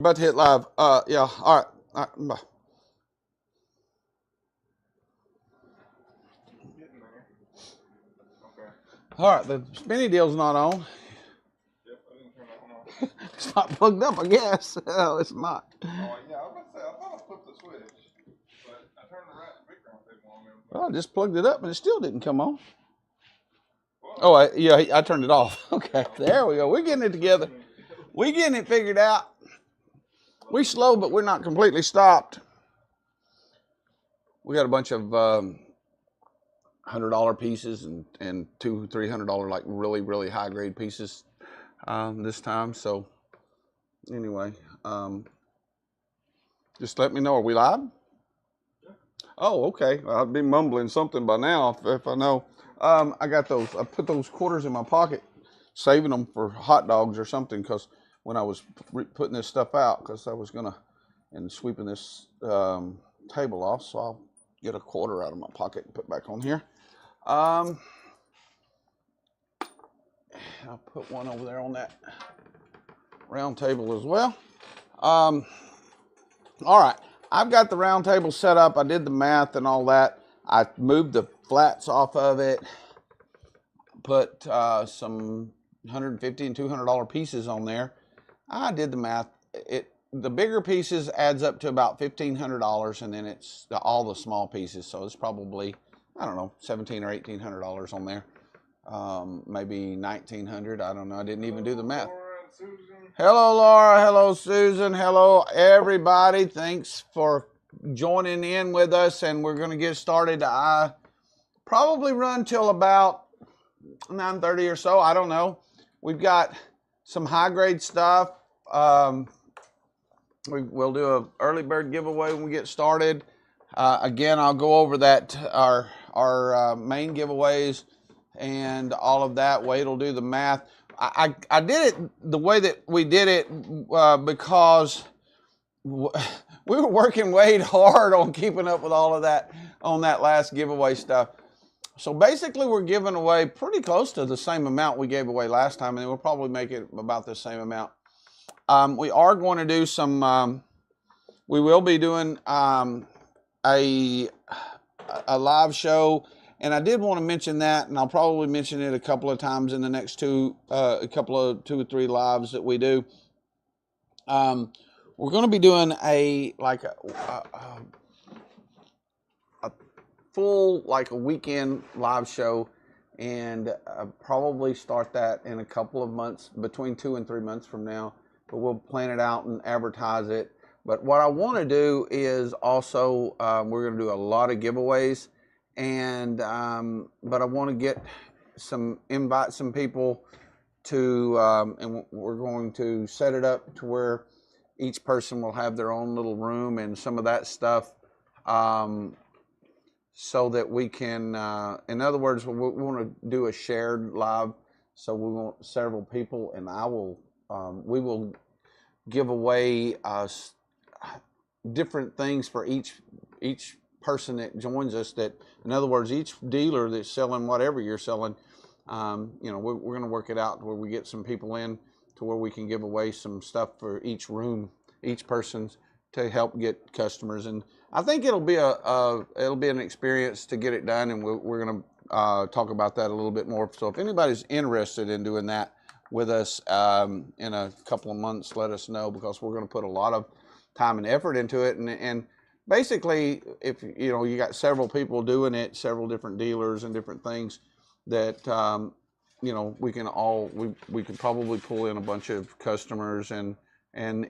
About to hit live. Yeah. All right. All right. Bye. All right. The spinny deal's not on. It's not plugged up, I guess. Oh, it's not. Oh, yeah, I was about to say, I thought I flipped the switch, but I turned the big round table on there. Well, I just plugged it up and it still didn't come on. Oh, yeah, I turned it off. Okay, there we go. We're getting it together. We're getting it figured out. We're slow, but we're not completely stopped. We got a bunch of $100 pieces and $200, $300 like really high grade pieces this time. So anyway, just let me know. Are we live? Yeah. Oh, okay. I'll be mumbling something by now if I know. I got those. I put those quarters in my pocket, saving them for hot dogs or something. Because when I was putting this stuff out, because I was gonna and sweeping this table off, so I'll get a quarter out of my pocket and put back on here. I'll put one over there on that round table as well. All right, I've got the round table set up. I did the math and all that. I moved the flats off of it, put some $150 and $200 pieces on there. I did the math. The bigger pieces adds up to about $1,500, and then it's all the small pieces. So it's probably, I don't know, $1,700 or $1,800 on there. Maybe $1,900. I don't know. I didn't even do the math. Hello, Laura. Hello, Susan. Hello, everybody. Thanks for joining in with us, and we're going to get started. I probably run till about 9:30 or so. I don't know. We've got some high-grade stuff. We'll do an early bird giveaway when we get started. Again, I'll go over that our main giveaways and all of that. Wade will do the math. I did it the way that we did it because we were working way hard on keeping up with all of that on that last giveaway stuff. So basically, we're giving away pretty close to the same amount we gave away last time, and we'll probably make it about the same amount. We are going to do some. We will be doing a live show, and I did want to mention that, and I'll probably mention it a couple of times in the next two or three lives that we do. We're going to be doing a full a weekend live show, and probably start that in a couple of months, between 2 and 3 months from now. But we'll plan it out and advertise it. But what I want to do is also we're going to do a lot of giveaways, and but I want to get invite some people to, and we're going to set it up to where each person will have their own little room and some of that stuff, so that we can, in other words, we want to do a shared live. So we want several people, and we will give away different things for each person that joins us. That, in other words, each dealer that's selling whatever you're selling, we're going to work it out where we get some people in to where we can give away some stuff for each room, each person, to help get customers. And I think it'll be an experience to get it done, and we're going to talk about that a little bit more. So if anybody's interested in doing that with us in a couple of months, let us know, because we're going to put a lot of time and effort into it. And basically, if you got several people doing it, several different dealers and different things, that we can probably pull in a bunch of customers. And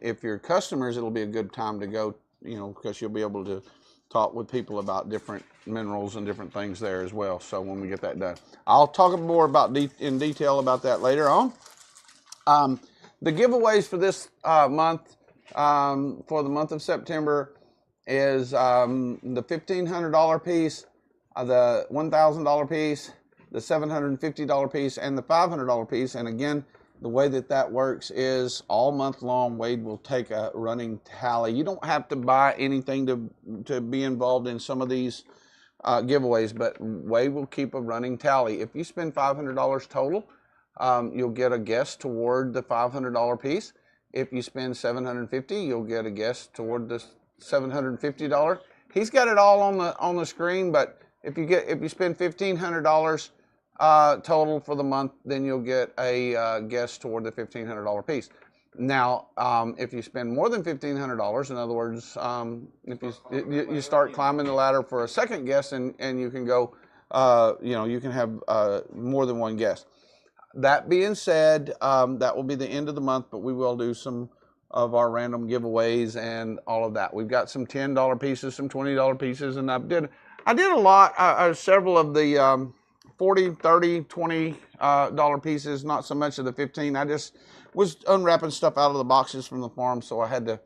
if you're customers, it'll be a good time to go, because you'll be able to talk with people about different minerals and different things there as well. So when we get that done, I'll talk more about in detail about that later on. The giveaways for this month, for the month of September, is the $1,500 piece, the $1,000 piece, the $750 piece, and the $500 piece. And again, the way that works is all month long, Wade will take a running tally. You don't have to buy anything to be involved in some of these giveaways, but Wade will keep a running tally. If you spend $500 total, you'll get a guess toward the $500 piece. If you spend $750, you'll get a guest toward the $750. He's got it all on the screen, but if you spend $1,500 total for the month, then you'll get a guest toward the $1,500 piece. Now, if you spend more than $1,500, in other words, if you start climbing the ladder for a second guest, and you can go, you can have more than one guest. That being said, that will be the end of the month, but we will do some of our random giveaways and all of that. We've got some $10 pieces, some $20 pieces, and I did a lot, several of the $40, $30, $20 pieces, not so much of the 15. I just was unwrapping stuff out of the boxes from the farm, so I had to,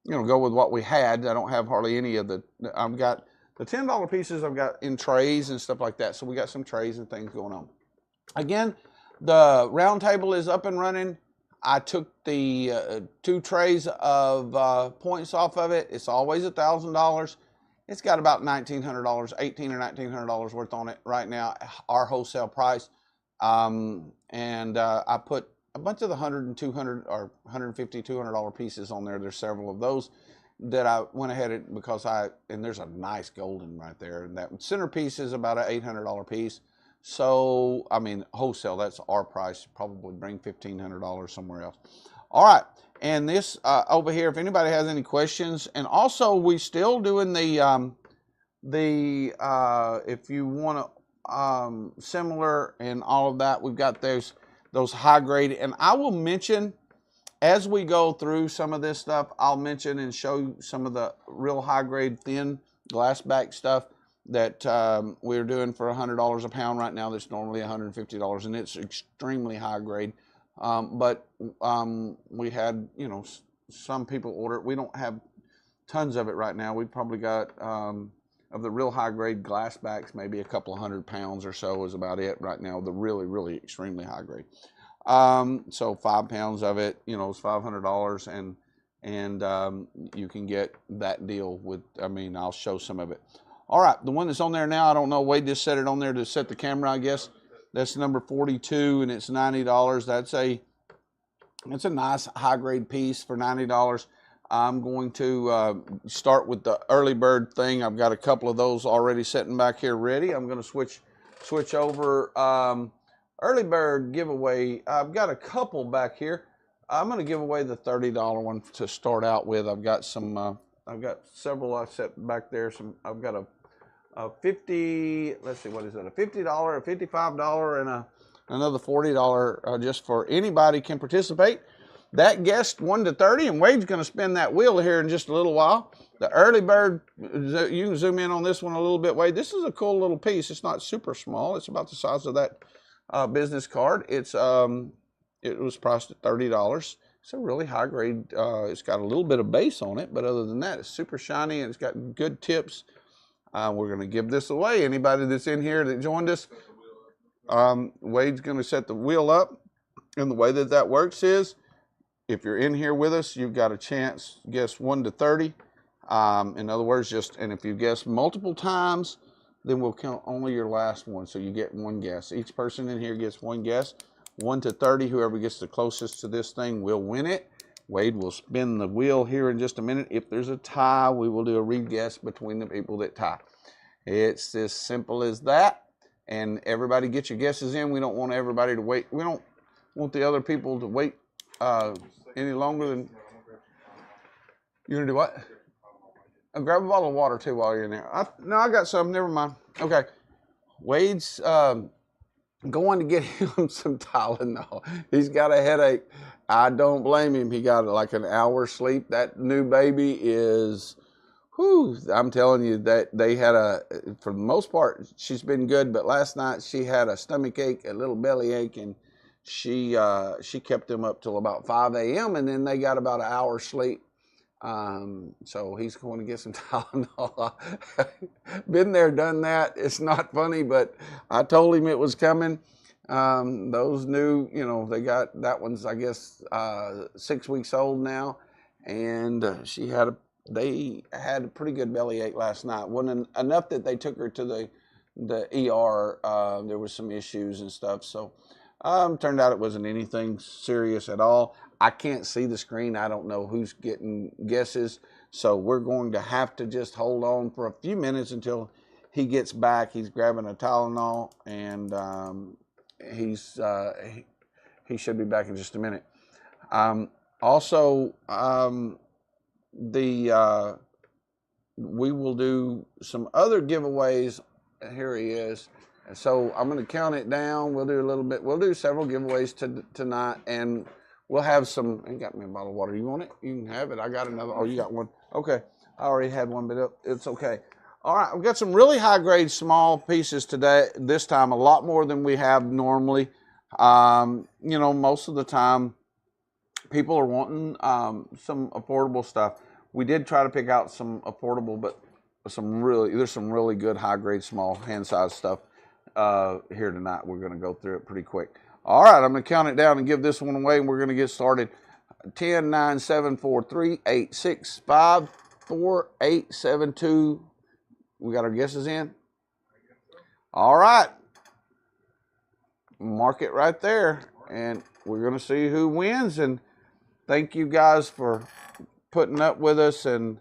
go with what we had. I don't have hardly any of I've got the $10 pieces I've got in trays and stuff like that, so we got some trays and things going on. Again, the round table is up and running. I took the 2 trays of points off of it. It's always $1,000. It's got about $1,900, $1,800 or $1,900 worth on it right now, our wholesale price. I put a bunch of the $100 and $200 or $150, $200 pieces on there. There's several of those that I went ahead because and there's a nice golden right there. And that centerpiece is about an $800 piece. So, I mean, wholesale, that's our price. Probably bring $1,500 somewhere else. All right. And this over here, if anybody has any questions, and also we still doing if you want to similar and all of that, we've got those high grade, and I will mention as we go through some of this stuff, I'll mention and show some of the real high grade thin glass back stuff that we're doing for $100 a pound right now. That's normally $150, and it's extremely high grade. But we had, some people order it. We don't have tons of it right now. We probably got of the real high grade glass backs, maybe a couple of 100 pounds or so is about it right now. The really, really extremely high grade. So 5 pounds of it, is $500, and you can get that deal with. I'll show some of it. All right, the one that's on there now, I don't know. Wade just set it on there to set the camera, I guess. That's number 42, and it's $90. That's a nice high grade piece for $90. I'm going to start with the early bird thing. I've got a couple of those already sitting back here ready. I'm going to switch over early bird giveaway. I've got a couple back here. I'm going to give away the $30 one to start out with. I've got some. I've got several I set back there. I've got a 50. Let's see, what is that? A $50, a $55, and another $40 just for anybody can participate. That guessed 1 to 30, and Wade's going to spin that wheel here in just a little while. The early bird, you can zoom in on this one a little bit, Wade. This is a cool little piece. It's not super small. It's about the size of that business card. It was priced at $30. It's a really high grade. It's got a little bit of base on it, but other than that, it's super shiny and it's got good tips. We're going to give this away. Anybody that's in here that joined us, Wade's going to set the wheel up. And the way that works is, if you're in here with us, you've got a chance to guess 1 to 30. In other words, and if you guess multiple times, then we'll count only your last one. So you get one guess. Each person in here gets one guess. 1 to 30, whoever gets the closest to this thing will win it. Wade will spin the wheel here in just a minute. If there's a tie, we will do a re-guess between the people that tie. It's as simple as that. And everybody get your guesses in. We don't want everybody to wait. We don't want the other people to wait any longer than. You're going to do what? Grab a bottle of water too while you're in there. I got some. Never mind. Okay. Wade's going to get him some Tylenol. He's got a headache. I don't blame him. He got like an hour's sleep. That new baby is, I'm telling you that they had for the most part, she's been good, but last night she had a stomach ache, a little belly ache, and she kept him up till about 5 a.m. and then they got about an hour's sleep. So he's going to get some Tylenol. Been there, done that. It's not funny, but I told him it was coming. Those new, they got, that one's, I guess, 6 weeks old now. And they had a pretty good bellyache last night. Wasn't enough that they took her to the ER. There was some issues and stuff. So, turned out it wasn't anything serious at all. I can't see the screen. I don't know who's getting guesses. So we're going to have to just hold on for a few minutes until he gets back. He's grabbing a Tylenol, and he should be back in just a minute. We will do some other giveaways. Here he is. So I'm going to count it down. We'll do a little bit. We'll do several giveaways tonight, and we'll have some. You got me a bottle of water. You want it? You can have it. I got another. Oh, you got one. Okay. I already had one, but it's okay. All right. We've got some really high-grade small pieces today. This time, a lot more than we have normally. You know, most of the time, people are wanting some affordable stuff. We did try to pick out some affordable, but there's some really good high-grade small hand-sized stuff here tonight. We're going to go through it pretty quick. All right, I'm going to count it down and give this one away, and we're going to get started. 10, 9, 7, 4, 3, 8, 6, 5, 4, 8, 7, 2. We got our guesses in? All right. Mark it right there, and we're going to see who wins. And thank you guys for putting up with us, and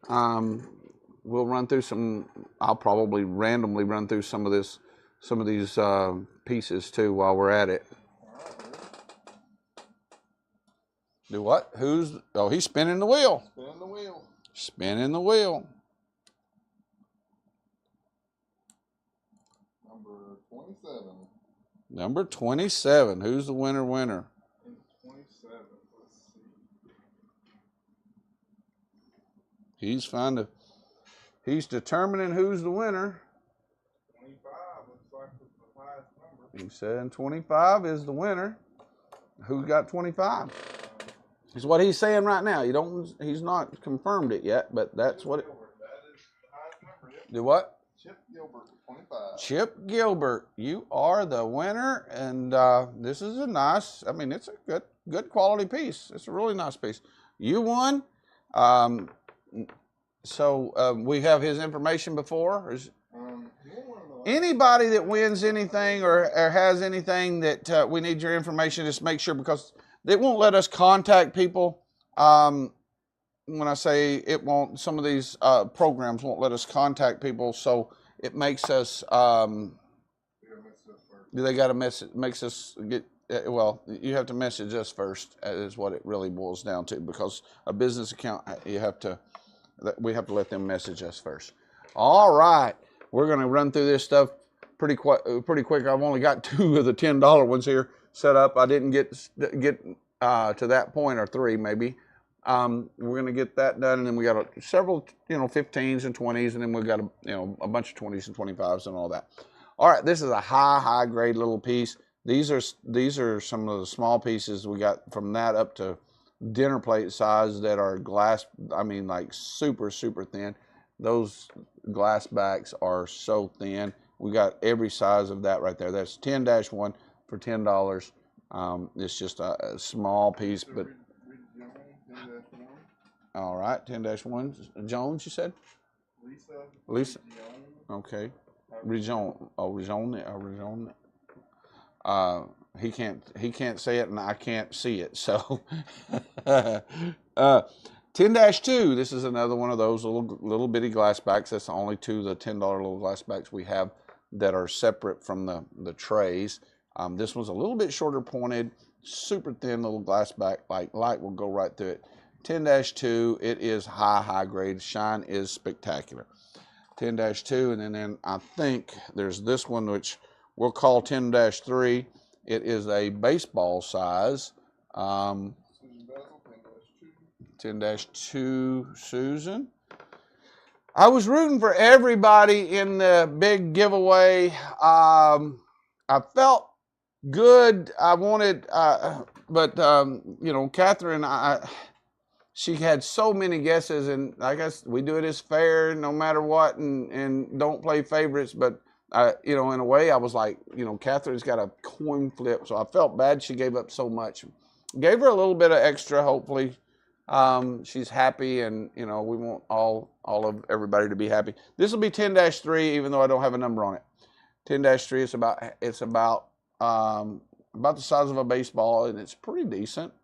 we'll run through some. I'll probably randomly run through some of these pieces too while we're at it. Do what? He's spinning the wheel. Spinning the wheel. Spinning the wheel. Number 27. Number 27. Who's the winner? 27. Let's see. He's determining who's the winner. 25 looks like it's the highest number. He said 25 is the winner. Who got 25? Is what he's saying right now. He's not confirmed it yet, but that's what it. That is the highest number. Yep. Do what? Chip Gilbert, 25. Chip Gilbert, you are the winner, and this is a nice. I mean, it's a good quality piece. It's a really nice piece. You won. So we have his information before. Anybody that wins anything or has anything that we need your information, just make sure, because they won't let us contact people. When I say it won't, some of these programs won't let us contact people, so it makes us. They got to makes us get. Well, you have to message us first, is what it really boils down to, because a business account we have to let them message us first. All right, we're going to run through this stuff pretty quick. I've only got 2 of the $10 ones here set up. I didn't get to that point, or 3 maybe. We're going to get that done, and then we got several, 15s and 20s, and then we've got a bunch of 20s and 25s and all that. All right, this is a high grade little piece. These are some of the small pieces we got, from that up to dinner plate size, that are glass. I mean, like super thin. Those glass backs are so thin. We got every size of that right there. That's 10-1 for $10. It's just a small piece, but. All right, 10-1. Jones, you said? Lisa. Okay. Region. He can't say it, and I can't see it. So 10-2. This is another one of those little bitty glass backs. That's the only 2 of the $10 little glass backs we have that are separate from the trays. This one's a little bit shorter pointed, super thin little glass back, like light will go right through it. 10-2, it is high grade. Shine is spectacular. 10-2, and then I think there's this one, which we'll call 10-3. It is a baseball size. 10-2, Susan. I was rooting for everybody in the big giveaway. I felt good. I wanted, but Catherine, she had so many guesses, and I guess we do it as fair no matter what, and don't play favorites. But in a way, I was like, Catherine's got a coin flip, so I felt bad she gave up so much. Gave her a little bit of extra, hopefully. She's happy, and we want all of everybody to be happy. This will be 10-3, even though I don't have a number on it. 10-3. It's about the size of a baseball, and it's pretty decent.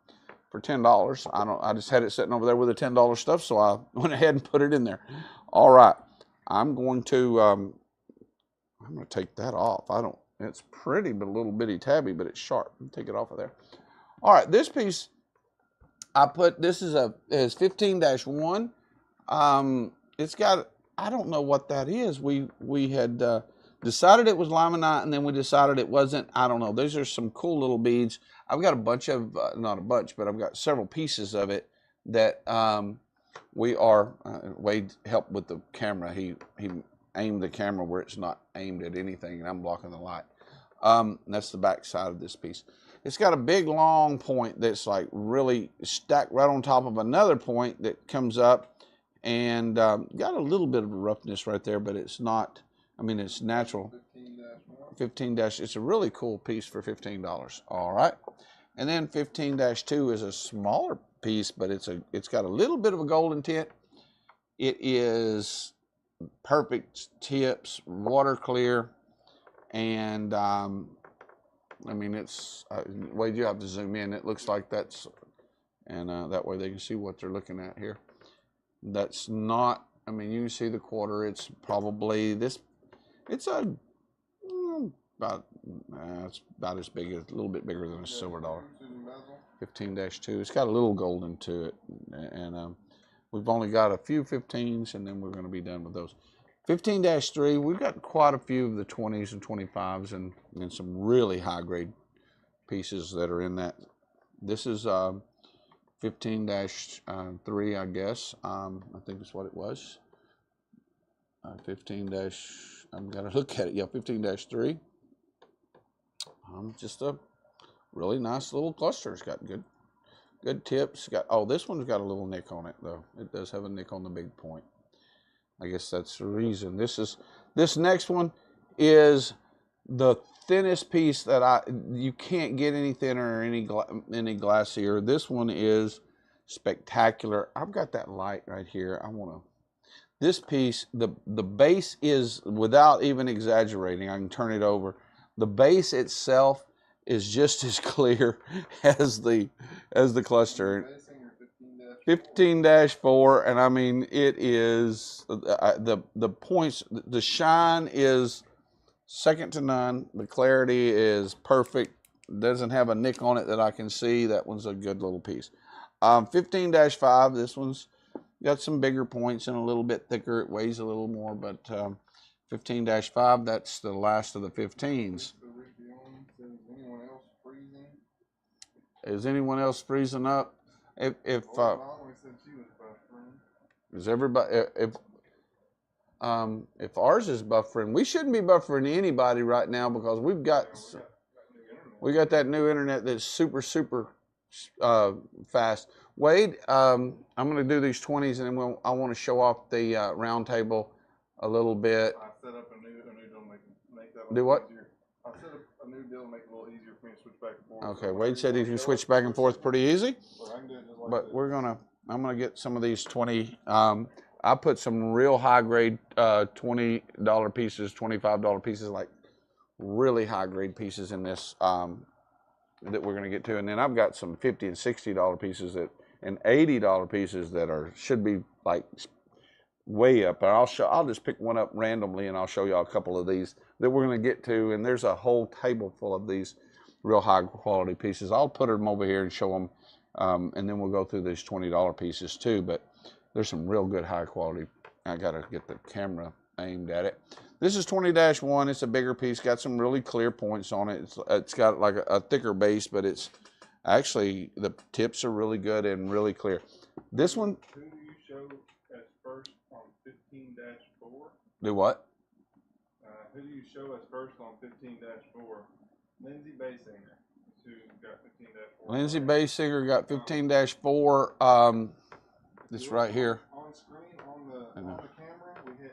for $10. I just had it sitting over there with the $10 stuff, so I went ahead and put it in there. All right, I'm going to take that off. It's pretty, but a little bitty tabby, but it's sharp. Take it off of there. All right, this piece this is 15-1. It's got, I don't know what that is. We had decided it was limonite, and then we decided it wasn't. I don't know. These are some cool little beads. I've got a bunch of, not a bunch, but I've got several pieces of it that Wade helped with the camera. He aimed the camera where it's not aimed at anything, and I'm blocking the light. That's the back side of this piece. It's got a big long point that's like really stacked right on top of another point that comes up, and got a little bit of a roughness right there, but it's not, I mean, it's natural. 15-, it's a really cool piece for $15. All right. And then 15-2 is a smaller piece, but it's got a little bit of a golden tint. It is perfect tips, water clear, and I mean, it's, Wade, you have to zoom in. It looks like that's, and that way they can see what they're looking at here. That's not, I mean, you can see the quarter. It's probably this, it's about as big, a little bit bigger than a silver dollar. 15-2. It's got a little golden to it, and we've only got a few 15s, and then we're going to be done with those. 15-3, we've got quite a few of the 20s and 25s and some really high-grade pieces that are in that. This is 15-3, I guess. I think that's what it was. 15-, I've got to look at it. Yeah, 15-3. Just a really nice little cluster. It's got good tips. This one's got a little nick on it, though. It does have a nick on the big point. I guess that's the reason. This next one is the thinnest piece that you can't get any thinner or any glassier. This one is spectacular. I've got that light right here. This piece, the base is, without even exaggerating, I can turn it over. The base itself is just as clear as the cluster. 15-4, and I mean, it is, the points, the shine is second to none. The clarity is perfect. Doesn't have a nick on it that I can see. That one's a good little piece. 15-5, this one's got some bigger points and a little bit thicker. It weighs a little more, but 15-5, that's the last of the 15s. Is anyone else freezing up? If ours is buffering, we shouldn't be buffering anybody right now because we got that new internet that's super fast. Wade, I'm going to do these 20s, and then I want to show off the round table a little bit. I set up a new deal to make that do what? Easier. I set up a new deal to make it a little easier for me to switch back and forth. Okay, Wade said he can switch back and forth pretty easy. Well, I can do it just like But this. I'm gonna get some of these 20. I put some real high grade $20 pieces, $25 pieces, like really high grade pieces in this that we're gonna get to, and then I've got some $50 and $60 pieces and $80 pieces that should be like way up. I'll just pick one up randomly, and I'll show y'all a couple of these that we're gonna get to. And there's a whole table full of these real high quality pieces. I'll put them over here and show them. And then we'll go through these $20 pieces too, but there's some real good high quality. I gotta get the camera aimed at it. This is 20-1. It's a bigger piece, got some really clear points on it. It's got like a thicker base, but it's actually, the tips are really good and really clear. This one. Who do you show as first on 15-4? Do what? Who do you show as first on 15-4? Lindsay Basinger. Who got 15-4? Lindsay Basinger got 15-4. This right here. On screen on the camera,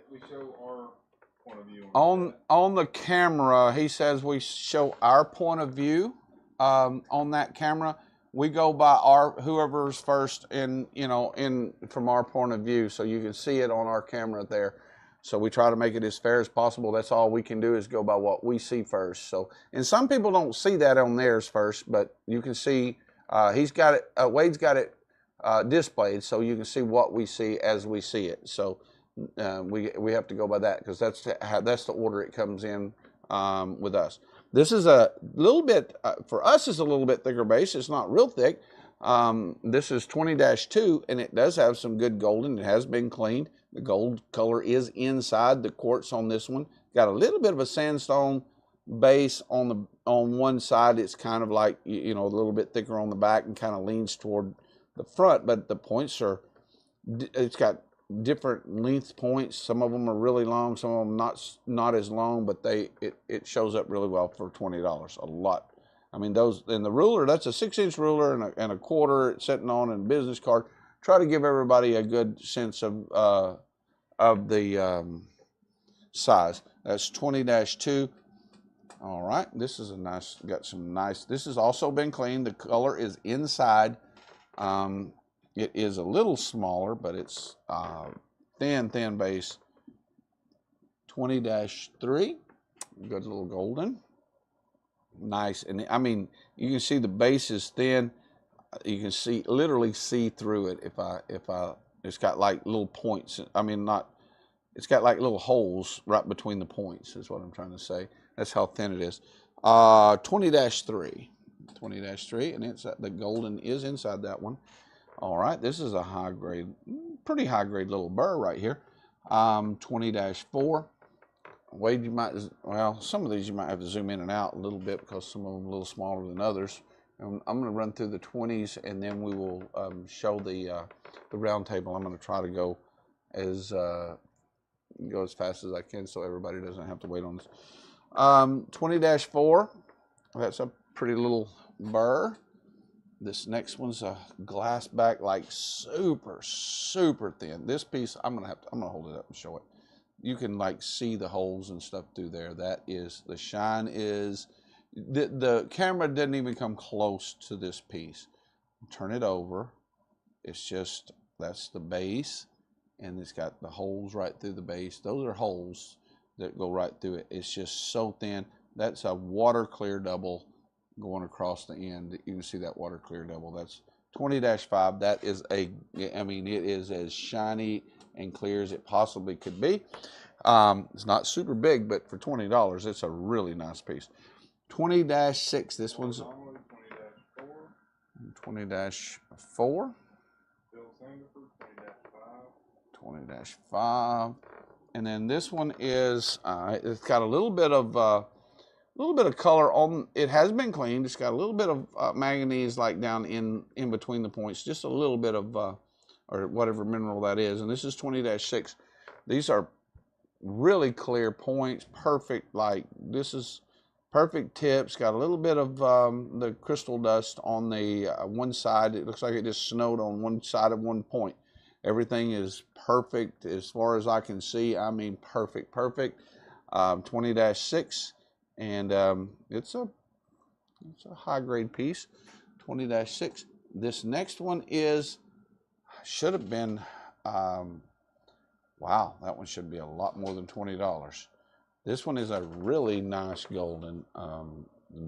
we show our point of view. On the camera, he says we show our point of view. On that camera, we go by whoever's first in from our point of view, so you can see it on our camera there. So we try to make it as fair as possible. That's all we can do is go by what we see first. So, and some people don't see that on theirs first, but you can see He's got it. Wade's got it displayed, so you can see what we see as we see it. So we have to go by that, because that's the order it comes in with us. This is a little bit for us. It's a little bit thicker base. It's not real thick. This is 20-2, and it does have some good golden. It has been cleaned. The gold color is inside the quartz on this one. Got a little bit of a sandstone base on one side. It's kind of like, you know, a little bit thicker on the back and kind of leans toward the front, but the points are, it's got different length points. Some of them are really long, some of them not as long, but it shows up really well for $20. A lot. I mean, those, and the ruler, that's a 6-inch ruler and a quarter sitting on a business card. Try to give everybody a good sense of the size. That's 20-2. All right, this is a nice, got some nice, this has also been cleaned. The color is inside. It is a little smaller, but it's thin base. 20-3, good little golden. Nice, and I mean, you can see the base is thin. You can literally see through it. If I, it's got like little points. I mean, it's got like little holes right between the points, is what I'm trying to say. That's how thin it is. 20-3, and it's the golden is inside that one. All right, this is a high grade, pretty high grade little burr right here. 20-4. Wade, you might, well, some of these you might have to zoom in and out a little bit because some of them are a little smaller than others. I'm going to run through the 20s, and then we will show the round table. I'm going to try to go as fast as I can so everybody doesn't have to wait on this. 20-4, that's a pretty little burr. This next one's a glass back, like super thin. This piece, I'm gonna hold it up and show it. You can like see the holes and stuff through there. That is, the shine is, the camera didn't even come close to this piece. Turn it over. It's just, that's the base, and it's got the holes right through the base. Those are holes that go right through it. It's just so thin. That's a water clear double going across the end. You can see that water clear double. That's 20-5. That is I mean, it is as shiny and clear as it possibly could be. It's not super big, but for $20, it's a really nice piece. 20-6. This one's 20-4. 20-5. And then this one is, it's got a little bit of color on. It has been cleaned. It's got a little bit of manganese like down in between the points, just a little bit of or whatever mineral that is. And this is 20-6. These are really clear points, perfect. Like, this is perfect tips. Got a little bit of the crystal dust on the one side. It looks like it just snowed on one side of one point. Everything is perfect as far as I can see. I mean, perfect. 20-6, and it's a high grade piece. 20-6. This next one should have been, wow, that one should be a lot more than $20. This one is a really nice golden,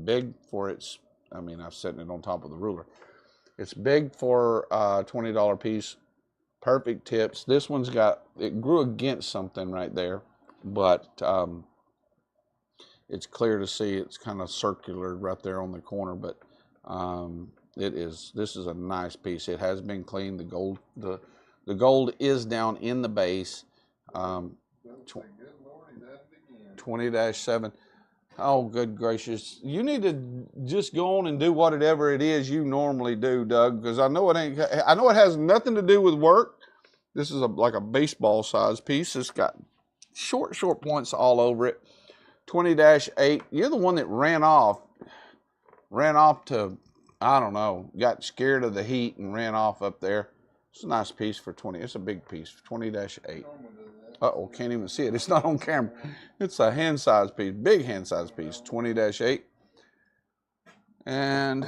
big for its, I mean, I've set it on top of the ruler. It's big for a $20 piece. Perfect tips. This one's got, it grew against something right there, but it's clear to see. It's kind of circular right there on the corner, but this is a nice piece. It has been cleaned. The gold is down in the base. 20-7. Oh, good gracious. You need to just go on and do whatever it is you normally do, Doug, because I know it has nothing to do with work. This is like a baseball size piece. It's got short points all over it. 20-8. You're the one that ran off to, I don't know, got scared of the heat and ran off up there. It's a nice piece for 20. It's a big piece, 20-8. Uh-oh, can't even see it. It's not on camera. It's a hand size piece, big hand size piece, 20-8. And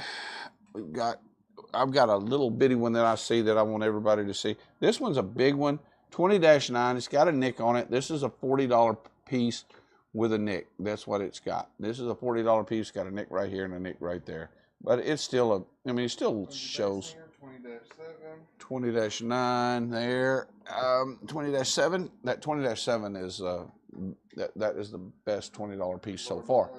I've got a little bitty one that I see that I want everybody to see. This one's a big one, 20-9. It's got a nick on it. This is a $40 piece with a nick. That's what it's got. This is a $40 piece, got a nick right here and a nick right there. but it's still a, I mean, it still shows 20-9 there. 20-7. That 20-7 is that is the best $20 piece so far.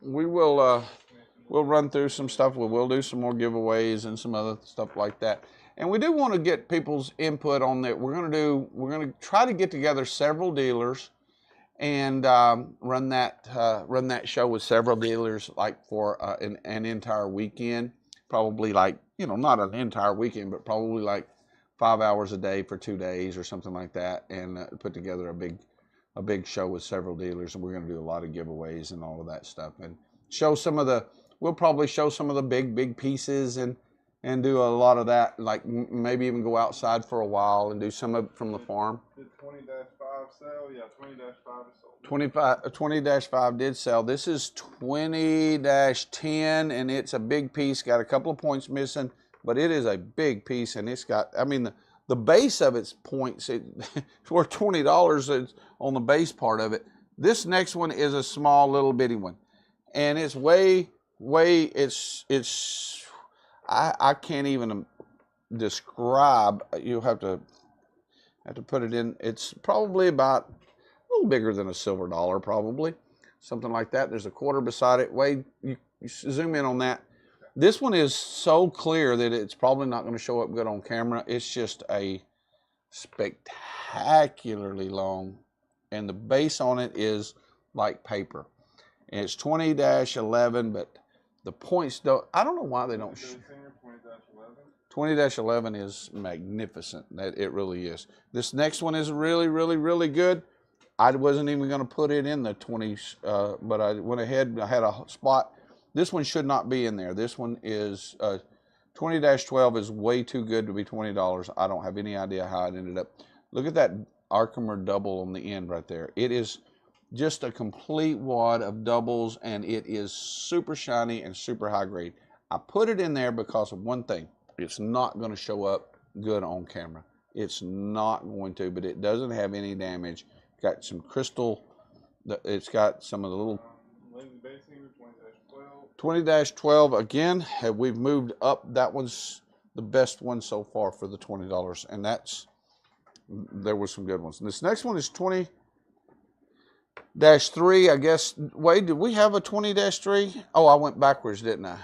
We will we'll run through some stuff. We'll do some more giveaways and some other stuff like that. And we do want to get people's input on that. We're going to try to get together several dealers and run that show with several dealers, like for an entire weekend. Probably like, you know, not an entire weekend, but probably like 5 hours a day for 2 days or something like that, and put together a big show with several dealers. And we're going to do a lot of giveaways and all of that stuff, and show some of the. We'll probably show some of the big pieces and do a lot of that. Like maybe even go outside for a while and do some of it from the farm. Did 20-5 sell? Yeah, 20-5 is sold. 20-5 did sell. This is 20-10, and it's a big piece. Got a couple of points missing, but it is a big piece, and it's got, I mean, the base of its points, it's worth $20 on the base part of it. This next one is a small little bitty one, and it's I can't even describe. You'll have to put it in. It's probably about a little bigger than a silver dollar, probably something like that. There's a quarter beside it. Wade, you zoom in on that. This one is so clear that it's probably not going to show up good on camera. It's just a spectacularly long, and the base on it is like paper. And it's 20-11, but the points don't. I don't know why they don't. 20-11 is magnificent. It really is. This next one is really good. I wasn't even going to put it in the 20s, but I went ahead. I had a spot. This one should not be in there. This one is 20-12 is way too good to be $20. I don't have any idea how it ended up. Look at that Archimer double on the end right there. It is just a complete wad of doubles, and it is super shiny and super high grade. I put it in there because of one thing. It's not going to show up good on camera. It's not going to, but it doesn't have any damage. Got some crystal. It's got some of the little 20-12 again. We've moved up. That one's the best one so far for the $20, and there were some good ones. And this next one is 20-3. I guess. Wade, did we have a 20-3? Oh, I went backwards, didn't I?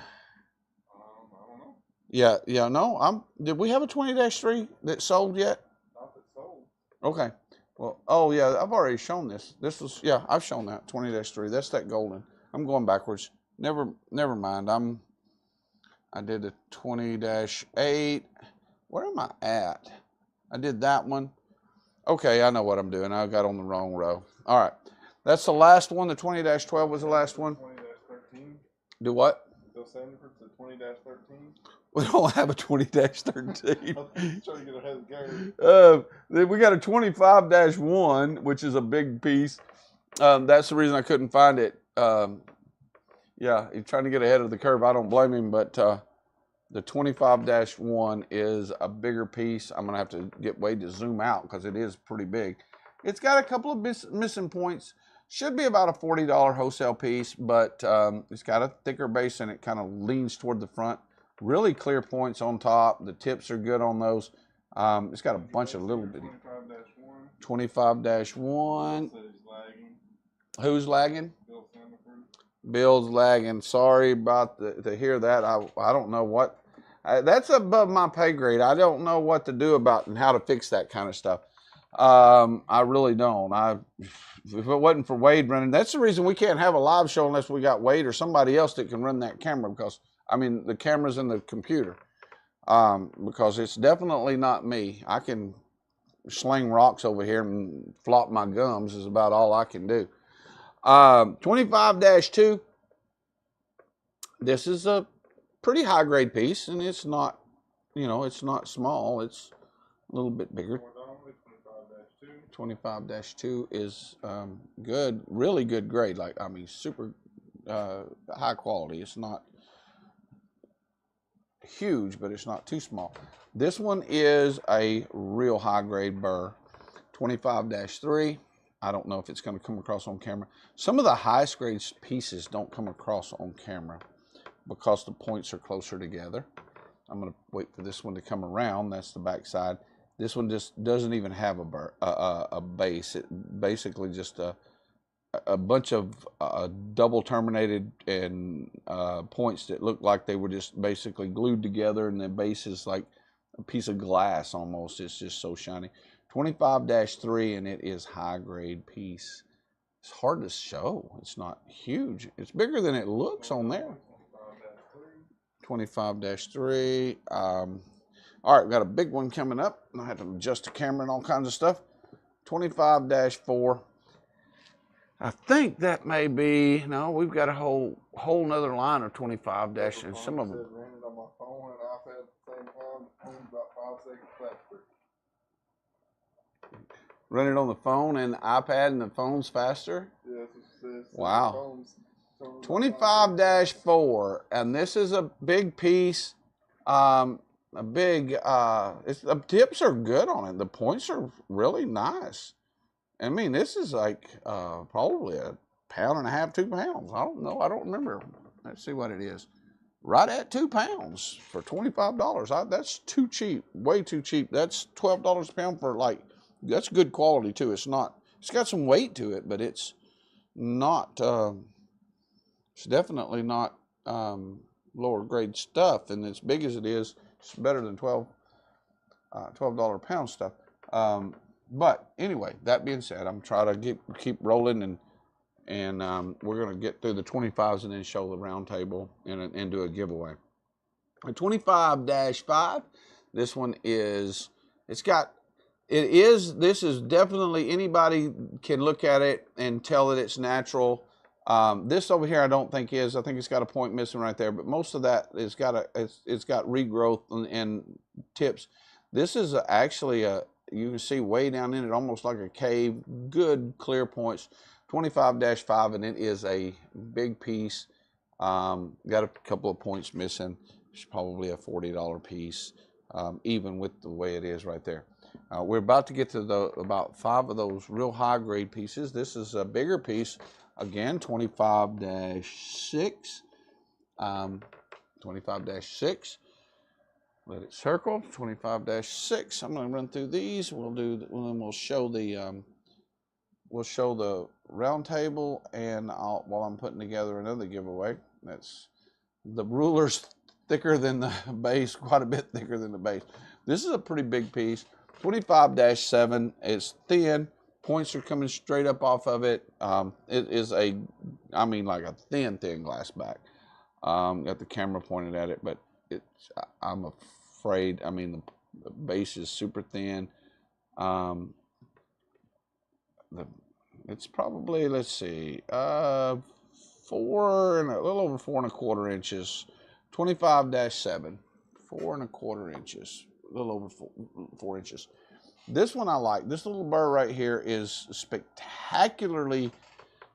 Yeah, no. Did we have a 20-3 that sold yet? Not that sold. Okay. Well, oh yeah, I've already shown this. I've shown that 20-3. That's that golden. I'm going backwards. Never mind. I did a 20-8. Where am I at? I did that one. Okay, I know what I'm doing. I got on the wrong row. All right. That's the last one. The 20-12 was the last one. 20-13. Do what? Still selling for the 20-13. We don't have a 20-13. I'm trying to get ahead of the game. We got a 25-1, which is a big piece. That's the reason I couldn't find it. Yeah, he's trying to get ahead of the curve. I don't blame him, but the 25-1 is a bigger piece. I'm going to have to get Wade to zoom out because it is pretty big. It's got a couple of missing points. Should be about a $40 wholesale piece, but it's got a thicker base and it kind of leans toward the front. Really clear points on top. The tips are good on those. It's got a bunch of little bitty. 25-1. Who's lagging? Bill's lagging. Sorry about to hear that. I don't know what. That's above my pay grade. I don't know what to do about and how to fix that kind of stuff. I really don't. If it wasn't for Wade running, that's the reason we can't have a live show unless we got Wade or somebody else that can run that camera, because I mean the camera's in the computer. Because it's definitely not me. I can sling rocks over here and flop my gums is about all I can do. 25-2. This is a pretty high grade piece, and it's not, it's not small. It's a little bit bigger. 25-2 is good, really good grade. Super high quality. It's not huge, but it's not too small. This one is a real high grade burr. 25-3. I don't know if it's going to come across on camera. Some of the highest grade pieces don't come across on camera because the points are closer together. I'm going to wait for this one to come around. That's the back side. This one just doesn't even have a base. It basically just a bunch of double terminated and points that look like they were just basically glued together, and the base is like a piece of glass almost. It's just so shiny. 25-3, and it is high grade piece. It's hard to show. It's not huge. It's bigger than it looks on there. 25-3. All right, we've got a big one coming up. I have to adjust the camera and all kinds of stuff. 25-4. I think that may be, no, we've got a whole nother line of 25 dash, and some of them. On my phone and iPad at the same time, about 5 seconds faster. Run it on the phone and the iPad, and the phone's faster? Yes, it's wow. 25-4, and this is a big piece. The tips are good on it. The points are really nice. I mean, this is like probably a pound and a half, 2 pounds. I don't know. I don't remember. Let's see what it is. Right at 2 pounds for $25. That's too cheap. Way too cheap. That's $12 a pound for like, that's good quality too. It's not, it's got some weight to it, but it's not, it's definitely not lower grade stuff. And as big as it is, it's better than $12 a pound stuff. But anyway, that being said, I'm trying to keep rolling, and we're going to get through the 25s and then show the round table and do a giveaway. A 25-5, this one is, this is definitely, anybody can look at it and tell that it's natural. This over here I don't think is. I think it's got a point missing right there, but most of that it's got regrowth and tips. This is actually you can see way down in it, almost like a cave, good clear points. 25-5, and it is a big piece. Got a couple of points missing. It's probably a $40 piece, even with the way it is right there. We're about to get to about 5 of those real high grade pieces. This is a bigger piece, again, 25-6. 25-6. Let it circle. 25-6. I'm going to run through these. We'll show the round table, and while I'm putting together another giveaway. That's the ruler's thicker than the base, quite a bit thicker than the base. This is a pretty big piece. 25-7. It's thin. Points are coming straight up off of it. It is like a thin glass back. Got the camera pointed at it, but I'm afraid, the base is super thin. It's probably, let's see, 4 and a little over 4 1/4 inches. 25-7, 4 1/4 inches, a little over 4 inches. This one I like. This little burr right here is spectacularly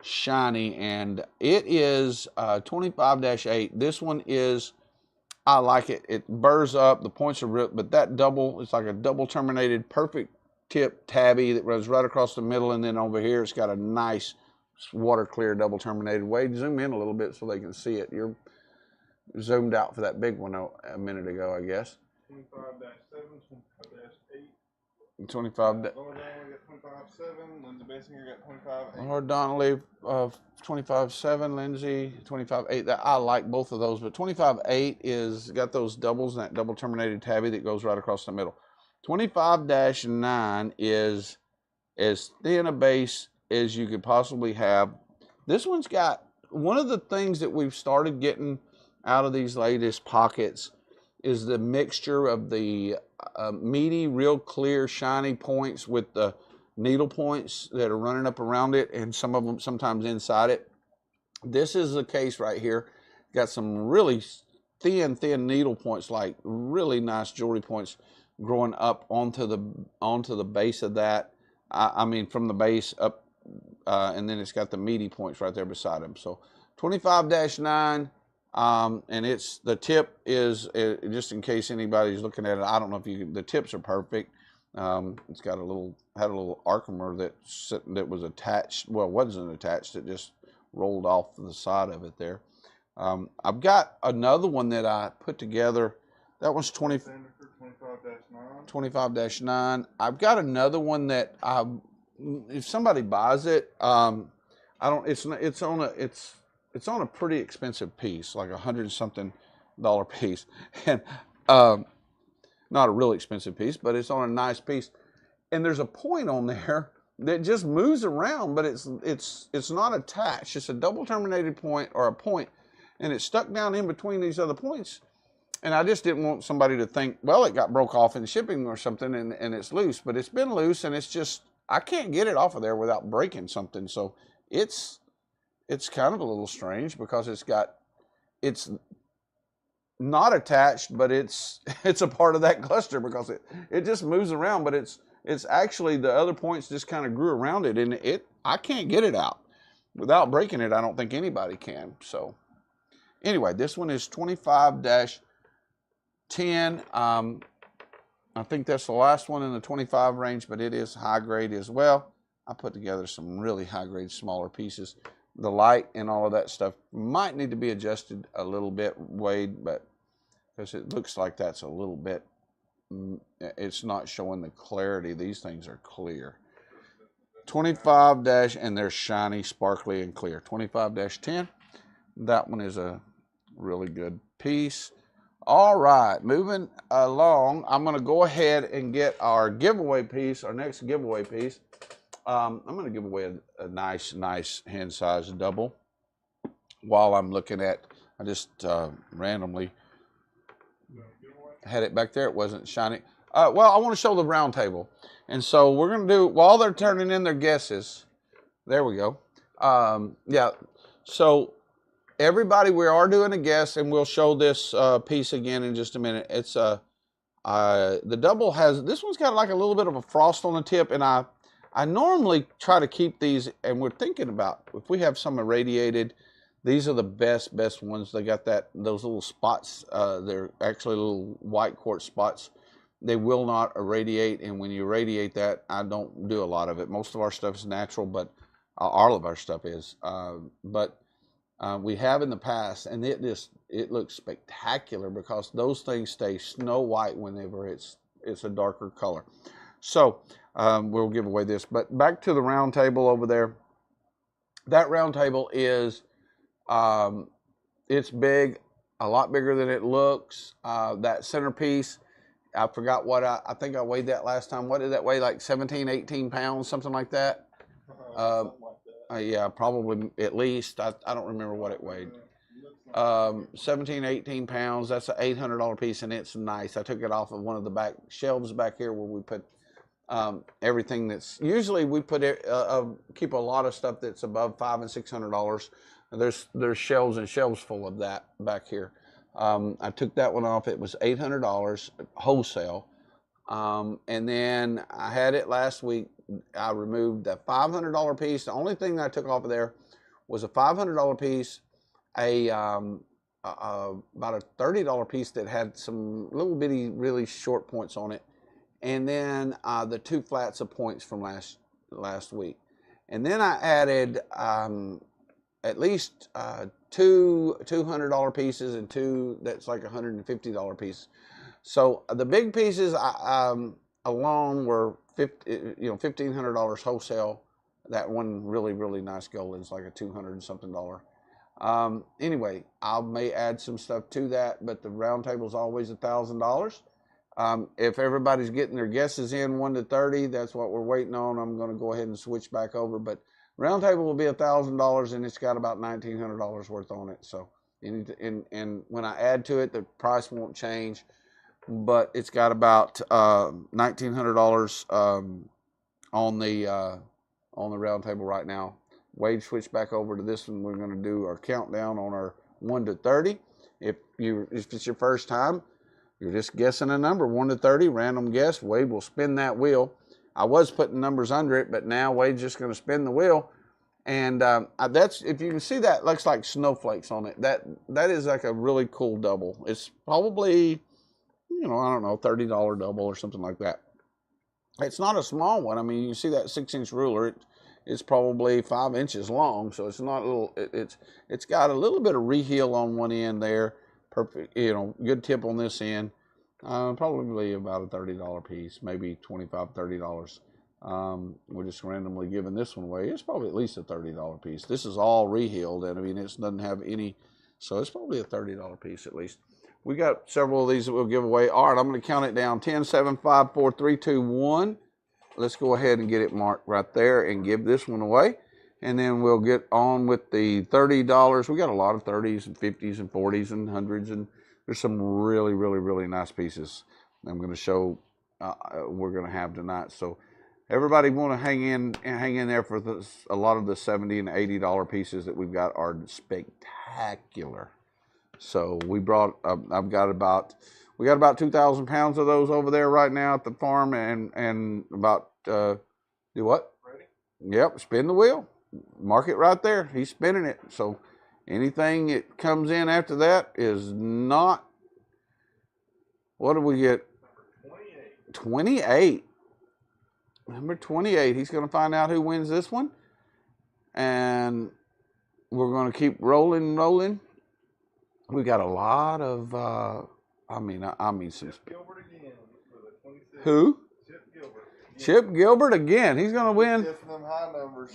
shiny, and it is 25-8. This one is, I like it. It burrs up. The points are ripped, but that double, it's like a double terminated, perfect tip tabby that runs right across the middle, and then over here it's got a nice water clear double terminated. Wade, zoom in a little bit so they can see it. You're zoomed out for that big one a minute ago, I guess. 25-7, 25-8. 25. Lower down we got 25-7. Lindsay Basinger got 25-8. Or Donnelly 25-7. Lindsay 25-8. I like both of those, but 25-8 is got those doubles and that double terminated tabby that goes right across the middle. 25-9 is as thin a base as you could possibly have. This one's got one of the things that we've started getting out of these latest pockets is the mixture of the meaty, real clear, shiny points with the needle points that are running up around it, and some of them sometimes inside it. This is the case right here. Got some really thin needle points, like really nice jewelry points growing up onto the base of that. From the base up, and then it's got the meaty points right there beside them. So 25-9. And the tip is, just in case anybody's looking at it, I don't know if the tips are perfect. It's got had a little archimer that was attached. Well, it wasn't attached. It just rolled off the side of it there. I've got another one that I put together. That one's 25-9. I've got another one that if somebody buys it, I don't. It's on a pretty expensive piece, like $100-something piece, and not a really expensive piece, but it's on a nice piece. And there's a point on there that just moves around, but it's not attached. It's a double terminated point or a point, and it's stuck down in between these other points. And I just didn't want somebody to think, well, it got broke off in shipping or something, and it's loose. But it's been loose, and it's just, I can't get it off of there without breaking something. So it's kind of a little strange because it's not attached, but it's a part of that cluster because it just moves around. But it's actually, the other points just kind of grew around it, and I can't get it out without breaking it. I don't think anybody can. So anyway, this one is 25-10. I think that's the last one in the 25 range, but it is high grade as well. I put together some really high grade smaller pieces. The light and all of that stuff might need to be adjusted a little bit, Wade, but because it looks like that's a little bit, it's not showing the clarity. These things are clear. 25 and they're shiny, sparkly, and clear. 25-10. That one is a really good piece. All right, moving along, I'm going to go ahead and get our giveaway piece, our next giveaway piece. I'm going to give away a nice hand-sized double. While I'm looking at, I just randomly had it back there. It wasn't shiny. Well, I want to show the round table. And so we're going to do, while they're turning in their guesses, there we go. Yeah, so everybody, we are doing a guess, and we'll show this piece again in just a minute. It's the double has, this one's got like a little bit of a frost on the tip, and I normally try to keep these, and we're thinking about if we have some irradiated, these are the best ones. They got those little spots. They're actually little white quartz spots. They will not irradiate, and when you irradiate that, I don't do a lot of it. Most of our stuff is natural, but all of our stuff is. But we have in the past, and it looks spectacular because those things stay snow white whenever it's a darker color. So we'll give away this. But back to the round table over there. That round table is, it's big, a lot bigger than it looks. That centerpiece, I forgot what I think I weighed that last time. What did that weigh? Like 17, 18 pounds, something like that? Something like that. Yeah, probably at least. I don't remember what it weighed. 17, 18 pounds. That's an $800 piece, and it's nice. I took it off of one of the back shelves back here where we put everything that's, usually we put keep a lot of stuff that's above $500 and $600. There's shelves and shelves full of that back here. I took that one off. It was $800 wholesale. And then I had it last week. I removed that $500 piece. The only thing that I took off of there was a $500 piece, about a $30 piece that had some little bitty, really short points on it, and then the 2 flats of points from last week. And then I added at least 2 $200 pieces and 2 that's like $150 piece. So the big pieces alone were $1,500 wholesale. That one really nice gold is like a $200 and something. Anyway, I may add some stuff to that, but the round table is always $1,000. If everybody's getting their guesses in 1 to 30, that's what we're waiting on. I'm going to go ahead and switch back over, but round table will be $1,000, and it's got about $1,900 worth on it. So, and when I add to it, the price won't change, but it's got about $1,900 on the round table right now. Wade switched back over to this one. We're going to do our countdown on our 1 to 30. If it's your first time, you're just guessing a number, 1 to 30, random guess. Wade will spin that wheel. I was putting numbers under it, but now Wade's just going to spin the wheel. And that's, if you can see, that looks like snowflakes on it. That is like a really cool double. It's probably, I don't know, $30 double or something like that. It's not a small one. I mean, you see that 6-inch ruler. It's probably 5 inches long, so it's not a little. It's got a little bit of reheel on one end there. Perfect, you know, good tip on this end. Probably about a $30 piece, maybe $25, $30. We're just randomly giving this one away. It's probably at least a $30 piece. This is all rehealed, and I mean, it doesn't have any, so it's probably a $30 piece at least. We got several of these that we'll give away. All right, I'm going to count it down. 10, 7, 5, 4, 3, 2, 1. Let's go ahead and get it marked right there and give this one away. And then we'll get on with the $30. We got a lot of 30s and 50s and 40s and 100s, and there's some really, really, really nice pieces I'm going to show we're going to have tonight. So everybody want to hang in there for this. A lot of the $70 and $80 pieces that we've got are spectacular. So we brought, we got about 2,000 pounds of those over there right now at the farm, and about, do what? Ready? Yep, spin the wheel. Mark it right there. He's spinning it. So anything that comes in after that is not, what did we get? 28. Number 28. He's going to find out who wins this one. And we're going to keep rolling. We got a lot of, I mean some. Chip Gilbert again for the 26. Who? Chip Gilbert. Chip Gilbert again. He's going to win. Guessing them high numbers.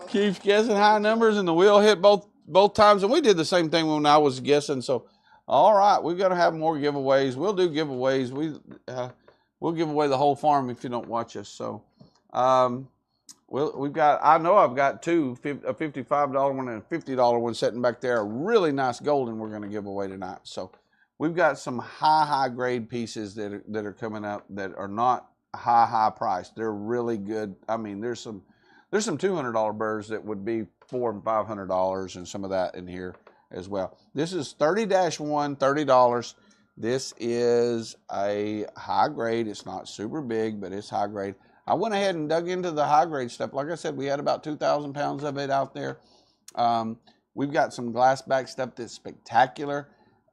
Keeps guessing high numbers, and the wheel hit both times. And we did the same thing when I was guessing. So, all right, we've got to have more giveaways. We'll do giveaways. We'll give away the whole farm if you don't watch us. So, we've got, I know I've got two, a $55 one and a $50 one sitting back there, a really nice golden we're going to give away tonight. So we've got some high grade pieces that are coming up that are not high priced. They're really good. I mean, there's some $200 birds that would be $400 and $500 and some of that in here as well. This is 30-1, $30. This is a high grade. It's not super big, but it's high grade. I went ahead and dug into the high grade stuff. Like I said, we had about 2,000 pounds of it out there. We've got some glass back stuff that's spectacular.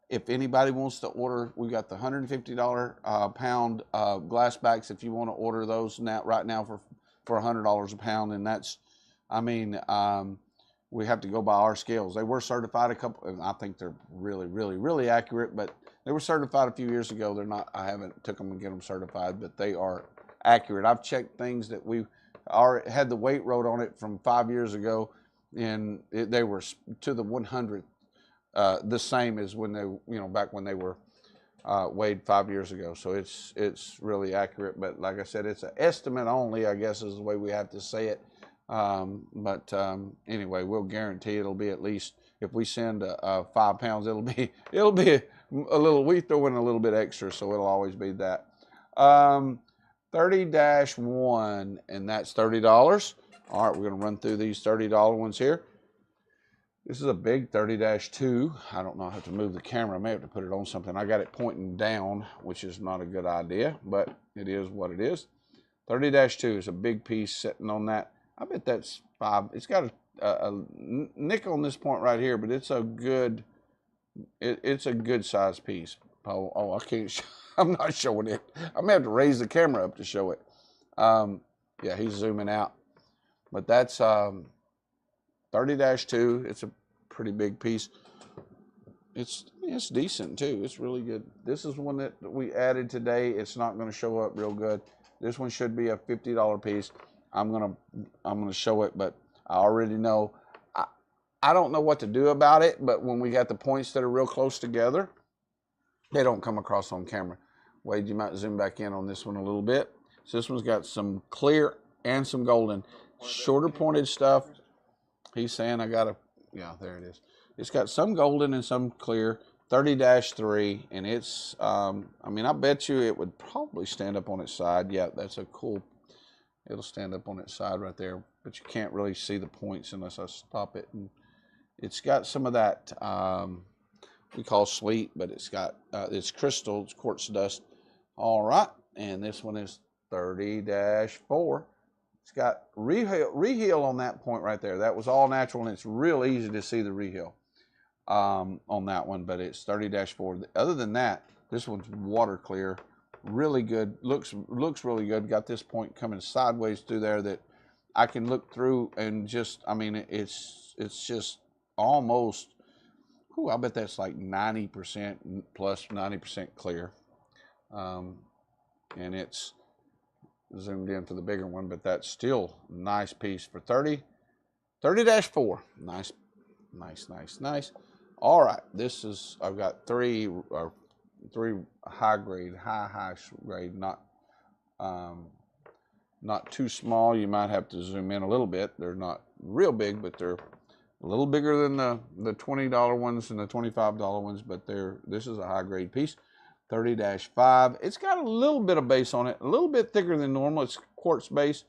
If anybody wants to order, we've got the $150 pound glass backs. If you want to order those right now for $100 a pound, and that's, I mean, we have to go by our scales. They were certified and I think they're really, really, really accurate, but they were certified a few years ago. They're not, I haven't took them and get them certified, but they are accurate. I've checked things that we had the weight wrote on it from 5 years ago, and they were to the 100th the same as when they, back when they were weighed 5 years ago. So it's really accurate. But like I said, it's an estimate only, I guess is the way we have to say it. Anyway, we'll guarantee it'll be at least, if we send 5 pounds, it'll be a little, we throw in a little bit extra, so it'll always be that. 30-1, and that's $30. All right, we're going to run through these $30 ones here. This is a big 30-2. I don't know, I have to move the camera. I may have to put it on something. I got it pointing down, which is not a good idea, but it is what it is. 30-2 is a big piece sitting on that. I bet that's 5. It's got a nick on this point right here, but it's a good, it's a good size piece. Oh, I can't I'm not showing it. I'm gonna have to raise the camera up to show it. Yeah, he's zooming out. But that's 30-2. It's a pretty big piece. It's decent too. It's really good. This is one that we added today. It's not going to show up real good. This one should be a $50 piece. I'm gonna show it, but I already know. I don't know what to do about it, but when we got the points that are real close together, they don't come across on camera. Wade, you might zoom back in on this one a little bit. So this one's got some clear and some golden. Shorter pointed stuff. He's saying yeah, there it is. It's got some golden and some clear. 30-3, and it's, I mean, I bet you it would probably stand up on its side. Yeah, that's a cool, it'll stand up on its side right there, but you can't really see the points unless I stop it. And it's got some of that, we call sleet, but it's got, it's crystal, it's quartz dust. All right, and this one is 30-4. It's got reheel on that point right there. That was all natural, and it's real easy to see the reheel on that one, but it's 30-4. Other than that, this one's water clear. really good. Looks really good. Got this point coming sideways through there that I can look through and just, I mean, it's just almost, I bet that's like 90% plus 90% clear. And it's zoomed in for the bigger one, but that's still a nice piece for 30-4. Nice. All right, this is, I've got three high grade, not too small. You might have to zoom in a little bit. They're not real big, but they're a little bigger than the $20 ones and the $25 ones, but this is a high grade piece. 30-5. It's got a little bit of base on it, a little bit thicker than normal. It's quartz base,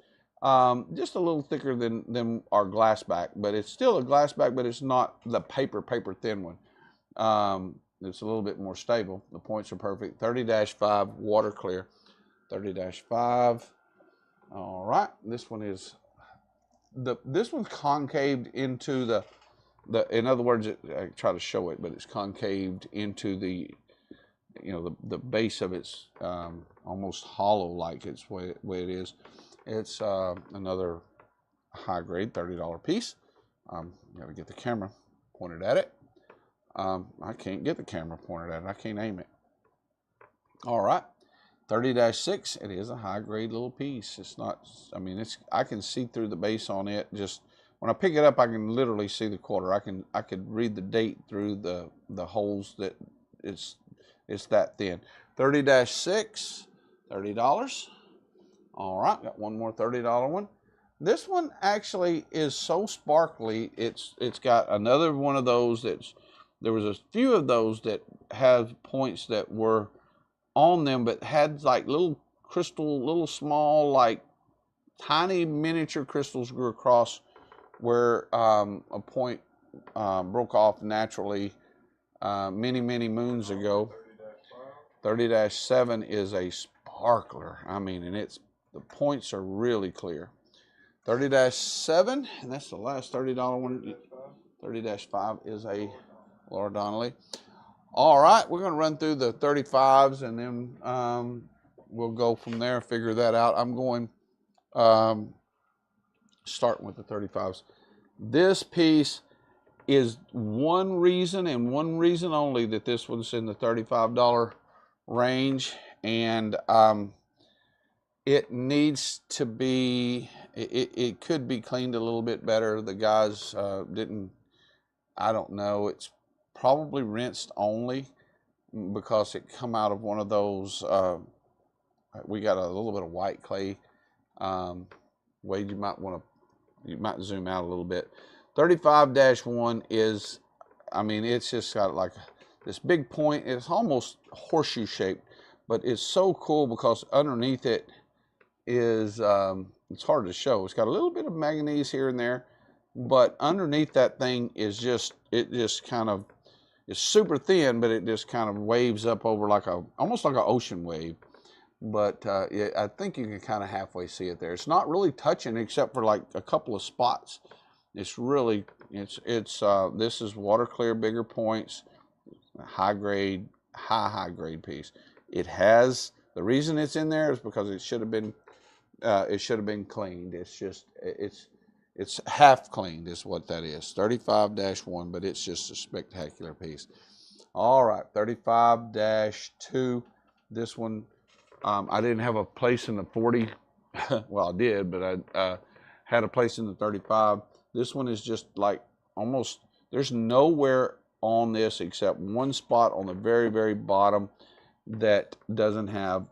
just a little thicker than our glass back, but it's still a glass back, but it's not the paper thin one. It's a little bit more stable. The points are perfect. 30-5, water clear. 30-5. All right, this one is this one's concaved into the. In other words, I try to show it, but it's concaved into the. The base of it's almost hollow, like it's way it is. It's another high grade $30 piece. Got to get the camera pointed at it. I can't get the camera pointed at it. I can't aim it. All right, 30-6. It is a high grade little piece. It's not. I mean, I can see through the base on it. Just when I pick it up, I can literally see the quarter. I could read the date through the holes that it's that thin. 30-6, $30. All right, got one more $30 one. This one actually is so sparkly. It's got another one of those there was a few of those that have points that were on them, but had like little small, like tiny miniature crystals grew across where a point broke off naturally many moons ago. 30-7 is a sparkler. I mean, and the points are really clear. 30-7, and that's the last $30 one. 30-5 is a Laura Donnelly. All right, we're going to run through the 35s, and then we'll go from there, figure that out. I'm going starting with the 35s. This piece is one reason and one reason only that this one's in the $35 range, and it needs to be, it could be cleaned a little bit better. The guys didn't, I don't know, it's probably rinsed only because it come out of one of those, we got a little bit of white clay. Wade, you might zoom out a little bit. 35-1 is, I mean, it's just got like this big point. It's almost horseshoe shaped, but it's so cool because underneath it is, it's hard to show. It's got a little bit of manganese here and there, but underneath that thing is just, it just kind of, it's super thin, but it just kind of waves up over like almost like an ocean wave. But I think you can kind of halfway see it there. It's not really touching except for like a couple of spots. It's really, this is water clear, bigger points, high grade piece. It has, the reason it's in there is because it should have been cleaned. It's just, it's half cleaned is what that is. 35-1, but it's just a spectacular piece. All right, 35-2. This one, I didn't have a place in the 40. Well, I did, but I had a place in the 35. This one is just like almost, there's nowhere on this except one spot on the very bottom that doesn't have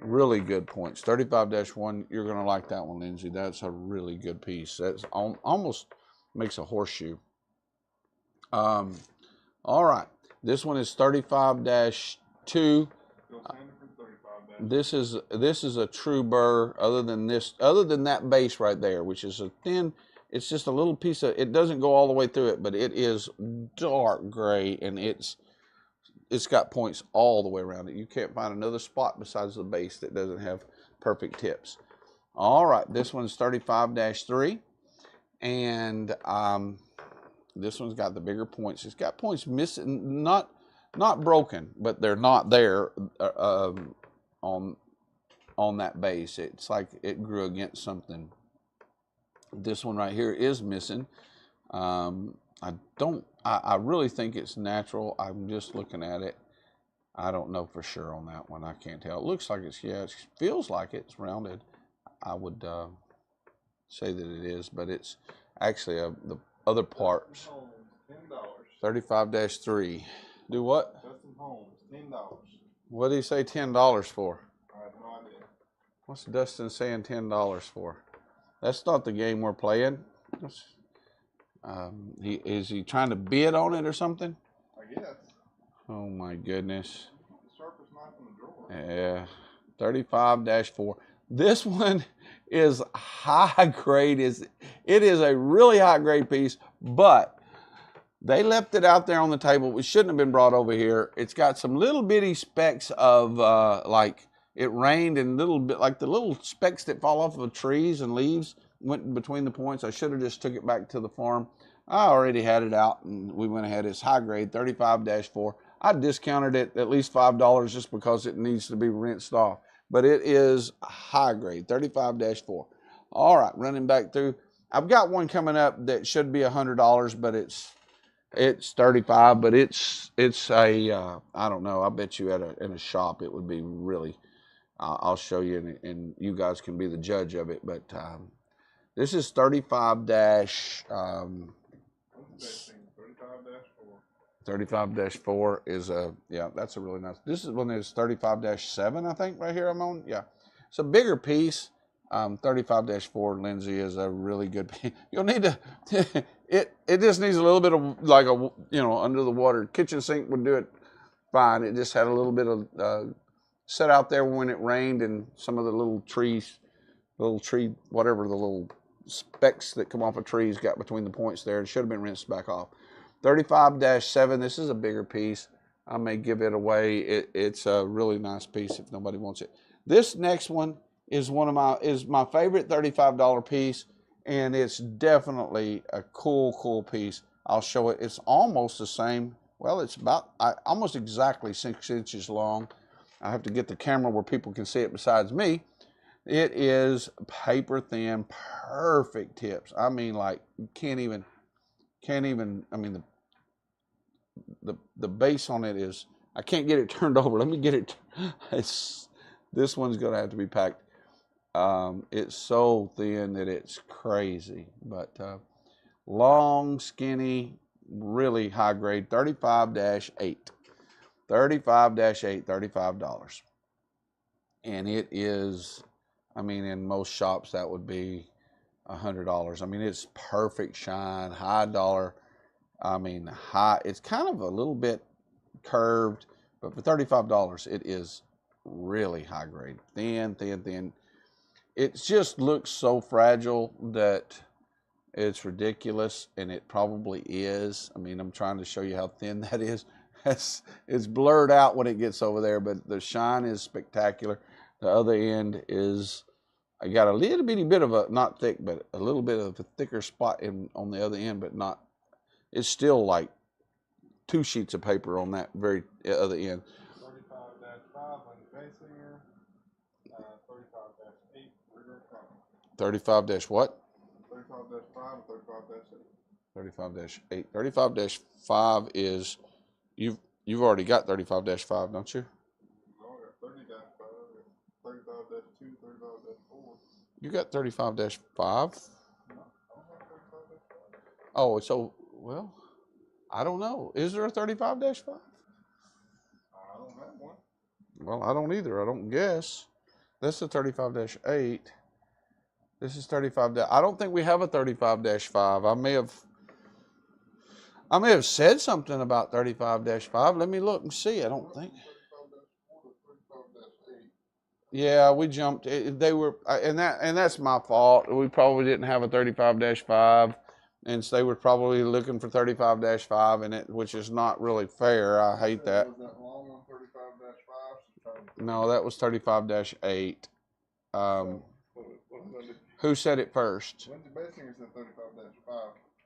really good points. 35-1, you're going to like that one, Lindsay. That's a really good piece. That's almost makes a horseshoe. All right, this one is 35-2. This is a true burr. Other than that base right there, which is a thin, it's just a little piece of, it doesn't go all the way through it, but it is dark gray, and it's got points all the way around it. You can't find another spot besides the base that doesn't have perfect tips. All right, this one's 35-3, and this one's got the bigger points. It's got points missing, not not broken, but they're not there on that base. It's like it grew against something. This one right here is missing. I really think it's natural. I'm just looking at it. I don't know for sure on that one. I can't tell. It looks like it's, yeah, it feels like it's rounded. I would say that it is, but it's actually the other parts. $$35. 35-3. Do what? Custom Homes, $10. What did he say $10 for? I have no idea. What's Dustin saying $10 for? That's not the game we're playing. Is he trying to bid on it or something? I guess. Oh my goodness. The sharpest knife in the drawer. Yeah. 35-4. This one is high grade. It is a really high grade piece, but they left it out there on the table. It shouldn't have been brought over here. It's got some little bitty specks of like it rained, and little bit like the little specks that fall off of trees and leaves went between the points. I should have just took it back to the farm. I already had it out, and we went ahead. It's high grade, 35-4. I discounted it at least $5 just because it needs to be rinsed off. But it is high grade, 35-4. All right, running back through. I've got one coming up that should be $100, but it's 35. But it's a I don't know. I bet you in a shop it would be really. I'll show you, and you guys can be the judge of it. But this is 35 dash. 35-4 is yeah, that's a really nice. This is one that's 35-7, I think, right here I'm on. Yeah, it's a bigger piece. 35-4, Lindsay, is a really good piece. You'll need to. It just needs a little bit of like a under the water kitchen sink would do it fine. It just had a little bit of set out there when it rained, and some of the little tree whatever the little specks that come off of trees got between the points there. It should have been rinsed back off. 35-7. This is a bigger piece. I may give it away. It's a really nice piece if nobody wants it. This next one is my favorite $35 piece, and it's definitely a cool piece. I'll show it. It's almost the same. Well, it's about almost exactly 6 inches long. I have to get the camera where people can see it besides me. It is paper thin, perfect tips. I mean, like you can't even. I mean, the base on it is. I can't get it turned over. Let me get it. This one's gonna have to be packed. It's so thin that it's crazy, but long, skinny, really high grade. 35-8. 35-8. $35. And it is. I mean, in most shops that would be $100. I mean, it's perfect shine, high dollar. I mean, high. It's kind of a little bit curved, but for $35, it is really high grade. Thin. It just looks so fragile that it's ridiculous, and it probably is. I mean, I'm trying to show you how thin that is. It's blurred out when it gets over there, but the shine is spectacular. The other end is, I got a little bitty bit of a, not thick, but a little bit of a thicker spot on the other end, but not, it's still like 2 sheets of paper on that very other end. 35-5 on the base here, 35-8 rear front. 35 dash what? 35-5 and 35-8. 35-8. 35-5 is, you've already got 35-5, don't you? No, I got 30-5, 35-2, 35-4. You got 35-5? No, I don't have 35-5. Oh, so, well, I don't know. Is there a 35-5? I don't have one. Well, I don't either. I don't guess. This is 35-8. This is 35. I don't think we have a 35-5. I may have said something about 35-5. Let me look and see. I don't think. 35-4 to 35-8. Yeah, we jumped. They were, and that's my fault. We probably didn't have a 35-5, and so they were probably looking for 35-5, and which is not really fair. I hate that. Was that long one 35-5? No, that was 35-8. Who said it first? Lindsay Basinger said 35-5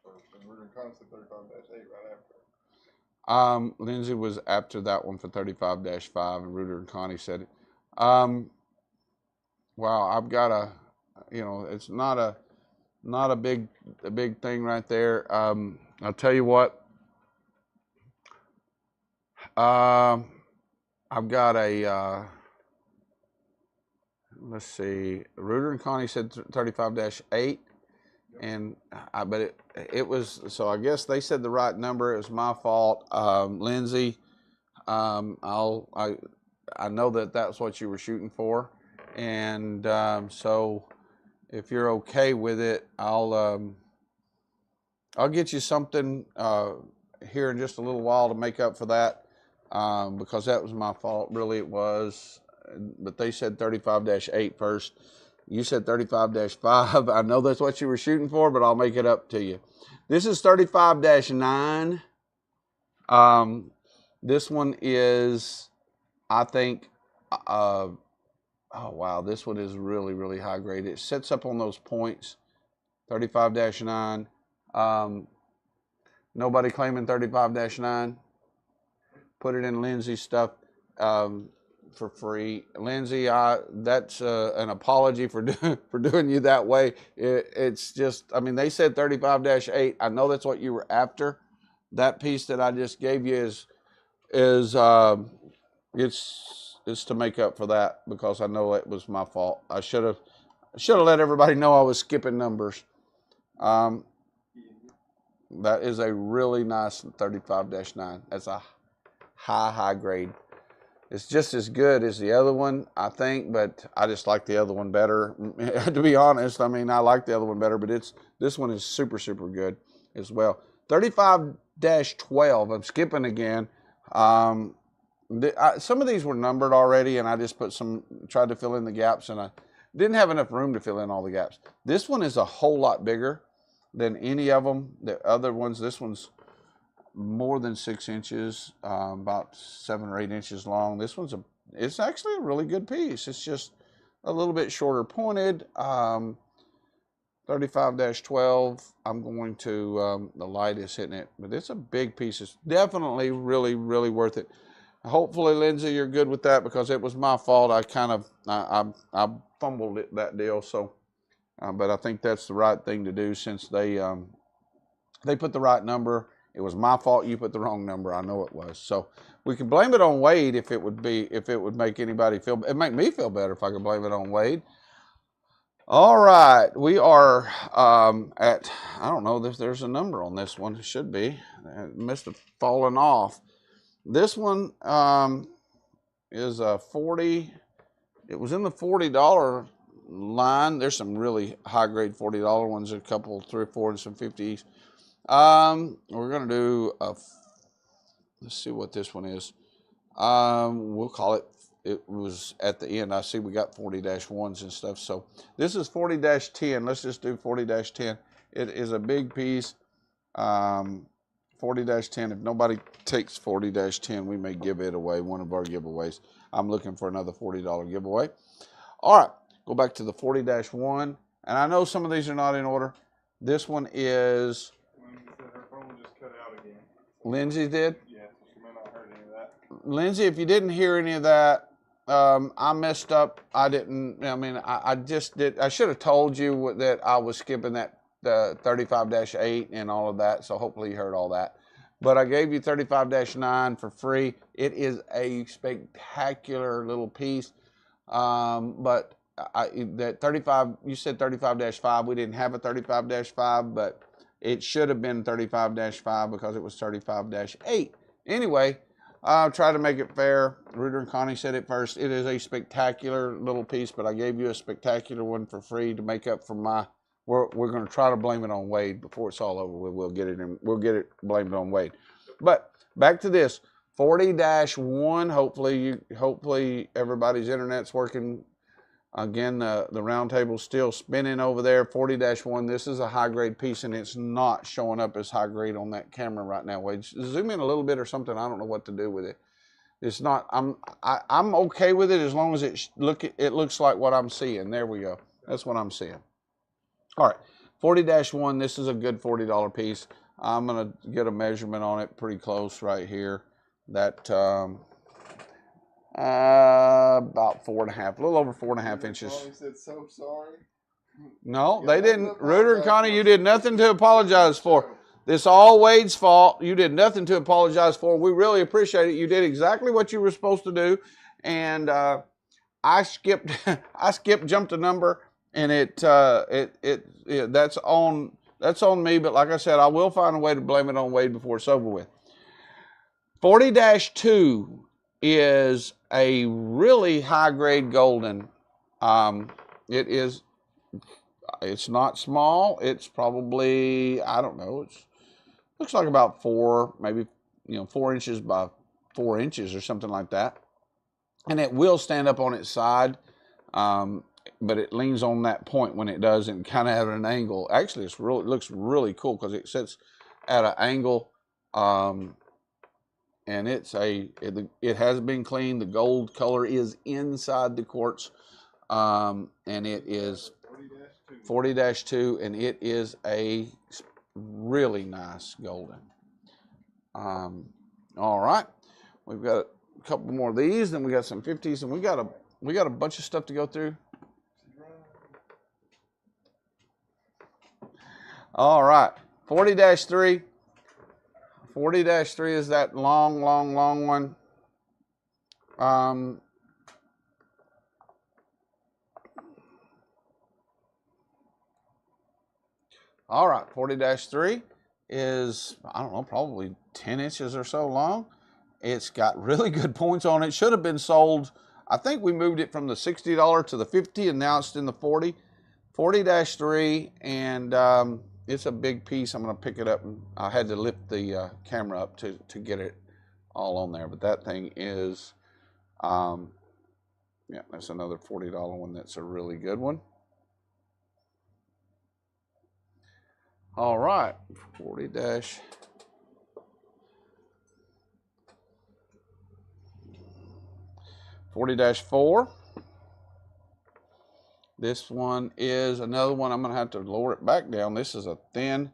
first, and we're going to said 35-8 right after. Lindsay was after that one for 35-5, and Reuter and Connie said it. Wow, I've got it's not a big thing right there. I'll tell you what. I've got a let's see. Reuter and Connie said 35-8, and but it was, so I guess they said the right number. It was my fault. Lindsay, I know that that's what you were shooting for, and so if you're okay with it, I'll get you something here in just a little while to make up for that, because that was my fault. Really, it was. But they said 35-8 first. You said 35-5. I know that's what you were shooting for, but I'll make it up to you. This is 35-9. This one is, I think, oh wow, this one is really, really high grade. It sets up on those points. 35-9. Nobody claiming 35-9. Put it in Lindsay's stuff for free. Lindsay, that's an apology for doing you that way. It's just, I mean, they said 35-8. I know that's what you were after. That piece that I just gave you is it's to make up for that, because I know it was my fault. I should have let everybody know I was skipping numbers. That is a really nice 35-9. That's a high grade. It's just as good as the other one, I think, but I just like the other one better. To be honest, I mean, I like the other one better, but this one is super, super good as well. 35-12, I'm skipping again. Some of these were numbered already, and I just tried to fill in the gaps, and I didn't have enough room to fill in all the gaps. This one is a whole lot bigger than any of them. The other ones, this one's more than 6 inches, about 7 or 8 inches long. This one's it's actually a really good piece. It's just a little bit shorter pointed. 35-12. I'm going to, the light is hitting it, but it's a big piece. It's definitely really, really worth it. Hopefully, Lindsay, you're good with that, because it was my fault. I fumbled that deal. So, but I think that's the right thing to do, since they put the right number. It was my fault you put the wrong number. I know it was. So we can blame it on Wade if it would make anybody feel, it'd make me feel better if I could blame it on Wade. All right, we are at, I don't know if there's a number on this one. It should be. It must have fallen off. This one is a 40. It was in the $40 line. There's some really high grade $40 ones, a couple, 3 or 4, and some 50s. We're going to do let's see what this one is. We'll call it, it was at the end. I see we got 40-1s and stuff. So this is 40-10. Let's just do 40-10. It is a big piece. 40-10. If nobody takes 40-10, we may give it away, one of our giveaways. I'm looking for another $40 giveaway. All right, go back to the 40-1. And I know some of these are not in order. This one is... Her phone just cut out again. Lindsay did? Yeah, she may not have heard any of that. Lindsay, if you didn't hear any of that, I messed up. I didn't, I mean, I just did. I should have told you that I was skipping that 35-8 and all of that. So hopefully you heard all that. But I gave you 35-9 for free. It is a spectacular little piece. But that 35, you said 35-5. We didn't have a 35-5, but it should have been 35-5 because it was 35-8. Anyway, I'll try to make it fair. Reuter and Connie said it first. It is a spectacular little piece, but I gave you a spectacular one for free to make up for my. We're going to try to blame it on Wade before it's all over. We'll get it in. We'll get it blamed on Wade. But back to this 40-1. Hopefully everybody's internet's working. Again, the round table's still spinning over there. 40-1. This is a high grade piece, and it's not showing up as high grade on that camera right now. Wade, zoom in a little bit or something. I don't know what to do with it. It's not. I'm okay with it as long as it looks like what I'm seeing. There we go. That's what I'm seeing. All right, 40-1. This is a good $40 piece. I'm going to get a measurement on it pretty close right here. That about 4.5, a little over 4.5 inches. He said, so sorry. No, they didn't. Reuter and Connie, you did nothing to apologize for. This all Wade's fault. You did nothing to apologize for. We really appreciate it. You did exactly what you were supposed to do, and I jumped a number, and that's on me. But like I said, I will find a way to blame it on Wade before it's over with. 40-2 is a really high grade golden. It's not small. It's probably, I don't know, looks like about 4 inches by 4 inches or something like that. And it will stand up on its side, but it leans on that point when it does and kind of at an angle. Actually, it looks really cool because it sits at an angle, and it has been cleaned. The gold color is inside the quartz, and it is 40-2, and it is a really nice golden. All right, we've got a couple more of these, then we got some 50s, and we got a bunch of stuff to go through. All right, 40-3. 40-3 is that long one. All right, 40-3 is, I don't know, probably 10 inches or so long. It's got really good points on it. Should have been sold. I think we moved it from the $60 to the $50, and now it's in the 40. 40-3, and it's a big piece. I'm going to pick it up, and I had to lift the camera up to get it all on there. But that thing is, yeah, that's another $40 one. That's a really good one. All right, 40-4. This one is another one. I'm going to have to lower it back down. This is a thin,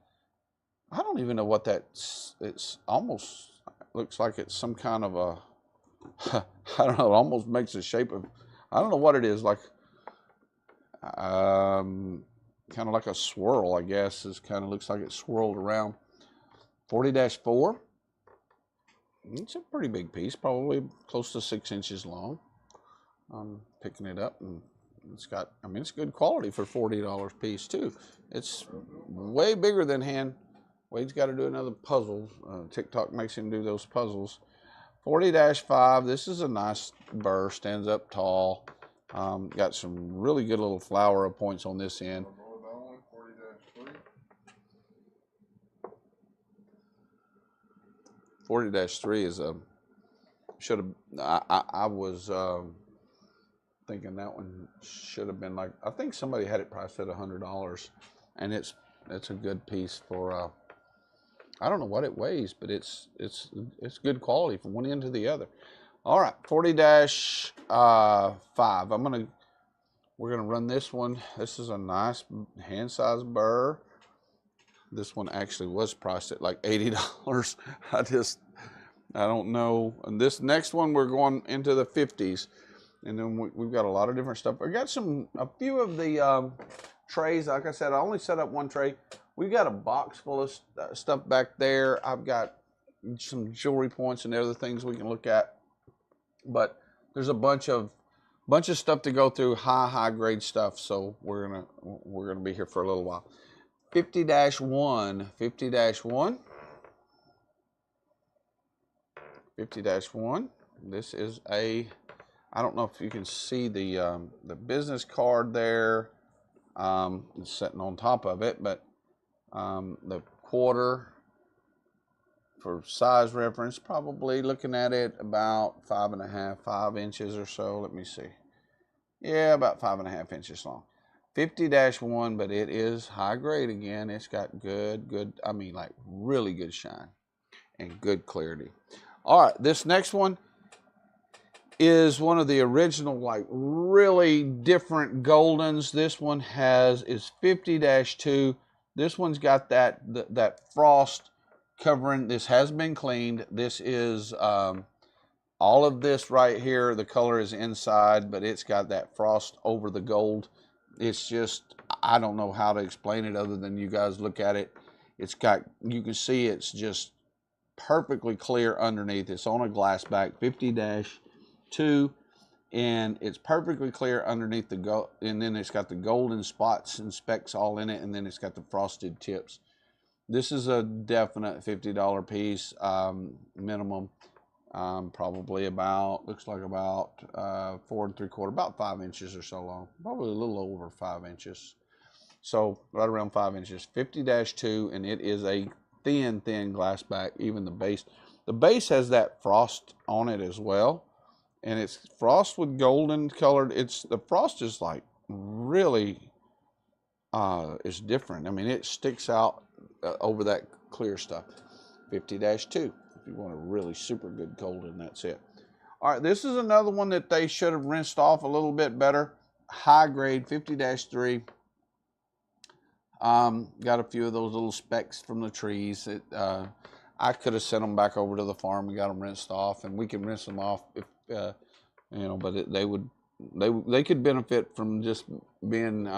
I don't even know what that's, it's almost looks like it's some kind of a, I don't know, it almost makes the shape of, I don't know what it is, like, kind of like a swirl, I guess. It kind of looks like it's swirled around. 40-4. It's a pretty big piece, probably close to 6 inches long. I'm picking it up, and it's got, I mean, it's good quality for $40 piece too. It's way bigger than hand. Wade's got to do another puzzle. TikTok makes him do those puzzles. 40-5. This is a nice burr, stands up tall. Got some really good little flower points on this end. 40-3 is a, should have, I was thinking that one should have been like, I think somebody had it priced at $100, and it's a good piece for, I don't know what it weighs, but it's good quality from one end to the other. All right, 40-5. We're gonna run this one. This is a nice hand-sized burr. This one actually was priced at like $80. I don't know. And this next one, we're going into the 50s. And then we've got a lot of different stuff. I got a few of the trays. Like I said, I only set up one tray. We've got a box full of stuff back there. I've got some jewelry points and other things we can look at. But there's a bunch of stuff to go through, high grade stuff. So we're gonna be here for a little while. 50-1. 50-1. This is a, I don't know if you can see the business card there. It's sitting on top of it, but the quarter, for size reference, probably looking at it about 5 inches or so. Let me see. Yeah, about 5.5 inches long. 50-1, but it is high grade again. It's got good, I mean, like really good shine and good clarity. All right, this next one is one of the original, like really different goldens. This one is 50-2. This one's got that frost covering, this has been cleaned. This is all of this right here. The color is inside, but it's got that frost over the gold. It's just, I don't know how to explain it other than you guys look at it. It's got, you can see it's just perfectly clear underneath. It's on a glass back, 50-2, and it's perfectly clear underneath the gold, and then it's got the golden spots and specks all in it, and then it's got the frosted tips. This is a definite $50 piece, minimum. Probably about, looks like about 4 3/4, about 5 inches or so long, probably a little over 5 inches. So right around 5 inches, 50-2, and it is a thin glass back. Even the base has that frost on it as well, and it's frost with golden colored. The frost is like really is different. I mean, it sticks out over that clear stuff. 50-2. If you want a really super good golden, that's it. All right, this is another one that they should have rinsed off a little bit better. High grade, 50-3. Got a few of those little specks from the trees. I could have sent them back over to the farm and got them rinsed off, and we can rinse them off if you know. But they could benefit from just being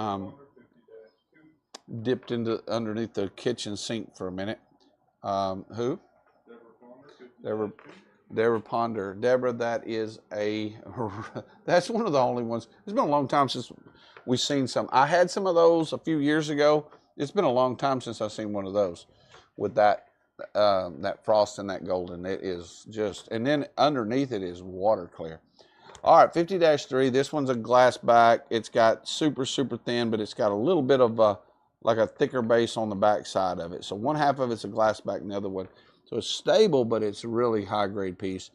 dipped into underneath the kitchen sink for a minute. Who? Deborah Ponder. Deborah, that is that's one of the only ones. It's been a long time since we've seen some. I had some of those a few years ago. It's been a long time since I've seen one of those with that frost and that golden. It is just, and then underneath it is water clear. All right, 50-3. This one's a glass back. It's got super thin, but it's got a little bit of like a thicker base on the back side of it. So one half of it's a glass back, and the other one. So it's stable, but it's a really high-grade piece.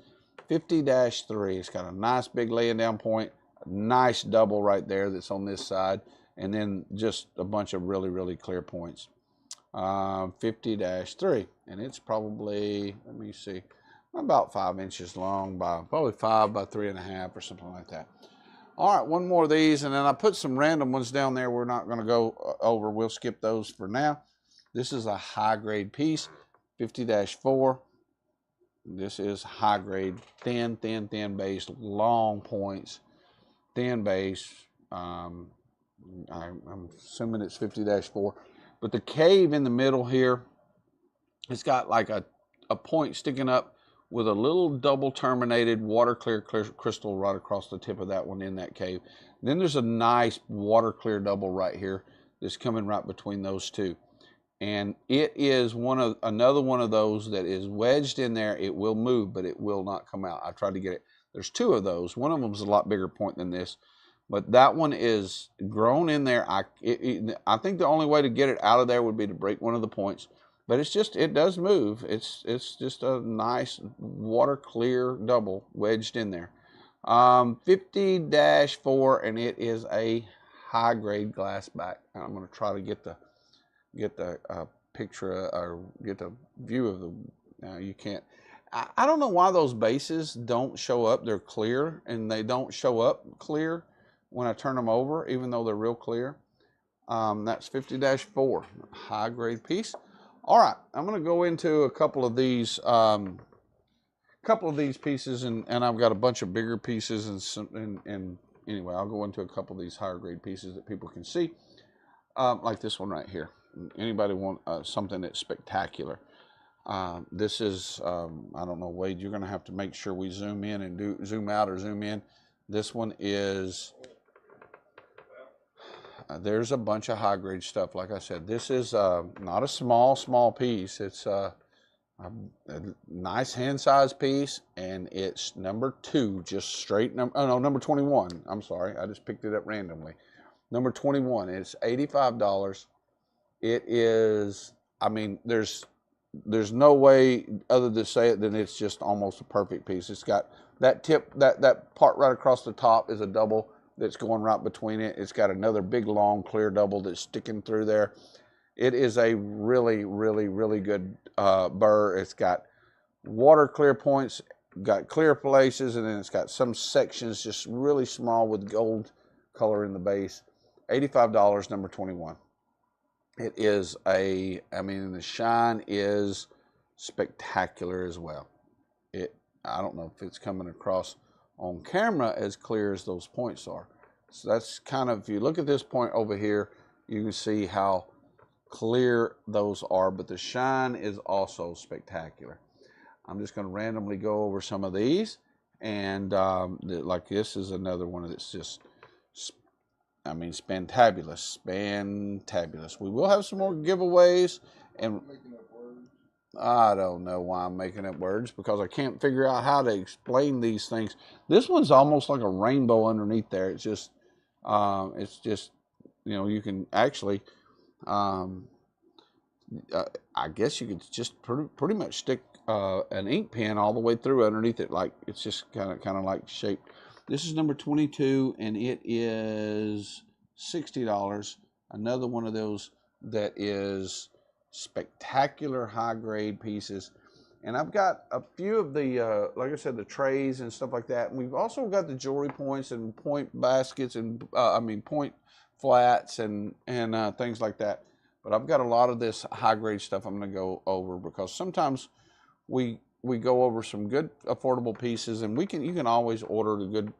50-3. It's got a nice big laying down point, a nice double right there that's on this side, and then just a bunch of really clear points. 50-3, and it's probably, let me see, about 5 inches long by probably 5 by 3.5 or something like that. All right, one more of these, and then I put some random ones down there we're not going to go over. We'll skip those for now. This is a high-grade piece. 50-4. This is high grade, thin base, long points, thin base. I'm assuming it's 50-4, but the cave in the middle here, it's got like a point sticking up with a little double terminated water clear crystal right across the tip of that one in that cave. Then there's a nice water clear double right here that's coming right between those two. And it is another one of those that is wedged in there. It will move, but it will not come out. I tried to get it. There's two of those. One of them is a lot bigger point than this, but that one is grown in there. I think the only way to get it out of there would be to break one of the points, but it does move. It's just a nice water clear double wedged in there. 50-4, and it is a high grade glass back. I'm going to try to get the picture or get the view of the, you can't, I don't know why those bases don't show up. They're clear, and they don't show up clear when I turn them over, even though they're real clear. That's 50-4, high grade piece. All right, I'm going to go into a couple of these pieces, and I've got a bunch of bigger pieces, and anyway, I'll go into a couple of these higher grade pieces that people can see, like this one right here. Anybody want something that's spectacular? This is, I don't know, Wade, you're going to have to make sure we zoom in and zoom out or zoom in. This one is, there's a bunch of high grade stuff. Like I said, this is not a small piece. It's a nice hand size piece, and it's number 2, just straight number 21. I'm sorry, I just picked it up randomly. Number 21. It's $85. It is, I mean, there's no way other to say it than it's just almost a perfect piece. It's got that tip, that part right across the top is a double that's going right between it. It's got another big long clear double that's sticking through there. It is a really good burr. It's got water clear points, got clear places, and then it's got some sections just really small with gold color in the base. $85, number 21. It is I mean, the shine is spectacular as well. I don't know if it's coming across on camera as clear as those points are. So that's kind of, if you look at this point over here, you can see how clear those are, but the shine is also spectacular. I'm just going to randomly go over some of these, and like this is another one that's just, I mean, spantabulous, spantabulous. We will have some more giveaways, and I don't know why I'm making up words, because I can't figure out how to explain these things. This one's almost like a rainbow underneath there. It's just, you know, you can actually, I guess you could just pretty much stick an ink pen all the way through underneath it. Like, it's just kind of like shaped. This is number 22, and it is $60. Another one of those that is spectacular high grade pieces. And I've got a few of the like I said, the trays and stuff like that. And we've also got the jewelry points and point baskets and point flats and things like that. But I've got a lot of this high grade stuff I'm going to go over, because sometimes we go over some good affordable pieces, and you can always order the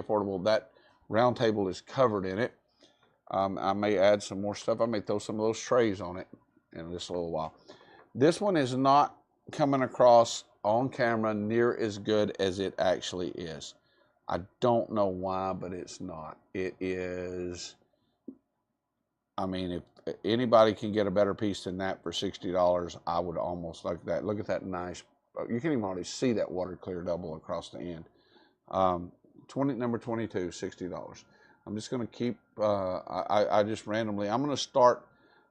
affordable. That round table is covered in it. I may add some more stuff. I may throw some of those trays on it in just a little while. This one is not coming across on camera near as good as it actually is. I don't know why, but it's not. It is, I mean, if anybody can get a better piece than that for $60, I would almost like that. Look at that nice, you can even already see that water clear double across the end. Number 22, $60. I'm just going to keep, I just randomly, I'm going to start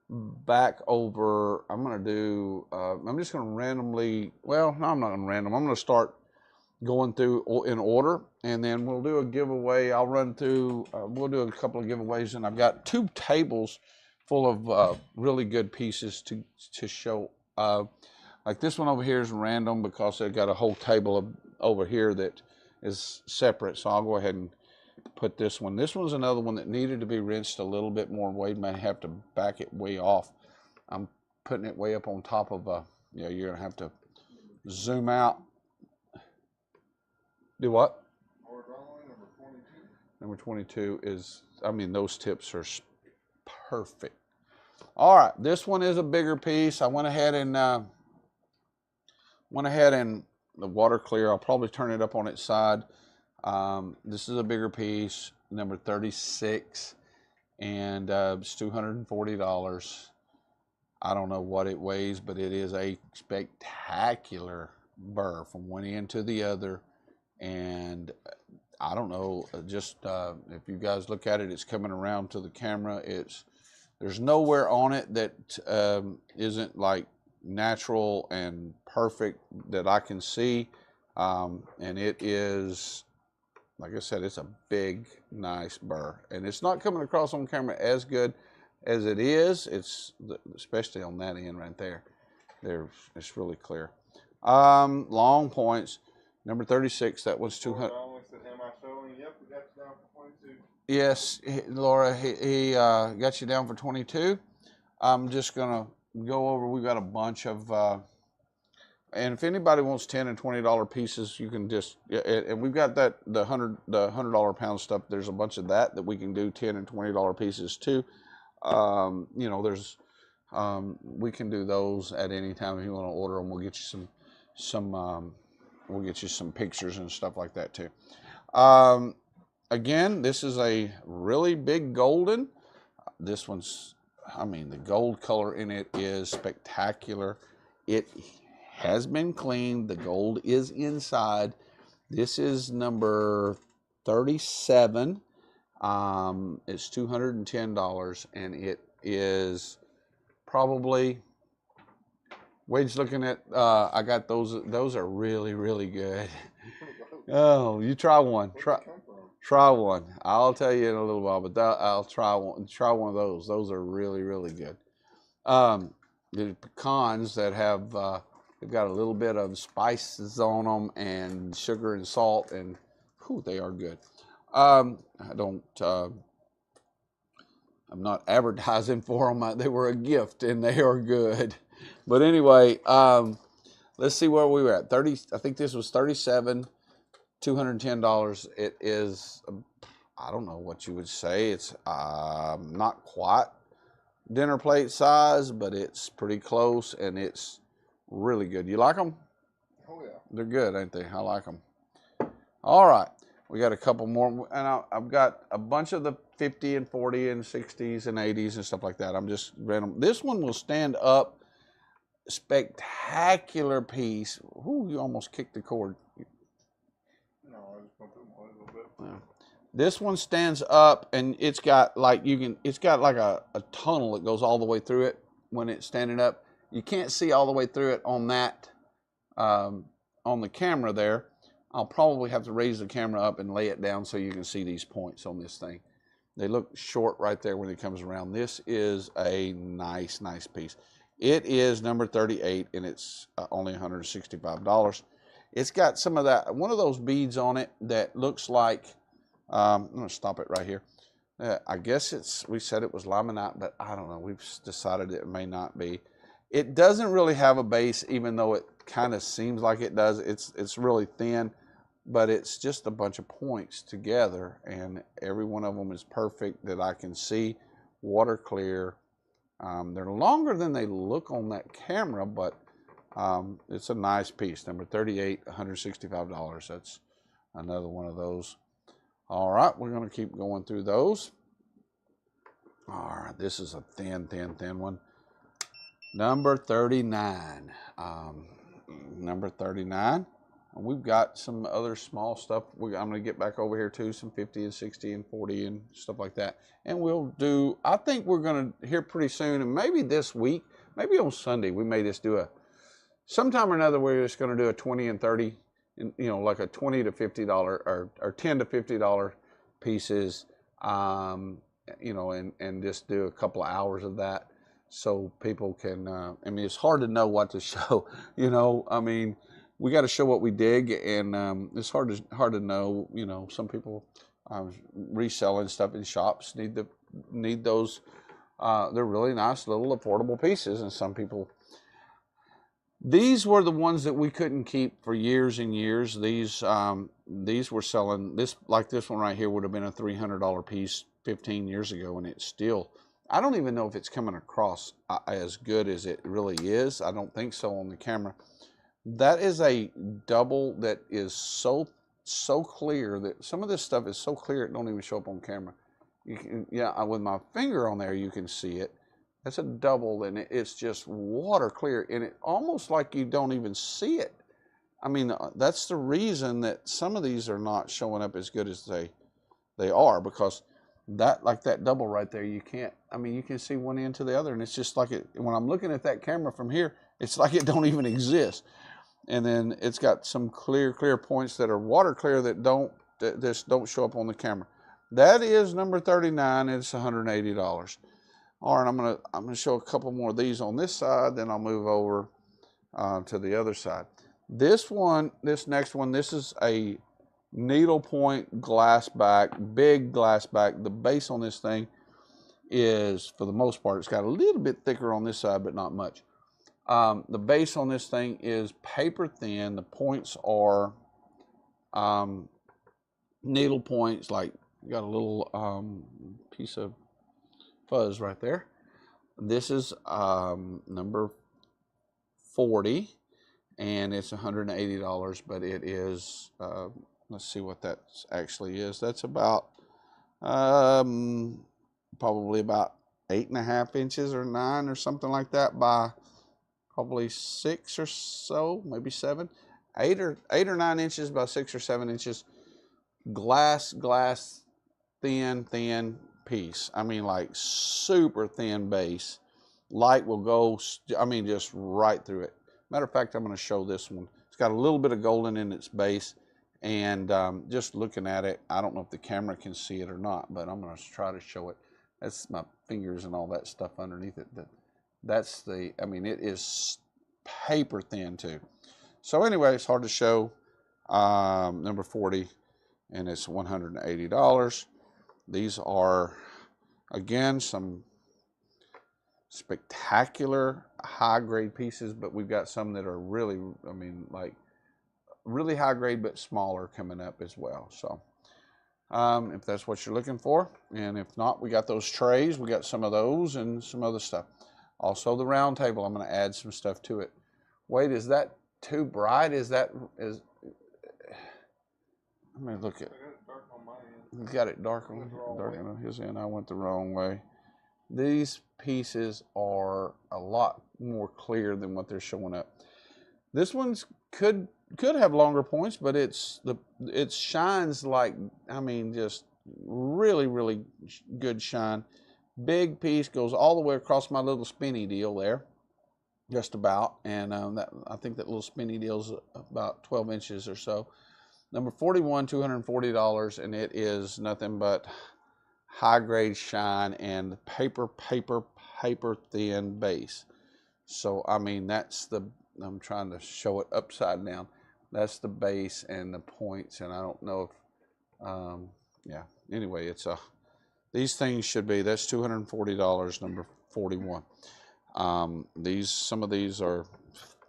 back over. I'm going to do, I'm just going to randomly, well, no, I'm not going to random. I'm going to start going through in order, and then we'll do a giveaway. I'll run through, we'll do a couple of giveaways, and I've got 2 tables full of really good pieces to show. Like this one over here is random, because they've got a whole table over here that is separate. So I'll go ahead and put this one. This one's another one that needed to be rinsed a little bit more. Wade may have to back it way off. I'm putting it way up on top of yeah, you're gonna have to zoom out. Do what? Number 22 is, I mean, those tips are perfect. All right, this one is a bigger piece. I went ahead and the water clear. I'll probably turn it up on its side. This is a bigger piece, number 36, and it's $240. I don't know what it weighs, but it is a spectacular burr from one end to the other. And I don't know, just if you guys look at it, it's coming around to the camera. There's nowhere on it that isn't like natural and perfect that I can see. And it is, like I said, it's a big, nice burr. And it's not coming across on camera as good as it is. It's, especially on that end right there. It's really clear. Long points. Number 36, that was 200. Yes, Laura, he got you down for 22. I'm just going to go over, we've got a bunch of, and if anybody wants $10 and $20 pieces, you can just, and we've got that, the $100 pound stuff. There's a bunch of that we can do $10 and $20 pieces too. You know, there's, we can do those at any time if you want to order them. We'll get you we'll get you some pictures and stuff like that too. Again, this is a really big golden. This one's, I mean, the gold color in it is spectacular. It has been cleaned. The gold is inside. This is number 37. It's $210, and it is probably, Wade's looking at, I got those are really, really good. Oh, you try one. Try one. I'll tell you in a little while, but I'll try one. Try one of those. Those are really, really good. The pecans that have, they've got a little bit of spices on them and sugar and salt, and whew, they are good. I'm not advertising for them. They were a gift, and they are good. But anyway, let's see where we were at. 30. I think this was 37, $210. It is, I don't know what you would say. It's not quite dinner plate size, but it's pretty close, and it's really good. You like them? Oh yeah. They're good, ain't they? I like them. All right. We got a couple more, and I've got a bunch of the 50 and 40 and 60s and 80s and stuff like that. I'm just random. This one will stand up. Spectacular piece. Ooh, you almost kicked the cord. No, I just bumped it a little bit. Yeah. This one stands up, and it's got like it's got like a tunnel that goes all the way through it when it's standing up. You can't see all the way through it on that on the camera there. I'll probably have to raise the camera up and lay it down so you can see these points on this thing. They look short right there when it comes around. This is a nice piece. It is number 38, and it's only $165. It's got some of that, one of those beads on it that looks like, I'm going to stop it right here. I guess we said it was limonite, but I don't know. We've decided it may not be. It doesn't really have a base, even though it kind of seems like it does. It's really thin, but it's just a bunch of points together, and every one of them is perfect that I can see, water clear. They're longer than they look on that camera, but it's a nice piece. Number 38, $165. That's another one of those. All right, we're going to keep going through those. All right, this is a thin one. Number 39. Number 39. We've got some other small stuff. I'm going to get back over here too, some 50 and 60 and 40 and stuff like that. And we'll do, I think we're going to hear pretty soon, and maybe this week, maybe on Sunday, we may just do sometime or another, we're just going to do a 20 and 30, you know, like a $20 to $50 or $10 to $50 pieces, you know, and just do a couple of hours of that so people can, I mean, it's hard to know what to show, you know, I mean, we got to show what we dig, and it's hard to know. You know, some people reselling stuff in shops need those. They're really nice little affordable pieces, and some people. These were the ones that we couldn't keep for years and years. These were selling. This one right here would have been a $300 piece 15 years ago, and it's still. I don't even know if it's coming across as good as it really is. I don't think so on the camera. That is a double that is so clear that some of this stuff is so clear it don't even show up on camera. You can, yeah, with my finger on there you can see it. That's a double, and it's just water clear, and it almost like you don't even see it. I mean, that's the reason that some of these are not showing up as good as they are, because that, like that double right there, you can't. I mean, you can see one end to the other, and it's just like it. When I'm looking at that camera from here, it's like it don't even exist. And then it's got some clear points that are water clear that just don't show up on the camera. That is number 39. It's $180. All right, I'm gonna show a couple more of these on this side. Then I'll move over to the other side. This next one, this is a needlepoint glass back, big glass back. The base on this thing is, for the most part, it's got a little bit thicker on this side, but not much. The base on this thing is paper thin. The points are needle points, like you got a little piece of fuzz right there. This is number 40, and it's $180, but it is, let's see what that actually is. That's about probably about 8.5 inches or 9 or something like that by probably 6 or so, maybe 7, 8 or 9 inches by 6 or 7 inches. Glass, thin piece. I mean, like super thin base. Light will go, I mean, just right through it. Matter of fact, I'm going to show this one. It's got a little bit of golden in its base, and just looking at it, I don't know if the camera can see it or not, but I'm going to try to show it. That's my fingers and all that stuff underneath it. That's I mean, it is paper thin too. So anyway, it's hard to show. Number 40, and it's $180. These are, again, some spectacular high grade pieces, but we've got some that are really, I mean, like really high grade but smaller coming up as well. So if that's what you're looking for, and if not, we got those trays, we got some of those and some other stuff. Also the round table, I'm going to add some stuff to it. Wait, is that too bright? Let me look at it. Got it dark on his end. I went the wrong way. These pieces are a lot more clear than what they're showing up. This one's could have longer points, but it shines like, I mean, just really, really good shine. Big piece, goes all the way across my little spinny deal there, just about. And I think that little spinny deal's about 12 inches or so. Number 41, $240, and it is nothing but high grade shine and paper thin base. So I mean, that's the, I'm trying to show it upside down. That's the base and the points, and I don't know if yeah, anyway, it's a, these things should be, that's $240, number 41. Some of these are,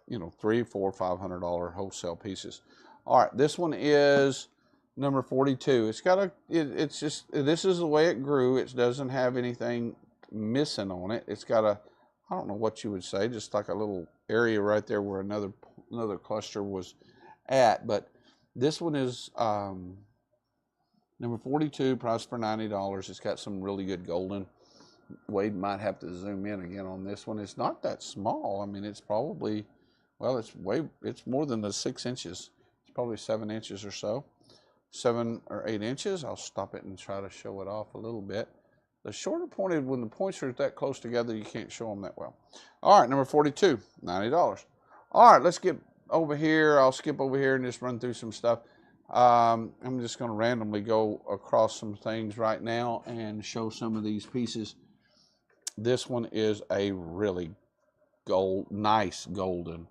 you know, $300, $400, $500 wholesale pieces. All right, this one is number 42. It's got a, it's just, this is the way it grew. It doesn't have anything missing on it. It's got a, I don't know what you would say, just like a little area right there where another cluster was at. But this one is number 42, priced for $90. It's got some really good golden. Wade might have to zoom in again on this one. It's not that small. I mean, it's probably, well, it's more than the 6 inches. It's probably 7 inches or so. 7 or 8 inches. I'll stop it and try to show it off a little bit. The shorter pointed, when the points are that close together, you can't show them that well. All right, number 42, $90. All right, let's get over here. I'll skip over here and just run through some stuff. I'm just going to randomly go across some things right now and show some of these pieces. This one is a really nice golden.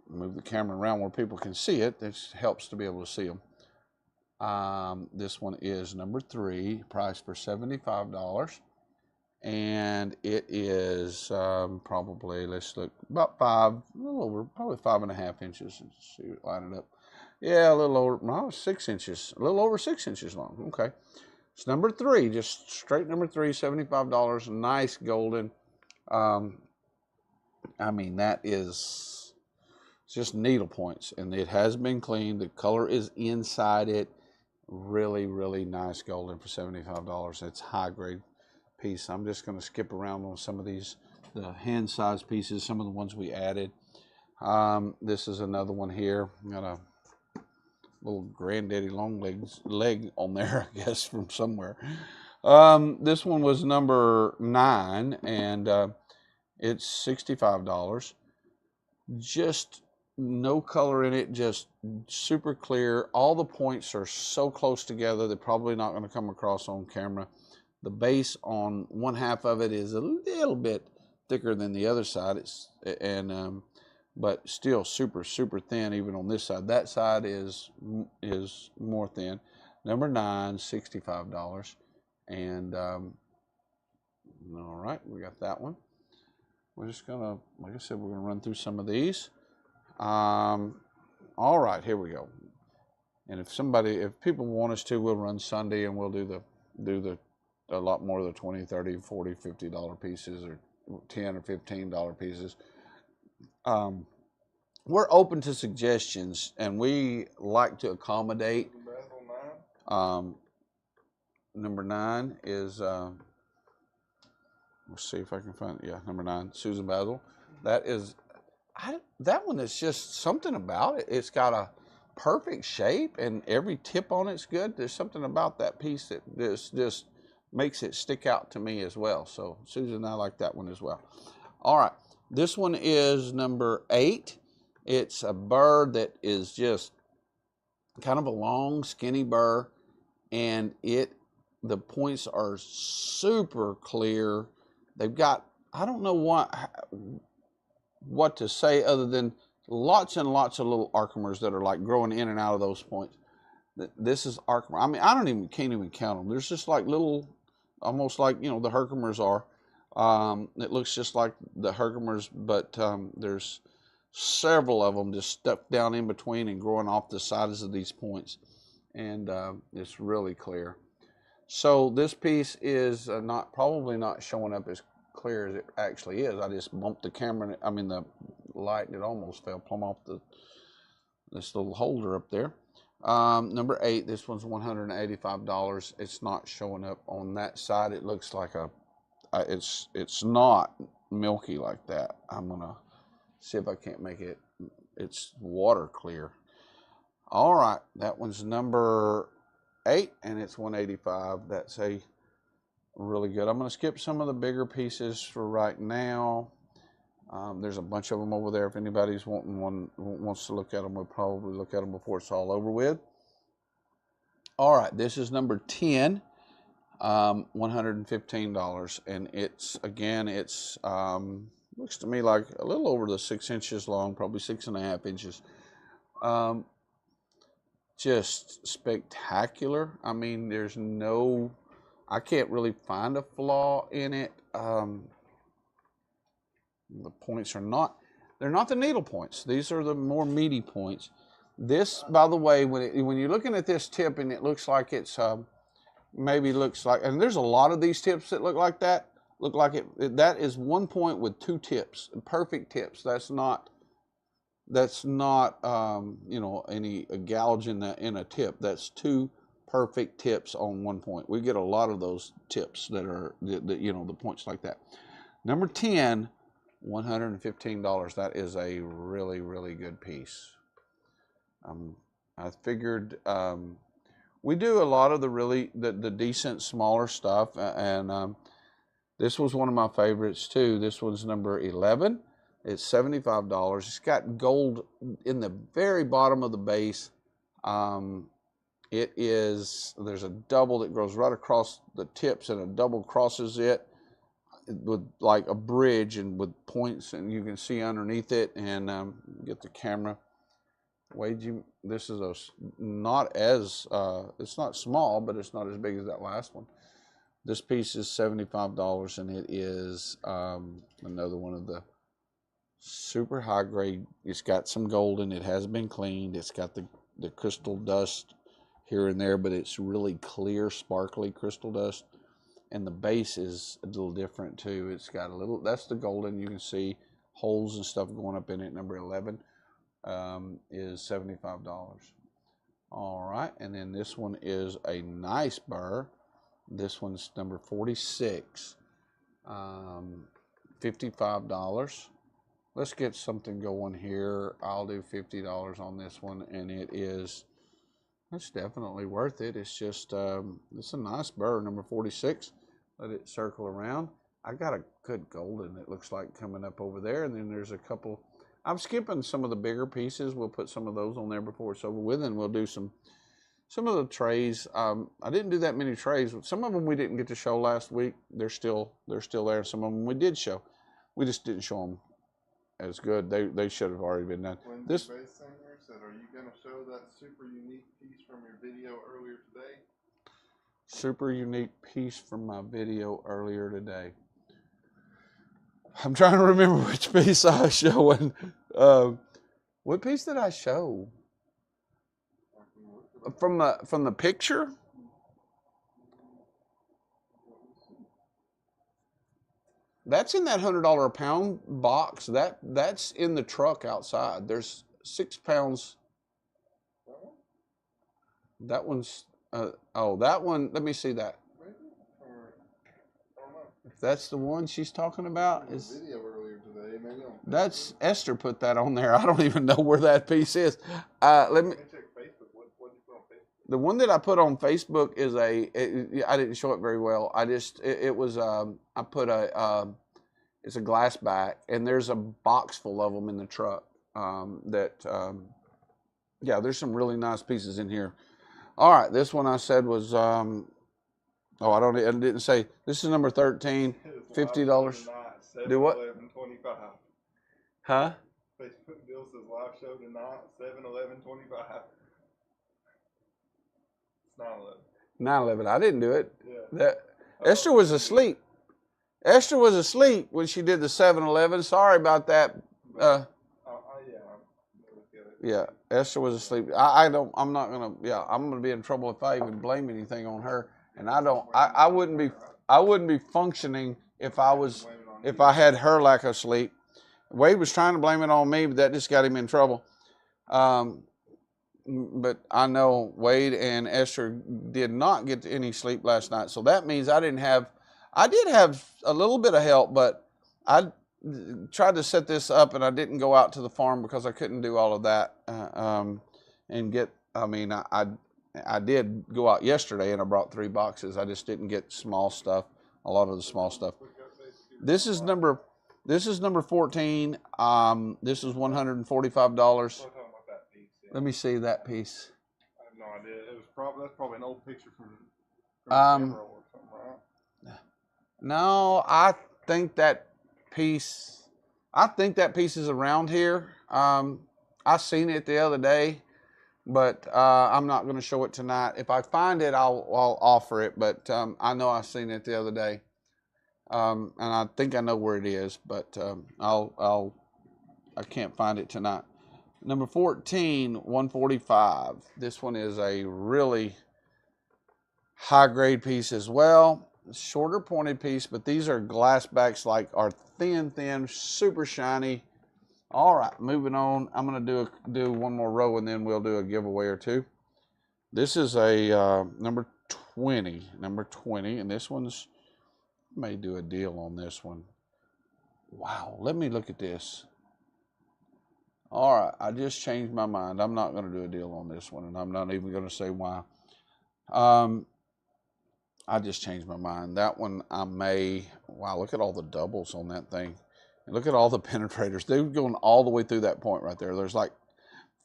Move the camera around where people can see it. This helps to be able to see them. This one is number 3, priced for $75. And it is probably, let's look, about 5, a little over, probably 5.5 inches. Let's see, line it up. Yeah, a little over, no, 6 inches, a little over 6 inches long. Okay. It's number 3, just straight number 3, $75. Nice golden. I mean, that is just needle points, and it has been cleaned. The color is inside it. Really, really nice golden for $75. It's high grade piece. I'm just going to skip around on some of these, the hand size pieces, some of the ones we added. This is another one here. Got a little granddaddy long leg on there, I guess, from somewhere. This one was number 9, and it's $65. Just no color in it, just super clear. All the points are so close together, they're probably not going to come across on camera. The base on one half of it is a little bit thicker than the other side. But still super thin even on this side. That side is more thin. Number 9, $65. And all right, we got that one. We're just gonna, like I said, we're gonna run through some of these. All right, here we go. And if people want us to, we'll run Sunday and we'll do a lot more of the $20, $30, $40, $50 pieces, or $10 or $15 pieces. We're open to suggestions, and we like to accommodate. Number 9 is, let's see if I can find it. Yeah, number 9, Susan Basil. That one is just something about it. It's got a perfect shape, and every tip on it's good. There's something about that piece that just makes it stick out to me as well. So Susan, I like that one as well. All right, this one is number 8. It's a burr that is just kind of a long, skinny burr, and the points are super clear. They've got, I don't know what to say other than lots and lots of little archimers that are like growing in and out of those points. This is archimer. I mean, can't even count them. There's just like little, almost like, you know, the herkimers are. It looks just like the Herkimer's, but there's several of them just stuck down in between and growing off the sides of these points. And it's really clear. So this piece is probably not showing up as clear as it actually is. I just bumped the camera, the light, and it almost fell plumb off this little holder up there. Number 8, this one's $185. It's not showing up on that side. It looks like it's not milky like that. I'm gonna see if I can't make it's water clear. All right, that one's number 8, and it's $185. That's a really good. I'm gonna skip some of the bigger pieces for right now. There's a bunch of them over there. If anybody's wants to look at them, we'll probably look at them before it's all over with. All right, this is number 10, $115, and it's looks to me like a little over the 6 inches long, probably 6.5 inches. Just spectacular. I mean, I can't really find a flaw in it. The points they're not the needle points. These are the more meaty points. This, by the way, when you're looking at this tip and it looks like it's and there's a lot of these tips that look like that. That is one point with 2 tips, perfect tips. That's not any gouge in a tip. That's 2 perfect tips on one point. We get a lot of those tips that are the points like that. Number 10, $115. That is a really, really good piece. I figured we do a lot of the decent smaller stuff, and this was one of my favorites too. This one's number 11. It's $75. It's got gold in the very bottom of the base. There's a double that goes right across the tips, and a double crosses it with like a bridge and with points, and you can see underneath it. And get the camera. Wade, this is it's not small, but it's not as big as that last one. This piece is $75, and it is another one of the super high grade. It's got some gold in it. It has been cleaned. It's got the crystal dust here and there, but it's really clear, sparkly crystal dust. And the base is a little different too. It's got that's the golden. You can see holes and stuff going up in it. Number 11 is $75. All right, and then this one is a nice burr. This one's number 46, $55. Let's get something going here. I'll do $50 on this one, and it's definitely worth it. It's just, it's a nice burr, number 46. Let it circle around. I got a good golden, it looks like, coming up over there, and then there's a couple. I'm skipping some of the bigger pieces. We'll put some of those on there before it's over with, and we'll do some of the trays. I didn't do that many trays. Some of them we didn't get to show last week. They're still there. Some of them we did show. We just didn't show them as good. They should have already been done. This bass singer said, "Are you going to show that super unique piece from your video earlier today?" Super unique piece from my video earlier today. I'm trying to remember which piece I was showing. What piece did I show? From the picture? That's in that $100 a pound box. That's in the truck outside. There's 6 pounds. That one's that one. Let me see that. If that's the one she's talking about, is video earlier today. Maybe that's Esther put that on there. I don't even know where that piece is. Let me check Facebook. What did you put on Facebook? The one that I put on Facebook is I didn't show it very well. I put it's a glass back, and there's a box full of them in the truck. There's some really nice pieces in here. All right, this one I said was I didn't say. This is number 13, $50. Do what? 11:25. Huh? Facebook Bill says live show tonight, 7/11/25. It's 9/11. 9/11. I didn't do it. Yeah. Esther was asleep. Esther was asleep when she did the 7-Eleven. Sorry about that. Yeah, Esther was asleep. I'm not gonna. Yeah, I'm gonna be in trouble if I even blame anything on her. And I wouldn't be functioning if I had her lack of sleep. Wade was trying to blame it on me, but that just got him in trouble. But I know Wade and Esther did not get any sleep last night, so that means I did have a little bit of help, but I tried to set this up and I didn't go out to the farm because I couldn't do all of that. I did go out yesterday and I brought 3 boxes. I just didn't get small stuff, a lot of the small stuff. This is number 14. This is $145. Let me see that piece. I have no idea. That's probably an old picture from the camera or something, right? No, I think that piece is around here. I seen it the other day, but I'm not going to show it tonight. If I find it, I'll offer it. But I know I seen it the other day, and I think I know where it is. But I can't find it tonight. Number 14, 145. This one is a really high grade piece as well. Shorter pointed piece, but these are glass backs, are thin, super shiny. All right, moving on. I'm going to do one more row and then we'll do a giveaway or two. This is a number 20, and this one's, may do a deal on this one. Wow, let me look at this. All right, I just changed my mind. I'm not going to do a deal on this one, and I'm not even going to say why. I just changed my mind. That one I may. Wow, look at all the doubles on that thing. And look at all the penetrators. They're going all the way through that point right there. There's like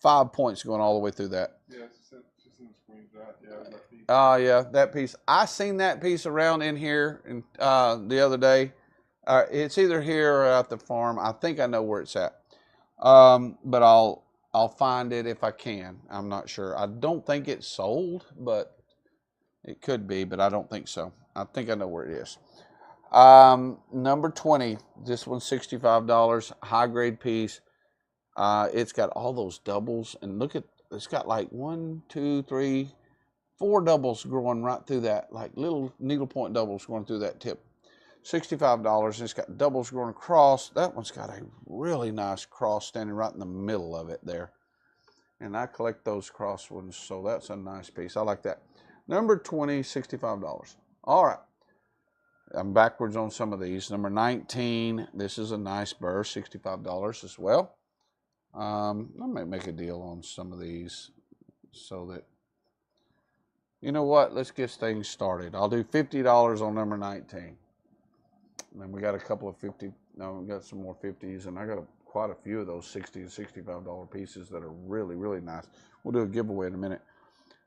5 points going all the way through that. Yeah, it's just in the screenshot. Yeah, that piece. Yeah, that piece. I seen that piece around in here the other day. It's either here or at the farm. I think I know where it's at. But I'll find it if I can. I'm not sure. I don't think it's sold, but it could be, but I don't think so. I think I know where it is. Number 20, this one's $65, high grade piece. It's got all those doubles, and look at, it's got like 1, 2, 3, 4 doubles growing right through that, like little needlepoint doubles going through that tip. $65, and it's got doubles going across. That one's got a really nice cross standing right in the middle of it there. And I collect those cross ones, so that's a nice piece. I like that. Number 20, $65. All right. I'm backwards on some of these. Number 19, this is a nice burr, $65 as well. I might make a deal on some of these so that, you know what, let's get things started. I'll do $50 on number 19. And then we got a couple of we got some more 50s, and I got quite a few of those $60 and $65 pieces that are really, really nice. We'll do a giveaway in a minute.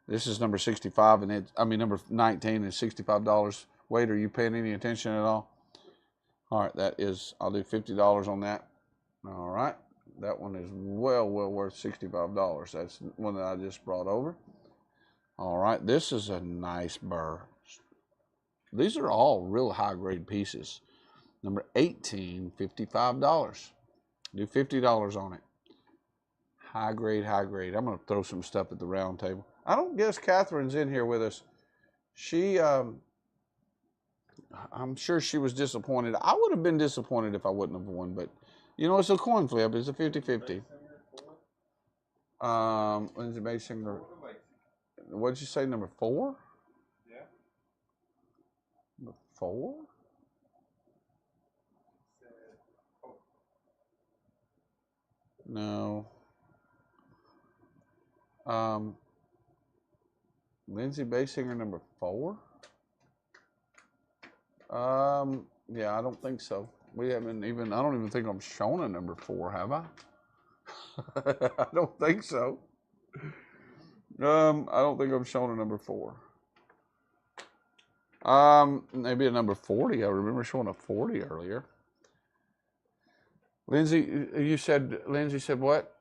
This is number 65, and number 19 is $65. Wade, are you paying any attention at all? All right, I'll do $50 on that. All right, that one is well worth $65. That's one that I just brought over. All right, this is a nice burr. These are all real high grade pieces. Number 18, $55. Do $50 on it. High grade. I'm going to throw some stuff at the round table. I don't guess Catherine's in here with us. She, I'm sure she was disappointed. I would have been disappointed if I wouldn't have won, but, you know, it's a coin flip. It's a 50-50. Lindsay Basinger. What did you say, number 4? Yeah. Number 4? No. Lindsay Basinger, number 4? Yeah, I don't think so. We haven't even, I don't even think I'm showing a number 4, have I? I don't think so. I don't think I'm showing a number 4. Maybe a number 40. I remember showing a 40 earlier. Lindsay said what?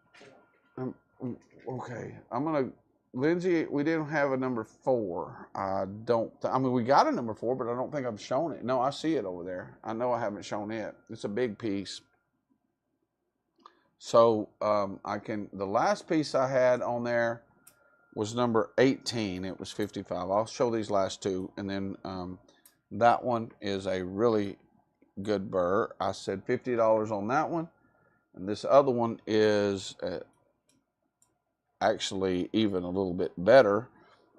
Okay, I'm gonna Lindsay, we didn't have a number 4. I mean, we got a number 4, but I don't think I've shown it. No, I see it over there. I know I haven't shown it. It's a big piece. So the last piece I had on there was number 18. It was 55. I'll show these last two, and then that one is a really good burr. I said $50 on that one, and this other one is actually even a little bit better,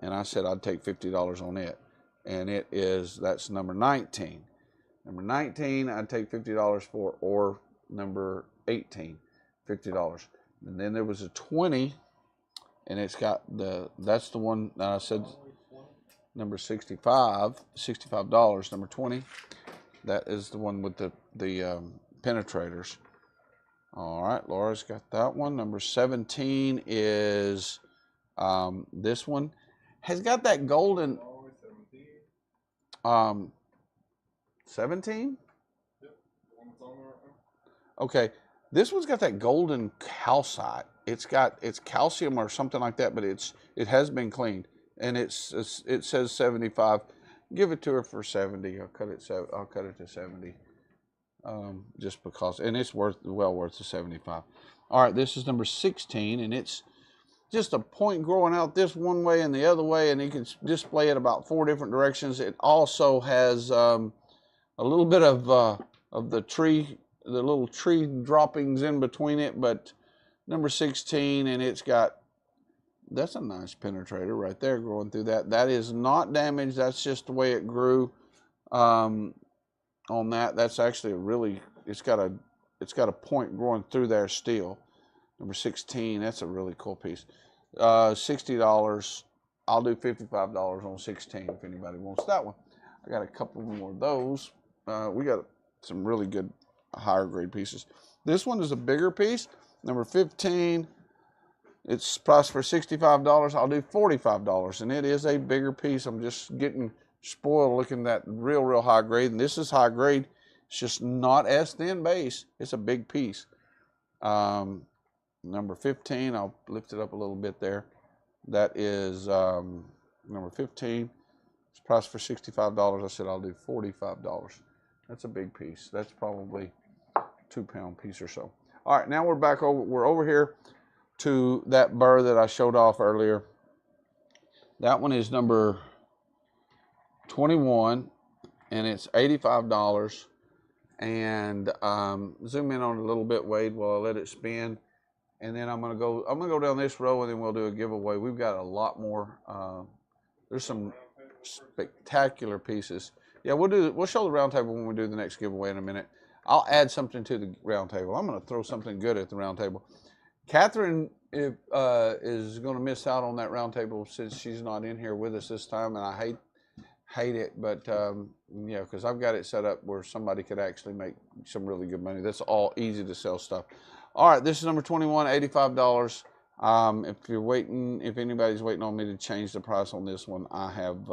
and I said I'd take $50 on it, and that's number 19. Number 19 I'd take $50 for, or number 18, $50. And then there was a 20, and it's got that's the one that I said number $65, number 20. That is the one with the penetrators. All right, Laura's got that one. Number 17 is this one. Has got that golden. 17? Okay, this one's got that golden calcite. It's calcium or something like that, but it has been cleaned, and it says 75. Give it to her for 70. I'll cut it to 70. Just because, and it's well worth the 75. All right, this is number 16, and it's just a point growing out this one way and the other way, and you can display it about 4 different directions. It also has a little bit of the tree, the little tree droppings in between it, but number 16, and that's a nice penetrator right there growing through that. That is not damaged. That's just the way it grew. On that, that's actually it's got a point growing through there still. Number 16, that's a really cool piece. $60. I'll do $55 on 16 if anybody wants that one. I got a couple more of those. We got some really good higher grade pieces. This one is a bigger piece. Number 15. It's priced for $65. I'll do $45, and it is a bigger piece. I'm just getting spoiled looking at that real high grade, and this is high grade. It's just not as thin base. It's a big piece. Number 15, I'll lift it up a little bit there. That is number 15. It's priced for $65. I said I'll do $45. That's a big piece. That's probably a 2-pound piece or so. All right, now we're over here to that burr that I showed off earlier. That one is number 21, and it's $85. And zoom in on it a little bit, Wade, while I let it spin. And then I'm gonna go down this row, and then we'll do a giveaway. We've got a lot more. There's some spectacular pieces. Yeah, we'll show the round table when we do the next giveaway in a minute. I'll add something to the round table. I'm gonna throw something good at the round table. Catherine is going to miss out on that round table since she's not in here with us this time, and I hate it, but yeah, because I've got it set up where somebody could actually make some really good money. That's all easy to sell stuff. All right, this is number 21, $85. If anybody's waiting on me to change the price on this one, I have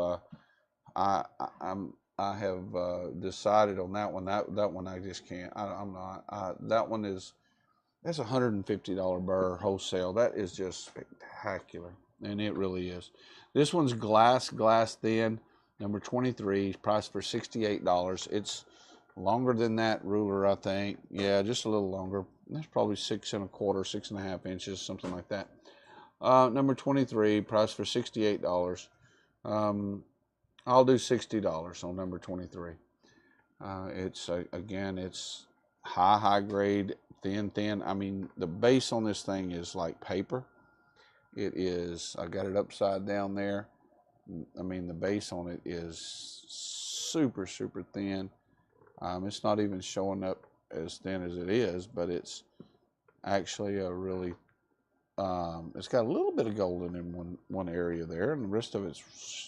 decided on that one. That one I just can't. I'm not. That one is. That's a $150 burr wholesale. That is just spectacular, and it really is. This one's glass thin, number 23, priced for $68. It's longer than that ruler, I think. Yeah, just a little longer. That's probably 6 1/4, 6.5 inches, something like that. Number 23, priced for $68. I'll do $60 on number 23. It's high grade. Thin. I mean, the base on this thing is like paper. It is. I got it upside down there. I mean, the base on it is super thin. It's not even showing up as thin as it is, but it's actually a really. It's got a little bit of golden in one area there, and the rest of it's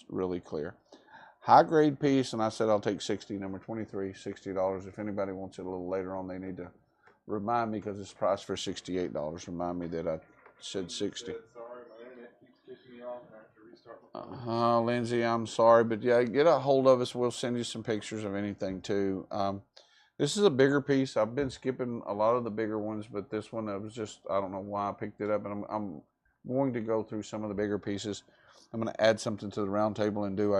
really clear. High grade piece, and I said I'll take 60. Number 23, $60. If anybody wants it a little later on, they need to remind me, because it's priced for $68. Remind me that I said 60. Sorry, my internet keeps kicking me off and I have to restart my phone. Lindsay, I'm sorry, but yeah, get a hold of us. We'll send you some pictures of anything too. This is a bigger piece. I've been skipping a lot of the bigger ones, but this one, I don't know why I picked it up, and I'm going to go through some of the bigger pieces. I'm going to add something to the round table and do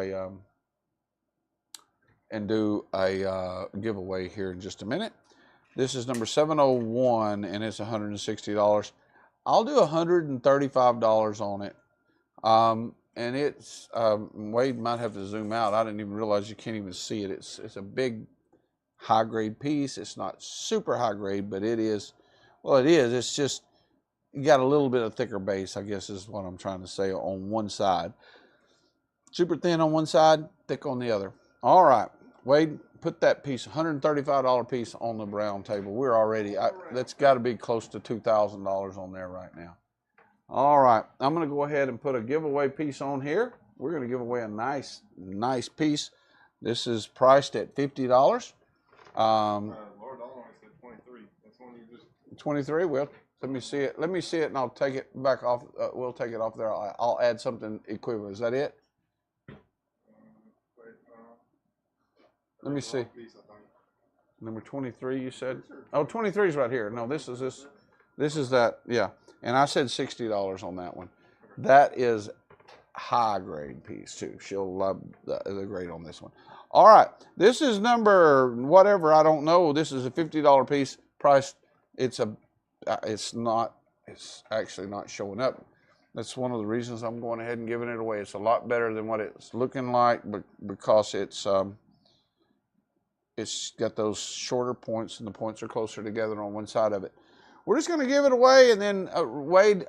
a giveaway here in just a minute. This is number 701, and it's $160. I'll do $135 on it. And it's, Wade might have to zoom out. I didn't even realize you can't even see it. It's a big high grade piece. It's not super high grade, but it is, well, it is. It's just, you got a little bit of thicker base, I guess is what I'm trying to say, on one side. Super thin on one side, thick on the other. All right, Wade, put that piece, $135 piece on the round table. We're already, that's got to be close to $2,000 on there right now. All right, I'm going to go ahead and put a giveaway piece on here. We're going to give away a nice piece. This is priced at $50. Lord, I only said 23. That's one you just. 23. Well, let me see it. Let me see it, and I'll take it back off. We'll take it off there. I'll add something equivalent. Is that it? Let me see. Number 23, you said? Oh, 23 is right here. No, this is this. This is that. Yeah. And I said $60 on that one. That is high grade piece too. She'll love the grade on this one. All right. This is number whatever. I don't know. This is a $50 piece. Price. It's actually not showing up. That's one of the reasons I'm going ahead and giving it away. It's a lot better than what it's looking like, but because it's got those shorter points and the points are closer together on one side of it. We're just going to give it away, and then Wade,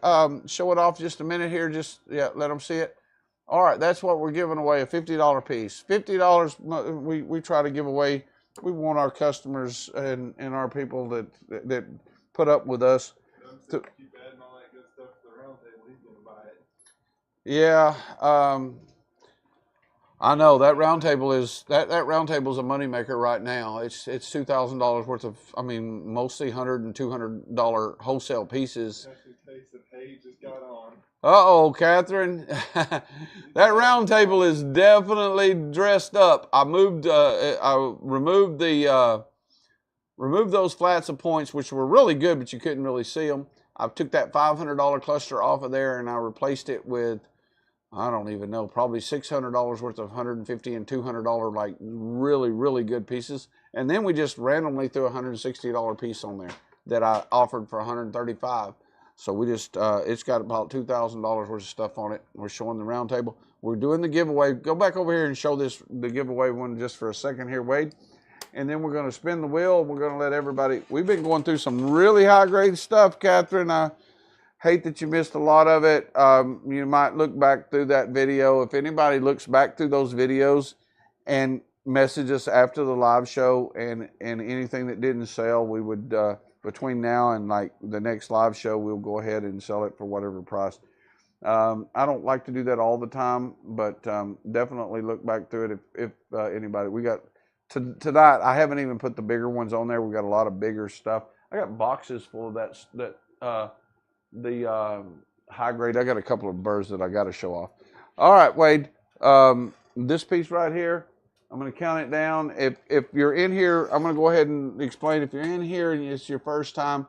show it off just a minute here. Just, yeah, let them see it. All right, that's what we're giving away, a $50 piece. $50 we try to give away. We want our customers and our people that put up with us. To keep adding all that good stuff to the round table, he's going to buy it. Yeah, I know that round table is that round table is a moneymaker right now. It's $2,000 worth of, I mean, mostly $100 and $200 wholesale pieces. Just got on. Uh-oh, Catherine. That round table is definitely dressed up. I removed those flats of points, which were really good, but you couldn't really see them. I took that $500 cluster off of there, and I replaced it with, I don't even know, probably $600 worth of $150 and $200 like really, really good pieces. And then we just randomly threw a $160 piece on there that I offered for $135. So we just, it's got about $2,000 worth of stuff on it. We're showing the round table. We're doing the giveaway. Go back over here and show the giveaway one just for a second here, Wade. And then we're going to spin the wheel. We're going to let everybody, we've been going through some really high grade stuff, Catherine. I hate that you missed a lot of it. You might look back through that video. If anybody looks back through those videos and message us after the live show and anything that didn't sell, we would, between now and like the next live show, we'll go ahead and sell it for whatever price. I don't like to do that all the time, but definitely look back through it if anybody. We got tonight. I haven't even put the bigger ones on there. We got a lot of bigger stuff. I got boxes full of the high grade. I got a couple of birds that I got to show off. All right, Wade. This piece right here, I'm going to count it down. If you're in here, I'm going to go ahead and explain. If you're in here and it's your first time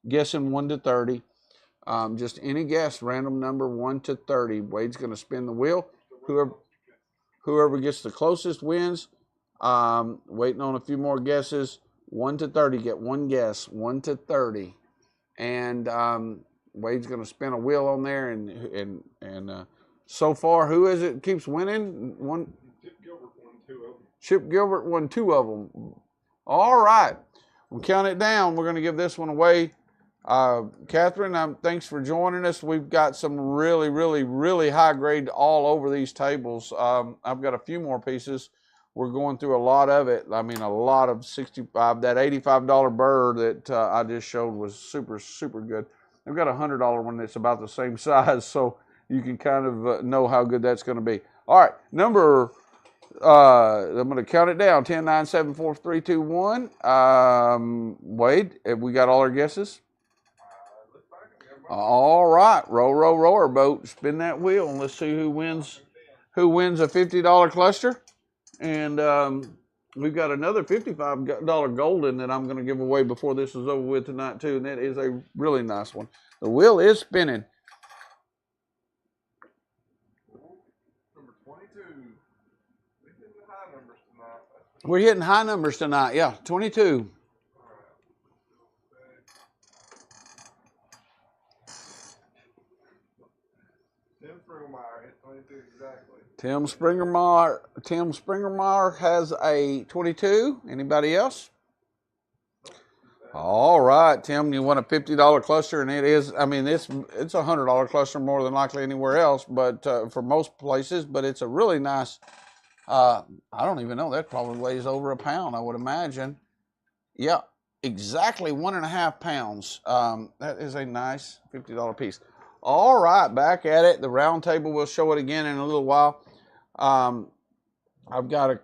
guessing 1 to 30, just any guess, random number 1 to 30. Wade's going to spin the wheel. Whoever gets the closest wins. Waiting on a few more guesses. 1 to 30, get one guess. 1 to 30, and Wade's going to spin a wheel on there, and so far, who is it keeps winning? One. Chip Gilbert won 2 of them. All right. We'll count it down. We're going to give this one away. Catherine, thanks for joining us. We've got some really, really, really high grade all over these tables. I've got a few more pieces. We're going through a lot of it. I mean, a lot of 65. That $85 burr that I just showed was super, super good. I've got a $100 one that's about the same size, so you can kind of know how good that's going to be. All right, number... I'm going to count it down. 10, 9, 7, 4, 3, 2, 1. Wade, have we got all our guesses? All right. Row, row, rower boat. Spin that wheel and let's see who wins a $50 cluster. And we've got another $55 golden that I'm going to give away before this is over with tonight too. And that is a really nice one. The wheel is spinning. high numbers tonight. We're hitting high numbers tonight. Yeah, 22. Tim Springermeyer hit 22 exactly. Tim Springermeyer has a 22. Anybody else? All right, Tim, you won a $50 cluster, and it is, I mean, it's a $100 cluster more than likely anywhere else, but for most places, but it's a really nice, I don't even know, that probably weighs over a pound, I would imagine. Yeah, exactly 1.5 pounds. That is a nice $50 piece. All right, back at it. The round table, we'll show it again in a little while. I've got a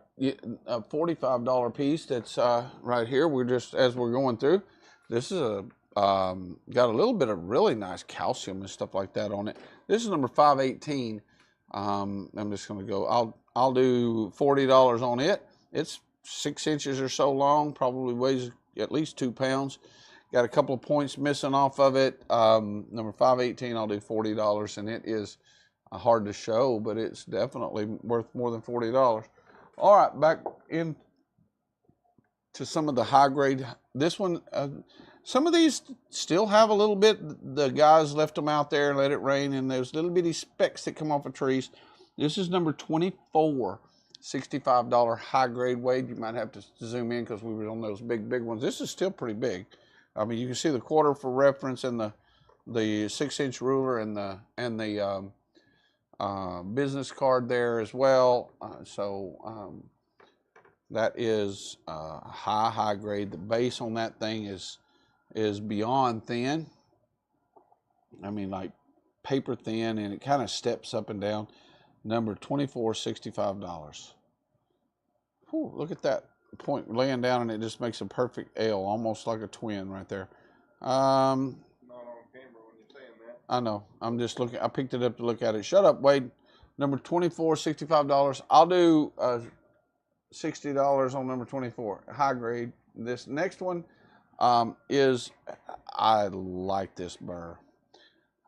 $45 piece that's right here. We're just, as we're going through, this is got a little bit of really nice calcium and stuff like that on it. This is number 518. I'm just going to go, I'll do $40 on it. It's 6 inches or so long, probably weighs at least 2 pounds. Got a couple of points missing off of it. Number 518, I'll do $40, and it is hard to show, but it's definitely worth more than $40. All right, back in to some of the high grade. This one, some of these still have a little bit. The guys left them out there and let it rain, and there's little bitty specks that come off of trees. This is number 24, $65 high grade weight. You might have to zoom in because we were on those big ones. This is still pretty big. I mean, you can see the quarter for reference and the 6-inch ruler and the business card there as well. That is high grade. The base on that thing is beyond thin. I mean, like paper thin, and it kind of steps up and down. Number 24, $65. Whew, look at that point laying down, and it just makes a perfect L, almost like a twin right there. Not on camera when you're saying that. I know. I'm just looking. I picked it up to look at it. Shut up, Wade. Number 24, $65. I'll do $60 on number 24. High grade. This next one is, I like this burr.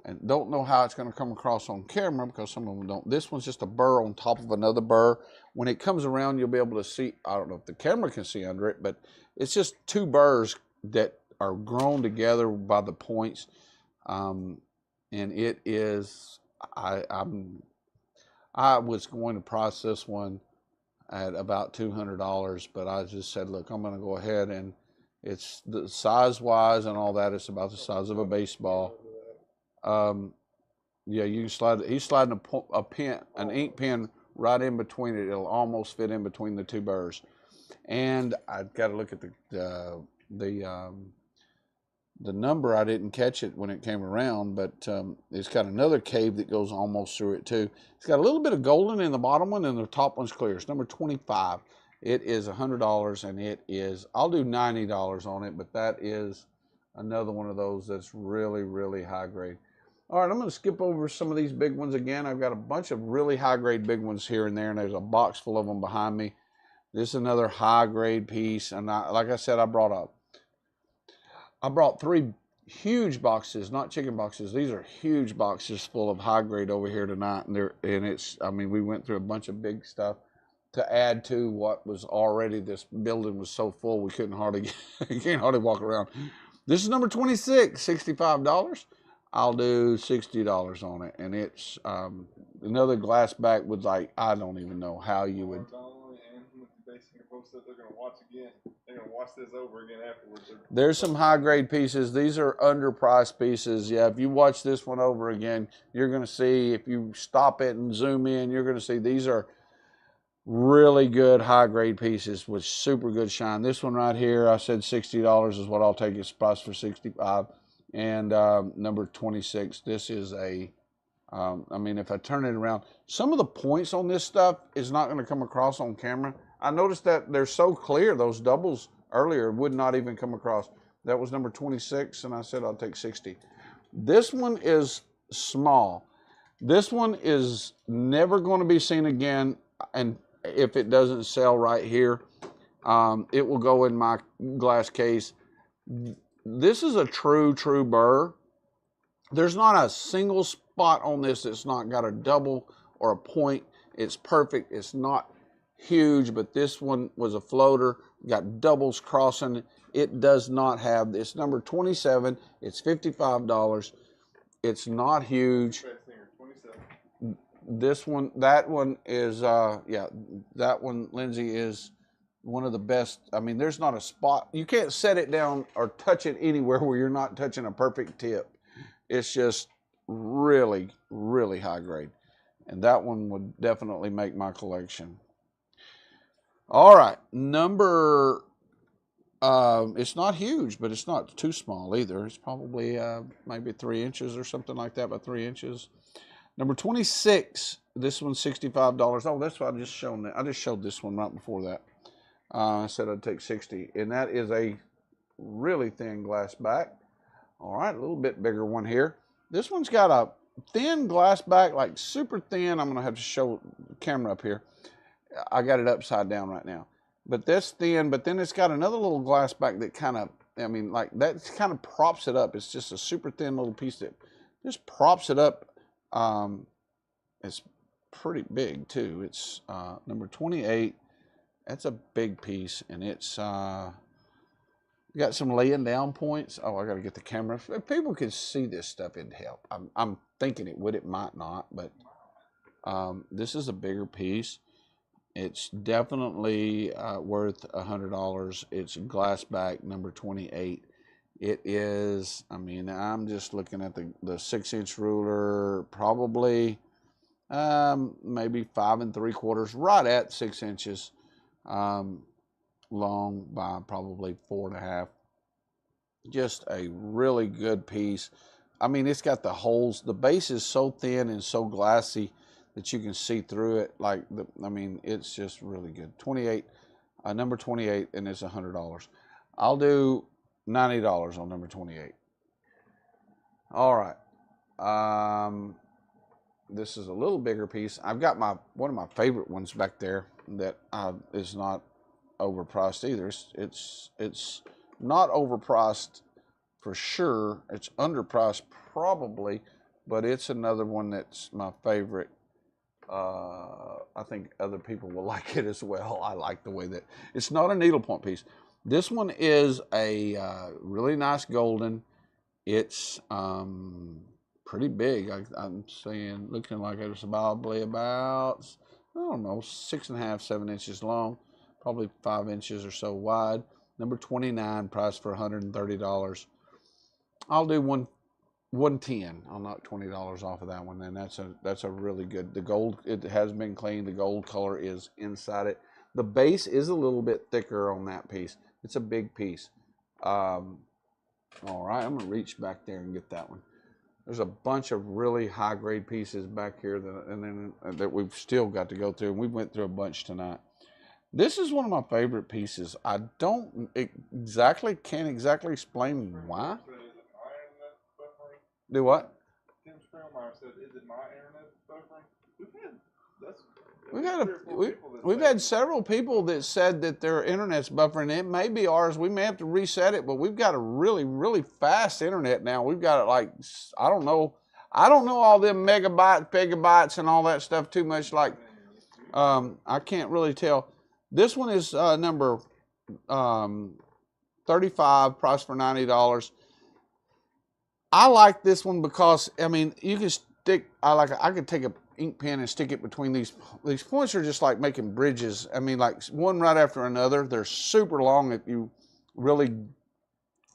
And don't know how it's going to come across on camera because some of them don't. This one's just a burr on top of another burr. When it comes around, you'll be able to see, I don't know if the camera can see under it, but it's just 2 burrs that are grown together by the points. And it is, I was going to price this one at about $200, but I just said, look, I'm going to go ahead, and it's the size-wise and all that, it's about the size of a baseball. Yeah, you can slide. He's sliding a pen, an ink pen, right in between it. It'll almost fit in between the 2 burrs. And I've got to look at the number. I didn't catch it when it came around, but it's got another cave that goes almost through it too. It's got a little bit of golden in the bottom one, and the top one's clear. It's number 25. It is $100, and it is, I'll do $90 on it, but that is another one of those that's really, really high grade. All right, I'm going to skip over some of these big ones again. I've got a bunch of really high grade big ones here and there, and there's a box full of them behind me. This is another high grade piece, and like I said, I brought 3 huge boxes, not chicken boxes. These are huge boxes full of high grade over here tonight, and it's, I mean, we went through a bunch of big stuff to add to what was already, this building was so full we couldn't hardly you can't hardly walk around. This is number 26, $65. I'll do $60 on it, and it's another glass back with, like, I don't even know how you would. They're gonna watch again. They're gonna watch this over again afterwards. There's some high grade pieces. These are underpriced pieces. Yeah, if you watch this one over again, you're gonna see, if you stop it and zoom in, you're gonna see these are really good high grade pieces with super good shine. This one right here, I said $60 is what I'll take. It's priced for $65. And number 26, this is a, I mean, if I turn it around, some of the points on this stuff is not going to come across on camera. I noticed that they're so clear, those doubles earlier would not even come across. That was number 26, and I said I'll take 60. This one is small. This one is never going to be seen again, and if it doesn't sell right here, it will go in my glass case. This is a true burr. There's not a single spot on this that's not got a double or a point. It's perfect. It's not huge, but this one was a floater, got doubles crossing. It does not have this. Number 27, it's $55. It's not huge. This one, that one is, yeah, that one, Lindsay, is one of the best. I mean, there's not a spot. You can't set it down or touch it anywhere where you're not touching a perfect tip. It's just really, really high grade. And that one would definitely make my collection. All right, it's not huge, but it's not too small either. It's probably maybe 3 inches or something like that, about 3 inches. Number 26, this one's $65. Oh, that's what I just shown. I just showed this one right before that. I said I'd take 60, and that is a really thin glass back. All right, a little bit bigger one here. This one's got a thin glass back, like super thin. I'm gonna have to show the camera up here. I got it upside down right now. But that's thin, but then it's got another little glass back that kind of, I mean, like that kind of props it up. It's just a super thin little piece that just props it up. It's pretty big too. It's number 28. That's a big piece, and it's got some laying down points. Oh, I got to get the camera. If people could see this stuff, it'd help. I'm thinking it would. It might not, but this is a bigger piece. It's definitely worth $100. It's glass back, number 28. It is, I mean, I'm just looking at the 6-inch ruler, probably maybe 5 3/4, right at 6 inches long by probably 4 1/2. Just a really good piece. I mean, it's got the holes. The base is so thin and so glassy that you can see through it. Like, I mean, it's just really good. 28, number 28, and it's $100. I'll do $90 on number 28. All right. This is a little bigger piece. I've got one of my favorite ones back there that is not overpriced either. It's not overpriced for sure. It's underpriced probably, but it's another one that's my favorite. I think other people will like it as well. I like the way that it's not a needlepoint piece. This one is a really nice golden. It's pretty big. I'm saying, looking like it's probably about, I don't know, 6 1/2, 7 inches long, probably 5 inches or so wide. Number 29, priced for $130. I'll do 110. I'll knock $20 off of that one. And that's a really good. The gold, it has been cleaned. The gold color is inside it. The base is a little bit thicker on that piece. It's a big piece. All right, I'm gonna reach back there and get that one. There's a bunch of really high grade pieces back here that we've still got to go through. And we went through a bunch tonight. This is one of my favorite pieces. I can't exactly explain why. Do what? Tim Spellmeyer said, "Is it my internet buffering?" We've had several people that said that their internet's buffering. It may be ours. We may have to reset it, but we've got a really, really fast internet now. We've got it like, I don't know all them megabytes, and all that stuff too much. Like, I can't really tell. This one is number 35, priced for $90. I like this one because, I mean, you can stick. I could take a ink pen and stick it between these points. Are just like making bridges. I mean, like one right after another. They're super long if you really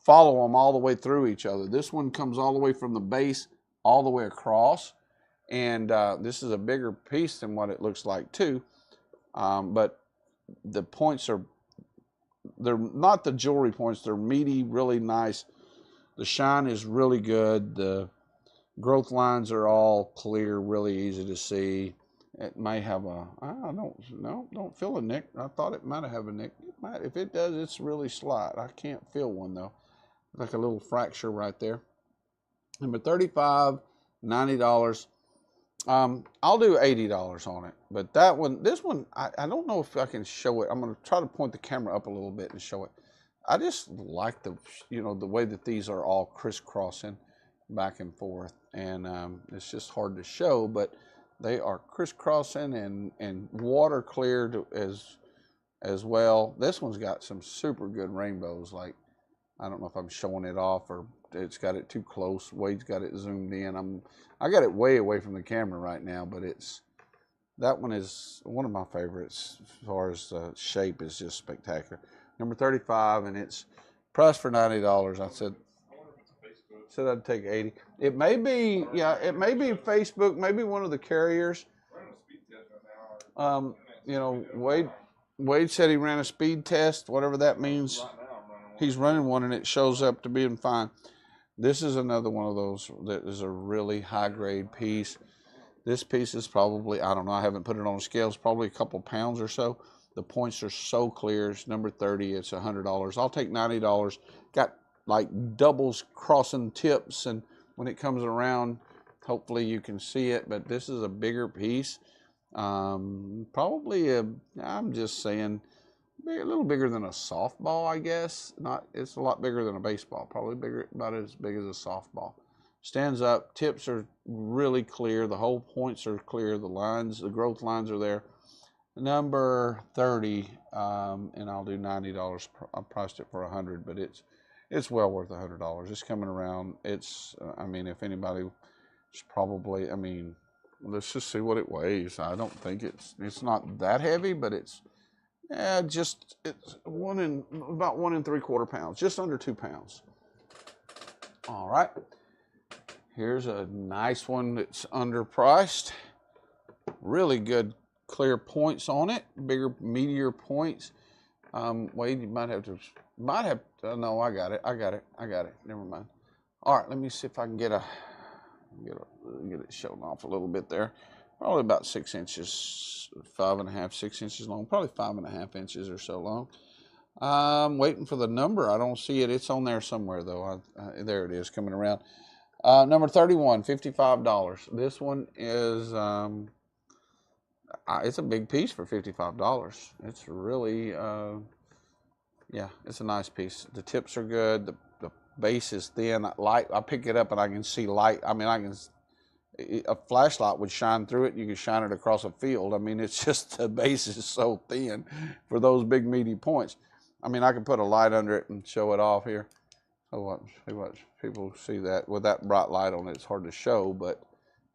follow them all the way through each other. This one comes all the way from the base all the way across, and this is a bigger piece than what it looks like too. But the points they're not the jewelry points. They're meaty, really nice. The shine is really good. The growth lines are all clear, really easy to see. It may have don't feel a nick. I thought it might have a nick. If it does, it's really slight. I can't feel one though. Like a little fracture right there. Number 35, $90. I'll do $80 on it. But this one, I don't know if I can show it. I'm going to try to point the camera up a little bit and show it. I just like the way that these are all crisscrossing back and forth, and it's just hard to show, but They are crisscrossing and water cleared as well. This one's got some super good rainbows. Like, I don't know if I'm showing it off or it's got it too close. Wade's got it zoomed in. I got it way away from the camera right now, but that one is one of my favorites as far as shape is just spectacular. Number 35, and it's priced for $90. I said I'd take 80. It may be, yeah, it may be Facebook, maybe one of the carriers. You know, Wade said he ran a speed test, whatever that means. He's running one and it shows up to being fine. This is another one of those that is a really high grade piece. This piece is probably, I don't know, I haven't put it on scales, probably a couple pounds or so. The points are so clear. It's number 30, it's $100. I'll take $90. Got like doubles crossing tips, and when it comes around, hopefully you can see it, but this is a bigger piece. Probably I'm just saying, a little bigger than a softball, I guess. It's a lot bigger than a baseball, probably bigger, about as big as a softball. Stands up, tips are really clear, the whole points are clear, the growth lines are there. Number 30, and I'll do $90. I priced it for $100, but it's well worth $100. It's coming around. It's, I mean, if anybody, it's probably, I mean, let's just see what it weighs. I don't think it's not that heavy, but it's about 1 3/4 pounds, just under 2 pounds. All right. Here's a nice one that's underpriced. Really good clear points on it, bigger, meatier points. Wade, you might have to, no, I got it. Never mind. All right, let me see if I can get it shown off a little bit there. Probably about 6 inches, 5.5, 6 inches long, probably 5.5 inches or so long. I'm waiting for the number. I don't see it. It's on there somewhere though. There it is, coming around. Number 31, $55. This one is, it's a big piece for $55. It's really, yeah, it's a nice piece. The tips are good. The base is thin, light. I pick it up and I can see light. I mean, a flashlight would shine through it. You can shine it across a field. I mean, it's just, the base is so thin for those big meaty points. I mean, I could put a light under it and show it off here. So what people see that with that bright light on it, it's hard to show, but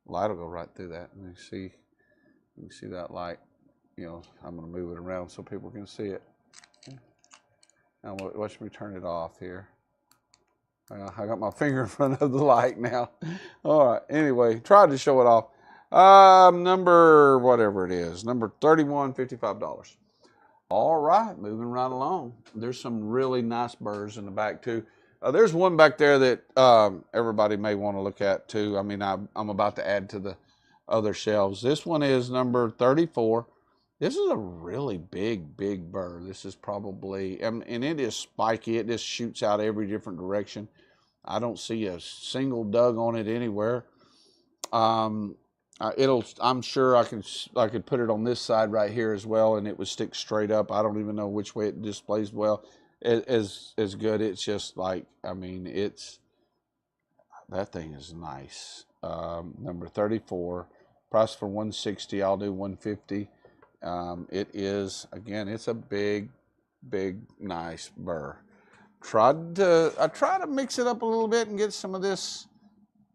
light will go right through that. And you can see that light. You know, I'm going to move it around so people can see it. Now watch me turn it off here. I got my finger in front of the light now. All right. Anyway, tried to show it off. Number whatever it is, number 31, $55. All right, moving right along. There's some really nice burrs in the back too. There's one back there that everybody may want to look at too. I mean, I'm about to add to the other shelves. This one is number 34. This is a really big burr. This is probably, and it is spiky. It just shoots out every different direction. I don't see a single dug on it anywhere. I'm sure I could put it on this side right here as well, and it would stick straight up. I don't even know which way it displays well. As good. It's just like, I mean, that thing is nice. Number 34, price for $160. I'll do $150. It is, again, it's a big, nice burr. I try to mix it up a little bit and get some of this.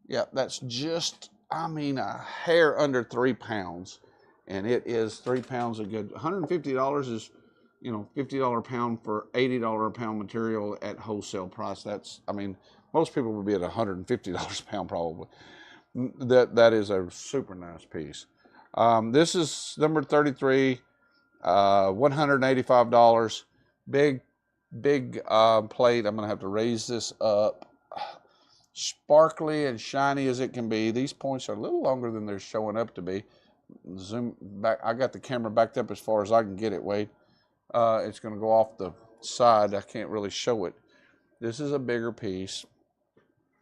Yeah, that's just, I mean, a hair under 3 pounds, and it is 3 pounds of good. $150 is, you know, $50 a pound for $80 a pound material at wholesale price. That's, I mean, most people would be at $150 a pound probably. That is a super nice piece. This is number 33, $185. Big plate. I'm gonna have to raise this up. Sparkly and shiny as it can be. These points are a little longer than they're showing up to be. Zoom back. I got the camera backed up as far as I can get it, Wade. It's gonna go off the side. I can't really show it. This is a bigger piece.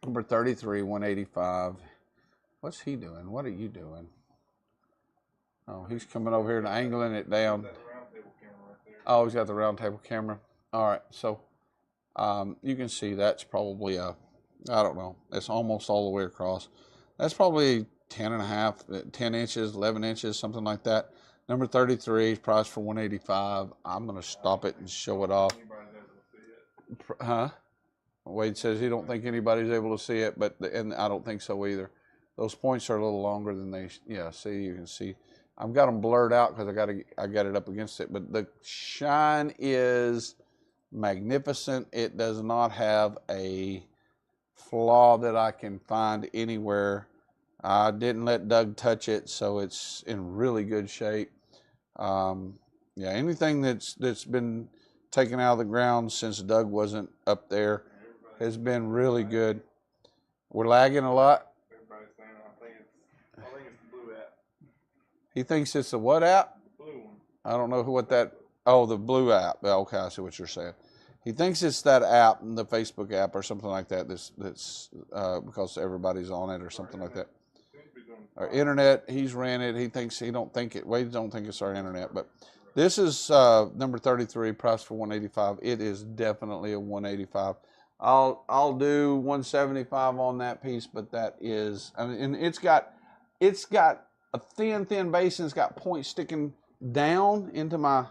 Number 33, $185. What's he doing? What are you doing? Oh, he's coming over here and angling it down. Oh, he's got the round table camera. All right, so you can see that's probably I don't know, it's almost all the way across. That's probably 10 and a half, 10 inches, 11 inches, something like that. Number 33 is priced for $185. I'm going to stop it and show it off. Huh? Wade says he don't think anybody's able to see it, and I don't think so either. Those points are a little longer than they, yeah, see, you can see. I've got them blurred out because I got it up against it, but the shine is magnificent. It does not have a flaw that I can find anywhere. I didn't let Doug touch it, so it's in really good shape. Yeah, anything that's been taken out of the ground since Doug wasn't up there has been really good. We're lagging a lot. Everybody's saying I think it's the blue app. He thinks it's the what app? The blue one. I don't know what that. Oh, the blue app. Okay, I see what you're saying. He thinks it's that app, the Facebook app or something like that. That's because everybody's on it or something like that. Our internet, he's ran it. He don't think it. Wade don't think it's our internet, but this is number 33, priced for $185. It is definitely a $185. I'll do $175 on that piece, but that is, I mean, and it's got a thin base and it's got points sticking down into my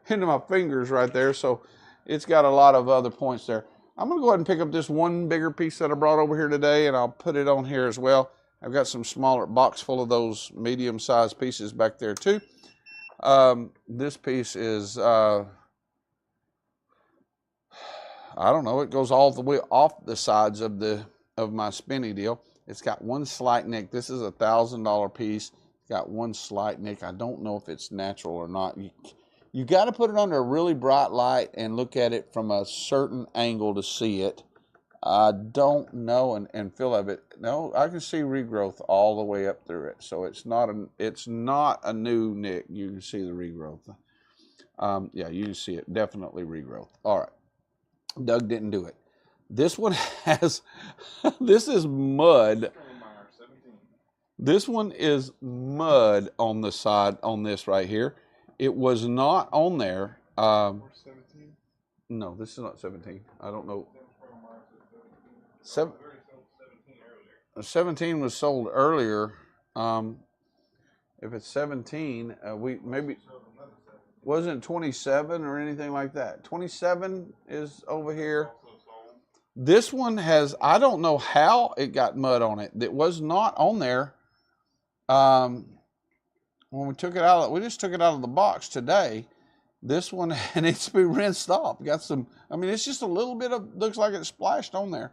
into my fingers right there. So it's got a lot of other points there. I'm gonna go ahead and pick up this one bigger piece that I brought over here today, and I'll put it on here as well. I've got some smaller box full of those medium-sized pieces back there too. This piece is, I don't know, it goes all the way off the sides of my spinny deal. It's got one slight nick. This is a $1,000 piece. It's got one slight nick. I don't know if it's natural or not. You got to put it under a really bright light and look at it from a certain angle to see it. I don't know and feel of it. No, I can see regrowth all the way up through it. So it's not a new nick. You can see the regrowth. Yeah, you can see it. Definitely regrowth. All right. Doug didn't do it. This one has, this is mud. This one is mud on the side on this right here. It was not on there. No, this is not 17. I don't know. 17 was sold earlier. If it's 17, we maybe wasn't 27 or anything like that. 27 is over here. This one has, I don't know how it got mud on it. It was not on there. When we took it out, we just took it out of the box today. This one needs to be rinsed off. Got some, I mean, it's just a little bit of, looks like it splashed on there.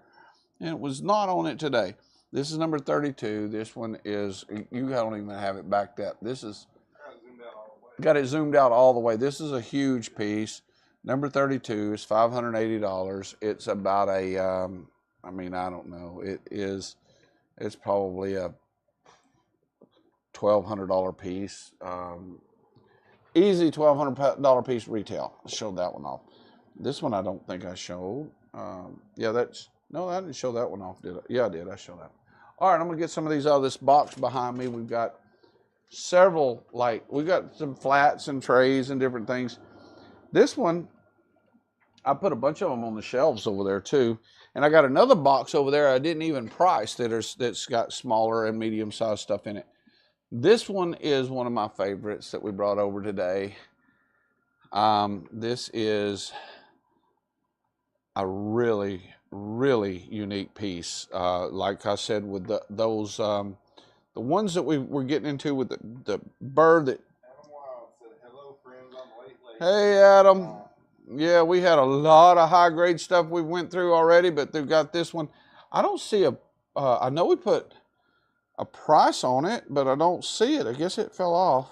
And it was not on it today. This is number 32. This one is, you don't even have it backed up. This is, got it zoomed out all the way. This is a huge piece. Number 32 is $580. It's about a, I mean, I don't know. It's probably a $1,200 piece. Easy $1,200 piece retail. I showed that one off. This one I don't think I showed. Yeah, that's, no, I didn't show that one off, did I? Yeah, I did. I showed that. All right, I'm going to get some of these out of this box behind me. We've got several, we've got some flats and trays and different things. This one, I put a bunch of them on the shelves over there too. And I got another box over there I didn't even price that's got smaller and medium-sized stuff in it. This one is one of my favorites that we brought over today. This is a really, really unique piece. Like I said, with those, the ones that we were getting into with the bird that. Adam Wild said, "Hello, friends. I'm late. Hey, Adam. Yeah, we had a lot of high grade stuff we went through already, but they've got this one. I don't see I know we put a price on it, but I don't see it. I guess it fell off.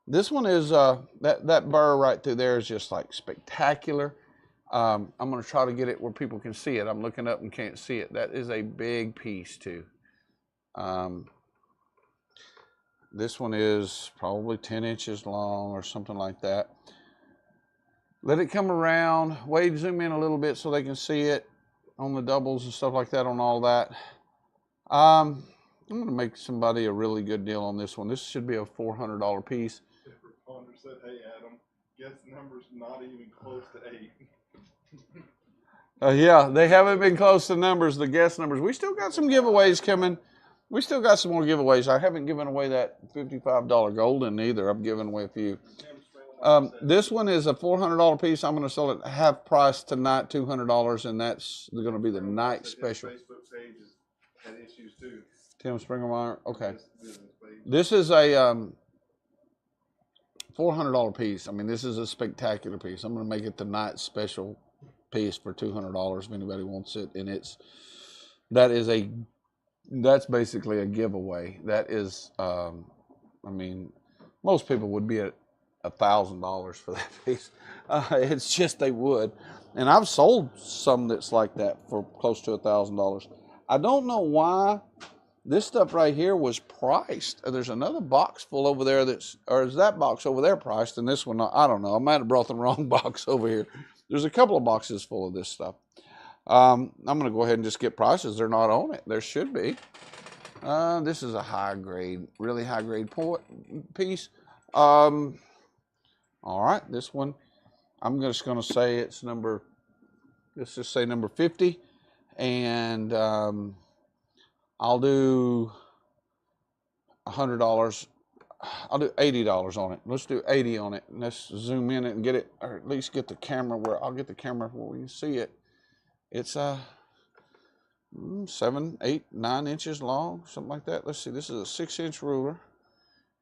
This one is, that burr right through there is just like spectacular. I'm going to try to get it where people can see it. I'm looking up and can't see it. That is a big piece too. This one is probably 10 inches long or something like that. Let it come around. Wade, zoom in a little bit so they can see it on the doubles and stuff like that on all that. I'm going to make somebody a really good deal on this one. This should be a $400 piece. Ponder said, "Hey, Adam, guess the number's not even close to 8. Yeah, they haven't been close to numbers, the guess numbers. We still got some giveaways coming. We still got some more giveaways. I haven't given away that $55 golden either. I've given away a few. This one is a $400 piece. I'm going to sell it half price tonight, $200, and that's going to be the night special. Facebook page had issues too. Tim Springermeyer. Okay. This is a $400 piece. I mean, this is a spectacular piece. I'm going to make it the night special piece for $200 if anybody wants it. And that's basically a giveaway. That is, I mean, most people would be at $1,000 for that piece. It's just they would. And I've sold some that's like that for close to $1,000. I don't know why this stuff right here was priced. There's another box full over there or is that box over there priced? And this one, I don't know. I might have brought the wrong box over here. There's a couple of boxes full of this stuff. I'm going to go ahead and just get prices. They're not on it. There should be. This is a high grade, really high grade piece. All right, this one, I'm just going to say it's let's just say number 50. And I'll do $100. I'll do $80 on it. Let's do 80 on it. Let's zoom in and get it, or at least get the camera where I'll get the camera where we can see it. It's 7, 8, 9 inches long, something like that. Let's see. This is a 6-inch ruler,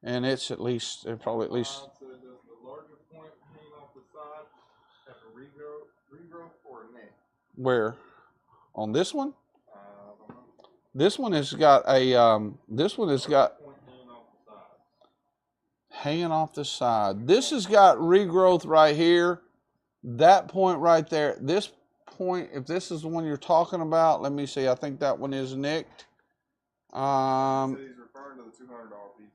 and it's probably at least. So does the larger point hanging off the side have a regrowth or a neck? Where? On this one? I don't know. This one has got a. This one has got. Point hanging off the side. Hanging off the side. This has got regrowth right here. That point right there. This point, if this is the one you're talking about, let me see. I think that one is nicked. He's referring to the $200 piece.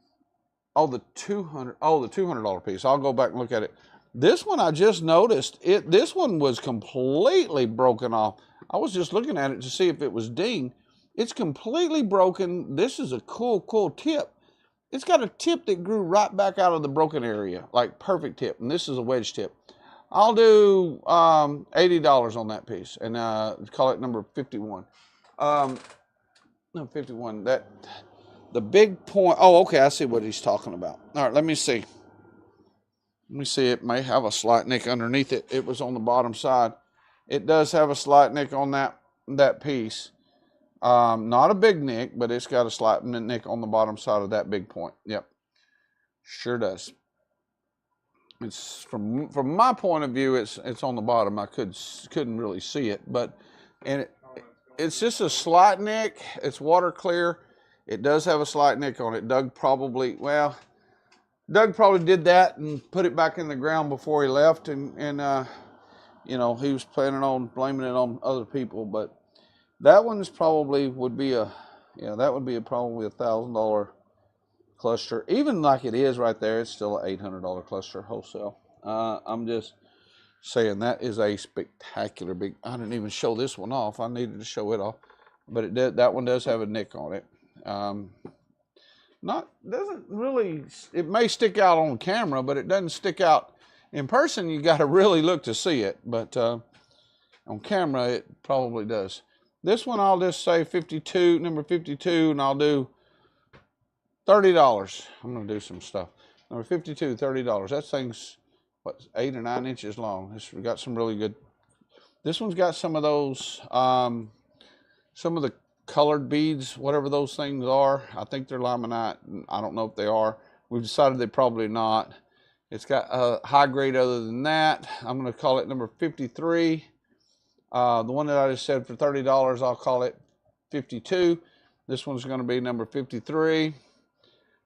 Oh, the $200 piece. I'll go back and look at it. This one I just noticed. This one was completely broken off. I was just looking at it to see if it was dinged. It's completely broken. This is a cool tip. It's got a tip that grew right back out of the broken area, like perfect tip. And this is a wedge tip. I'll do $80 on that piece and call it number 51. No, 51. The big point. Oh, okay. I see what he's talking about. All right, let me see. Let me see. It may have a slight nick underneath it. It was on the bottom side. It does have a slight nick on that piece. Not a big nick, but it's got a slight nick on the bottom side of that big point. Yep, sure does. It's from my point of view, it's on the bottom. I couldn't really see it, but it's just a slight nick. It's water clear. It does have a slight nick on it. Doug probably did that and put it back in the ground before he left, and you know, he was planning on blaming it on other people, but that one's probably probably a $1,000 cluster. Even like it is right there, it's still an $800 cluster wholesale. I'm just saying that is a spectacular big. I didn't even show this one off. I needed to show it off, but it did. That one does have a nick on it. Doesn't really. It may stick out on camera, but it doesn't stick out in person. You got to really look to see it, but on camera it probably does. This one I'll just say 52, number 52, and I'll do $30. I'm going to do some stuff. Number 52, $30. That thing's, 8 or 9 inches long. It's got some really good. This one's got some of those, some of the colored beads, whatever those things are. I think they're limonite. I don't know if they are. We've decided they're probably not. It's got a high grade other than that. I'm going to call it number 53. The one that I just said for $30, I'll call it 52. This one's going to be number 53.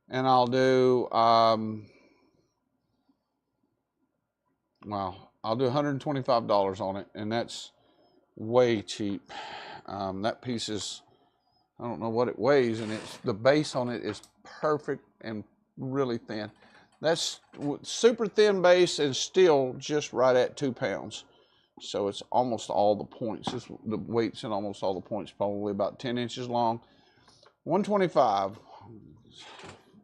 And I'll do, I'll do $125 on it. And that's way cheap. That piece is, I don't know what it weighs, and the base on it is perfect and really thin. That's super thin base and still just right at 2 pounds. So it's almost all the points. The weight's in almost all the points, probably about 10 inches long. 125,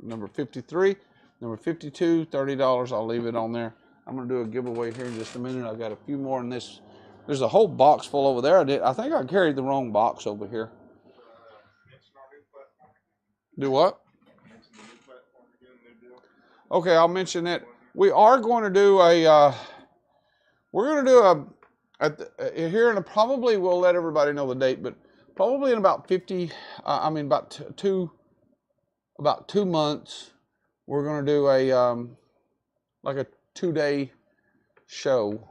number 53, number 52, $30. I'll leave it on there. I'm going to do a giveaway here in just a minute. I've got a few more in this. There's a whole box full over there. I think I carried the wrong box over here. Do what? Mention the new platform again, new deal. Okay, I'll mention it. We are going to do here in probably we'll let everybody know the date, but probably in about about 2 months, we're going to do like a 2-day show.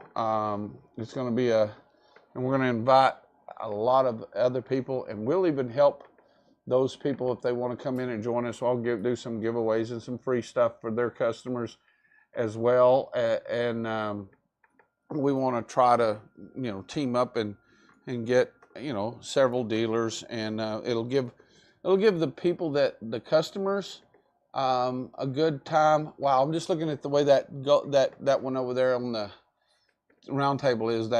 It's going to be and we're going to invite a lot of other people, and we'll even help those people if they want to come in and join us. So I'll do some giveaways and some free stuff for their customers as well. And we want to try to, team up and get, several dealers, and it'll give the people the customers a good time. Wow, I'm just looking at the way that one over there on the round table is.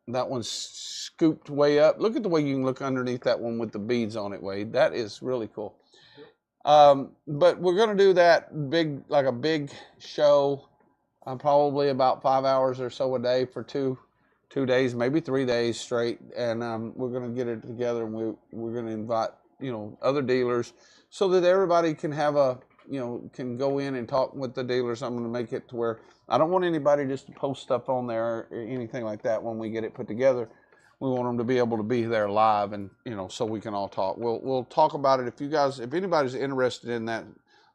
That one's scooped way up. Look at the way you can look underneath that one with the beads on it, Wade. That is really cool. But we're going to do that like a big show, probably about 5 hours or so a day for two days, maybe 3 days straight. And we're going to get it together, and we're going to invite, other dealers so that everybody can have can go in and talk with the dealers. I'm going to make it to where I don't want anybody just to post stuff on there or anything like that. When we get it put together, we want them to be able to be there live, and so we can all talk. We'll talk about it. If anybody's interested in that,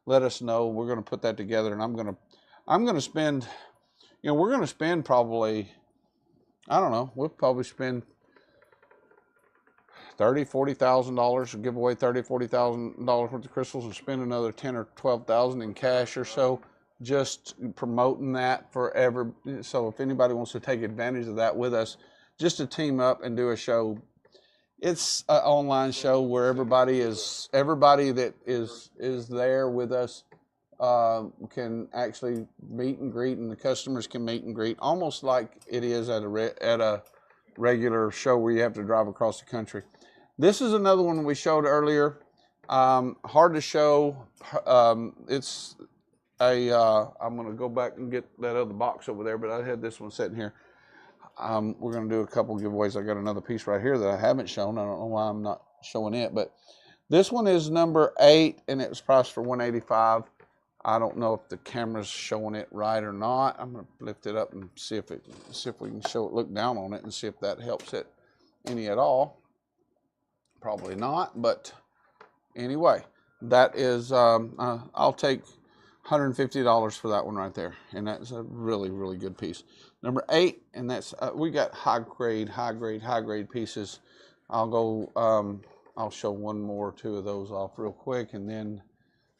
let us know. We're going to put that together, and I'm going to spend, we're going to spend probably, I don't know, we'll probably spend $30,000-$40,000, give away $30,000-$40,000 worth of crystals, and spend another $10,000 or $12,000 in cash or so, just promoting that forever. So if anybody wants to take advantage of that with us, just to team up and do a show. It's an online show where everybody that is there with us can actually meet and greet, and the customers can meet and greet, almost like it is at a regular show where you have to drive across the country. This is another one we showed earlier. Hard to show. It's I'm going to go back and get that other box over there, but I had this one sitting here. We're going to do a couple giveaways. I got another piece right here that I haven't shown. I don't know why I'm not showing it, but this one is number 8, and it was priced for $185. I don't know if the camera's showing it right or not. I'm going to lift it up and see if we can show it, look down on it and see if that helps it any at all. Probably not, but anyway, that is, I'll take $150 for that one right there, and that's a really, really good piece. Number 8, and that's we got high grade pieces. I'll show one more or two of those off real quick, and then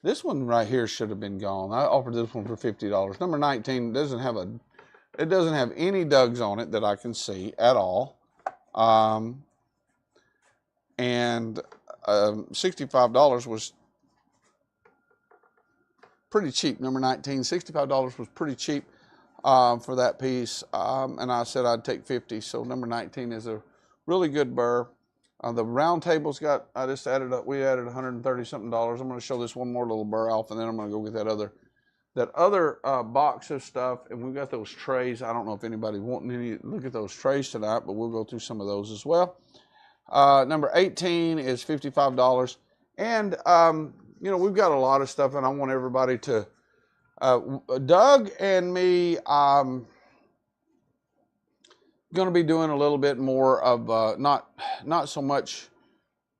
this one right here should have been gone. I offered this one for $50. Number 19 doesn't have any dugs on it that I can see at all, and $65 was pretty cheap. Number 19, $65 was pretty cheap for that piece, and I said I'd take $50. So number 19 is a really good burr. The round table's got, we added $130 something. I'm going to show this one more little burr off, and then I'm going to go get that other box of stuff. And we've got those trays. I don't know if anybody's wanting any look at those trays tonight, but we'll go through some of those as well. Number 18 is $55, and we've got a lot of stuff, and I want everybody to. Doug and me, going to be doing a little bit more of not so much,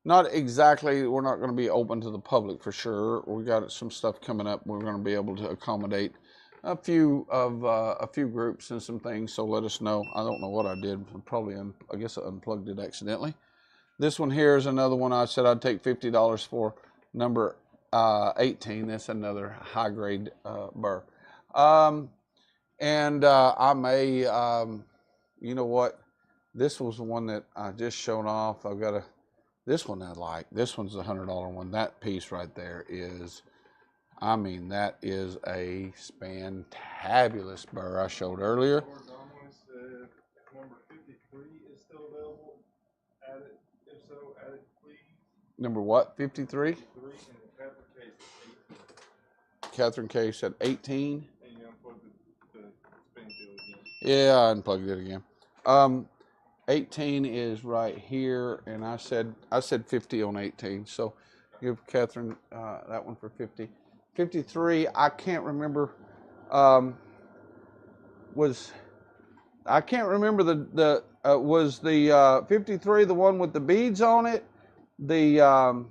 not exactly. We're not going to be open to the public for sure. We got some stuff coming up. We're going to be able to accommodate a few groups and some things. So let us know. I don't know what I did. Probably I guess I unplugged it accidentally. This one here is another one I said I'd take $50 for. Number 18. That's another high grade burr. And I may, you know what? This was the one that I just showed off. I've got this one I like. This one's the $100 one. That piece right there is, I mean, that is a fantabulous burr I showed earlier. Number 53 is still available. Add it, if so, add it please. Number what? 53? 53 and the Catherine case at 18. And you unplug the spin field again. Yeah, I unplugged it again. 18 is right here, and I said 50 on 18. So Give Catherine that one for 50. 53, I can't remember. I can't remember was the 53 the one with the beads on it, the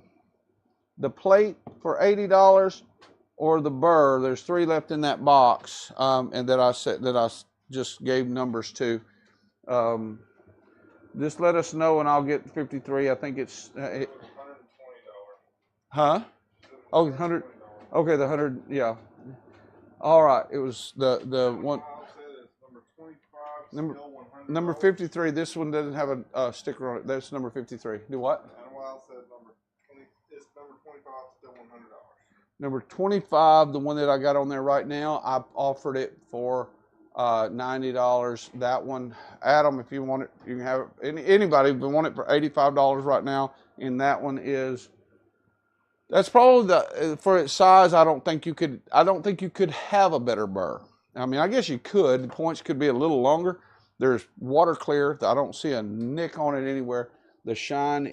plate for $80, or the burr? There's 3 left in that box, and that I just gave numbers to. Just let us know, and I'll get 53. I think it's $120. huh? Oh, 100. Okay, the 100. Yeah. All right. It was the one. Number 53. This one doesn't have a sticker on it. That's number 53. Do what? Said number 20. It's number 25. Still $100. Number 25, the one that I got on there right now, I offered it for $90. That one, Adam, if you want it, you can have it. Anybody, if you want it for $85 right now, and that one is. That's probably for its size. I don't think you could have a better burr. I mean, I guess you could. The points could be a little longer. There's water clear. I don't see a nick on it anywhere. The shine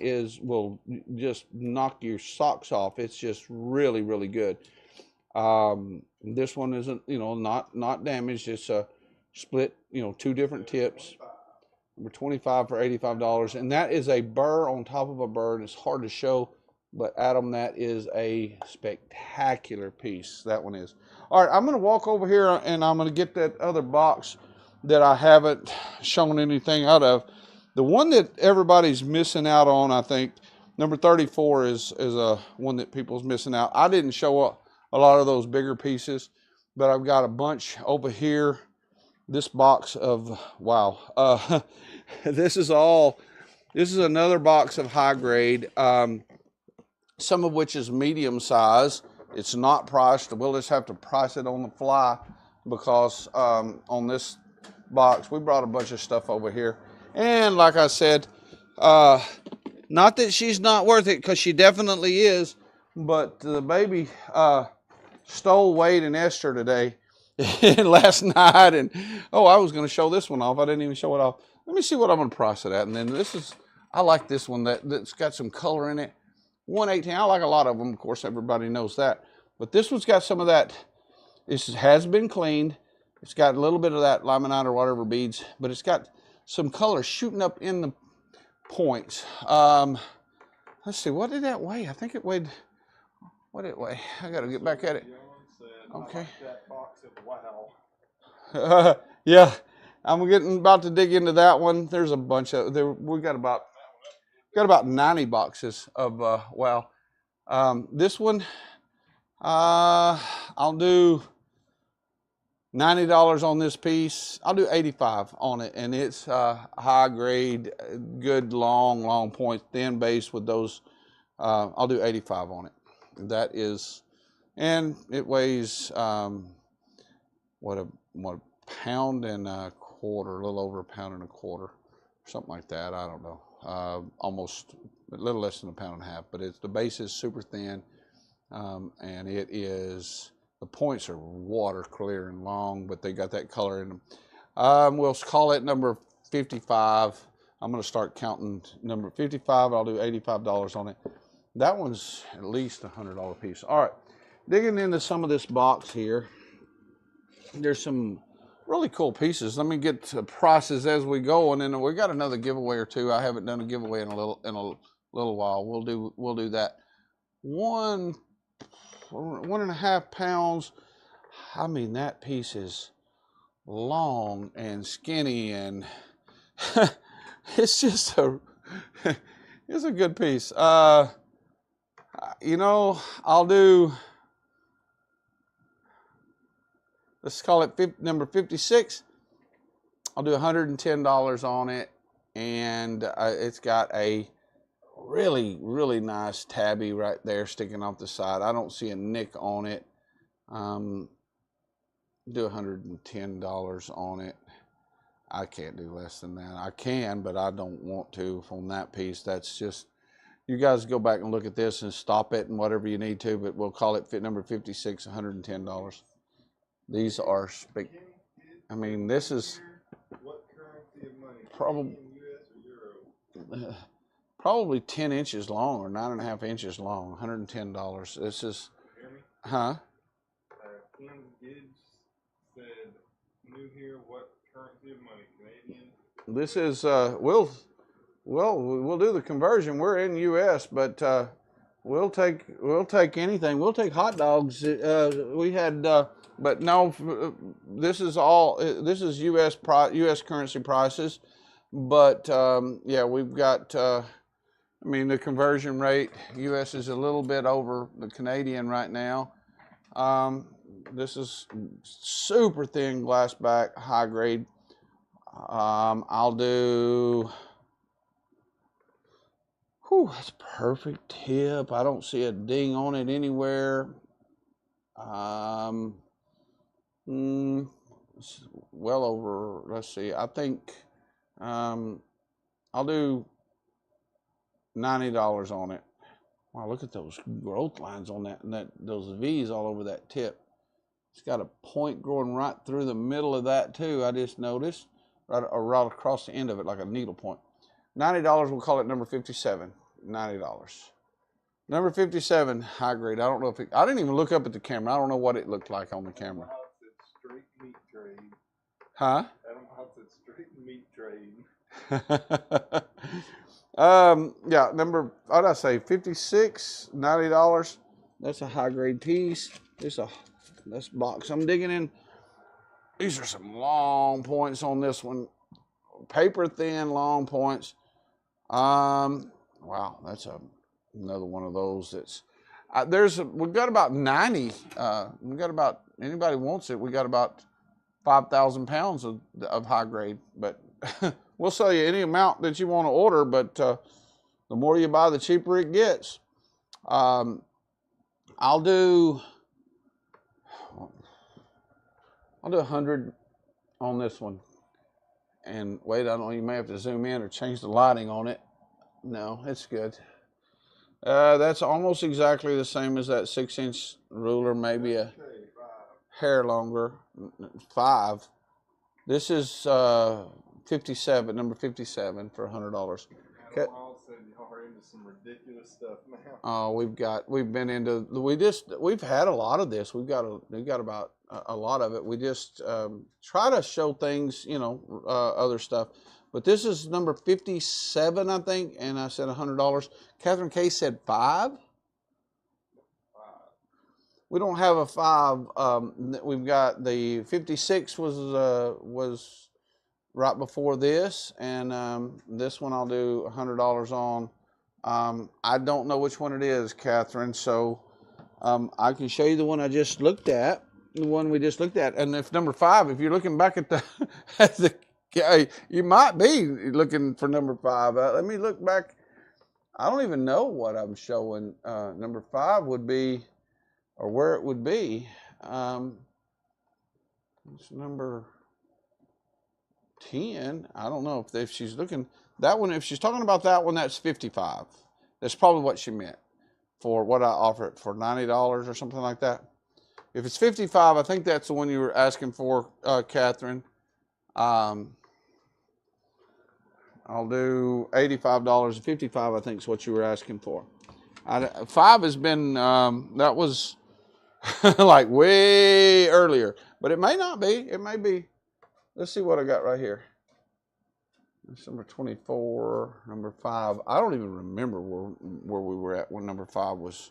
will just knock your socks off. It's just really, really good. This one isn't, not damaged. It's a split, 2 different tips. Number 25 for $85, and that is a burr on top of a burr, and it's hard to show. But Adam, that is a spectacular piece. That one is. All right, I'm going to walk over here and I'm going to get that other box that I haven't shown anything out of. The one that everybody's missing out on, I think, number 34 is a one that people's missing out. I didn't show up a lot of those bigger pieces, but I've got a bunch over here. This box of, wow. This is another box of high grade. Some of which is medium size. It's not priced. We'll just have to price it on the fly because on this box, we brought a bunch of stuff over here. And like I said, not that she's not worth it, because she definitely is, but the baby stole Wade and Esther today last night. And, I was going to show this one off. I didn't even show it off. Let me see what I'm going to price it at. And then I like this one that's got some color in it. 118. I like a lot of them. Of course, everybody knows that. But this one's got some of that. This has been cleaned. It's got a little bit of that limonite or whatever beads, but it's got some color shooting up in the points. Let's see. What did that weigh? I think it weighed. What did it weigh? I got to get back at it. Okay. That box of wow. Yeah, I'm about to dig into that one. There's a bunch of there. We got about 90 boxes of wow. This one, I'll do $90 on this piece. I'll do $85 on it, and it's high grade, good long point, thin base with those. I'll do $85 on it. That is, and it weighs what a pound and a quarter, a little over a pound and a quarter, something like that. I don't know. Almost a little less than a pound and a half, but the base is super thin, and the points are water clear and long, but they got that color in them. We'll call it number 55. I'm going to start counting number 55. I'll do $85 on it. That one's at least $100 piece. All right, digging into some of this box here, there's some really cool pieces. Let me get to prices as we go, and then we got another giveaway or two. I haven't done a giveaway in a little while. We'll do that. 1.5 pounds. I mean, that piece is long and skinny, and it's just it's a good piece. I'll do. Let's call it number 56. I'll do $110 on it, and it's got a really, really nice tabby right there sticking off the side. I don't see a nick on it. Do $110 on it. I can't do less than that. I can, but I don't want to on that piece. That's just, you guys go back and look at this and stop it and whatever you need to, but we'll call it number 56, $110. These are I mean, this is What currency of money? probably US or Euro? probably 10 inches long or 9.5 inches long, $110. This is, Hear me? huh? Ken Gibbs said, new here, what currency of money? Canadian? This is, we'll do the conversion. We're in U.S., but we'll take anything. We'll take hot dogs. We had, but no, this is U.S. U.S. currency prices. But yeah, we've got. I mean, the conversion rate U.S. is a little bit over the Canadian right now. This is super thin glass back, high grade. I'll do. Whew, that's perfect tip. I don't see a ding on it anywhere. It's well over. Let's see. I think I'll do $90 on it. Wow, look at those growth lines on that, and those V's all over that tip. It's got a point growing right through the middle of that too. I just noticed, right across the end of it, like a needle point. $90. We'll call it number 57. $90. Number 57, high grade. I don't know if I didn't even look up at the camera. I don't know what it looked like on the camera. Straight meat trade. Huh? Adam Hobbs said straight meat trade. Yeah, number, what did I say, 56, $90. That's a high grade piece. This box I'm digging in. These are some long points on this one. Paper thin, long points. Wow, that's another one of those that's, we've got about 90, we've got about, anybody wants it, we got about 5,000 pounds of high grade, but we'll sell you any amount that you want to order, but the more you buy, the cheaper it gets. I'll do 100 on this one. And wait, I don't know, you may have to zoom in or change the lighting on it. No, it's good. That's almost exactly the same as that 6-inch ruler, maybe a hair longer. 5. This is 57, number 57 for $100. Adam Hobbs said y'all are into some ridiculous stuff now. Oh, we've had a lot of this. We've got about a lot of it. We just try to show things, other stuff. But this is number 57, I think, and I said $100. Catherine K said 5. We don't have a 5. We've got the 56 was right before this, and this one I'll do $100 on. I don't know which one it is, Catherine, so I can show you the one I just looked at, the one we just looked at. And if number 5, if you're looking back at the you might be looking for number 5. Let me look back. I don't even know what I'm showing. Number 5 would be, or where it would be. It's number 10. I don't know if she's looking that one. If she's talking about that one, that's 55. That's probably what she meant for what I offer it for, $90 or something like that. If it's 55, I think that's the one you were asking for, Catherine. I'll do $85. 55, I think, is what you were asking for. 5 has been, that was like way earlier, but it may not be. It may be. Let's see what I got right here. It's number 24, number 5. I don't even remember where we were at when number 5 was.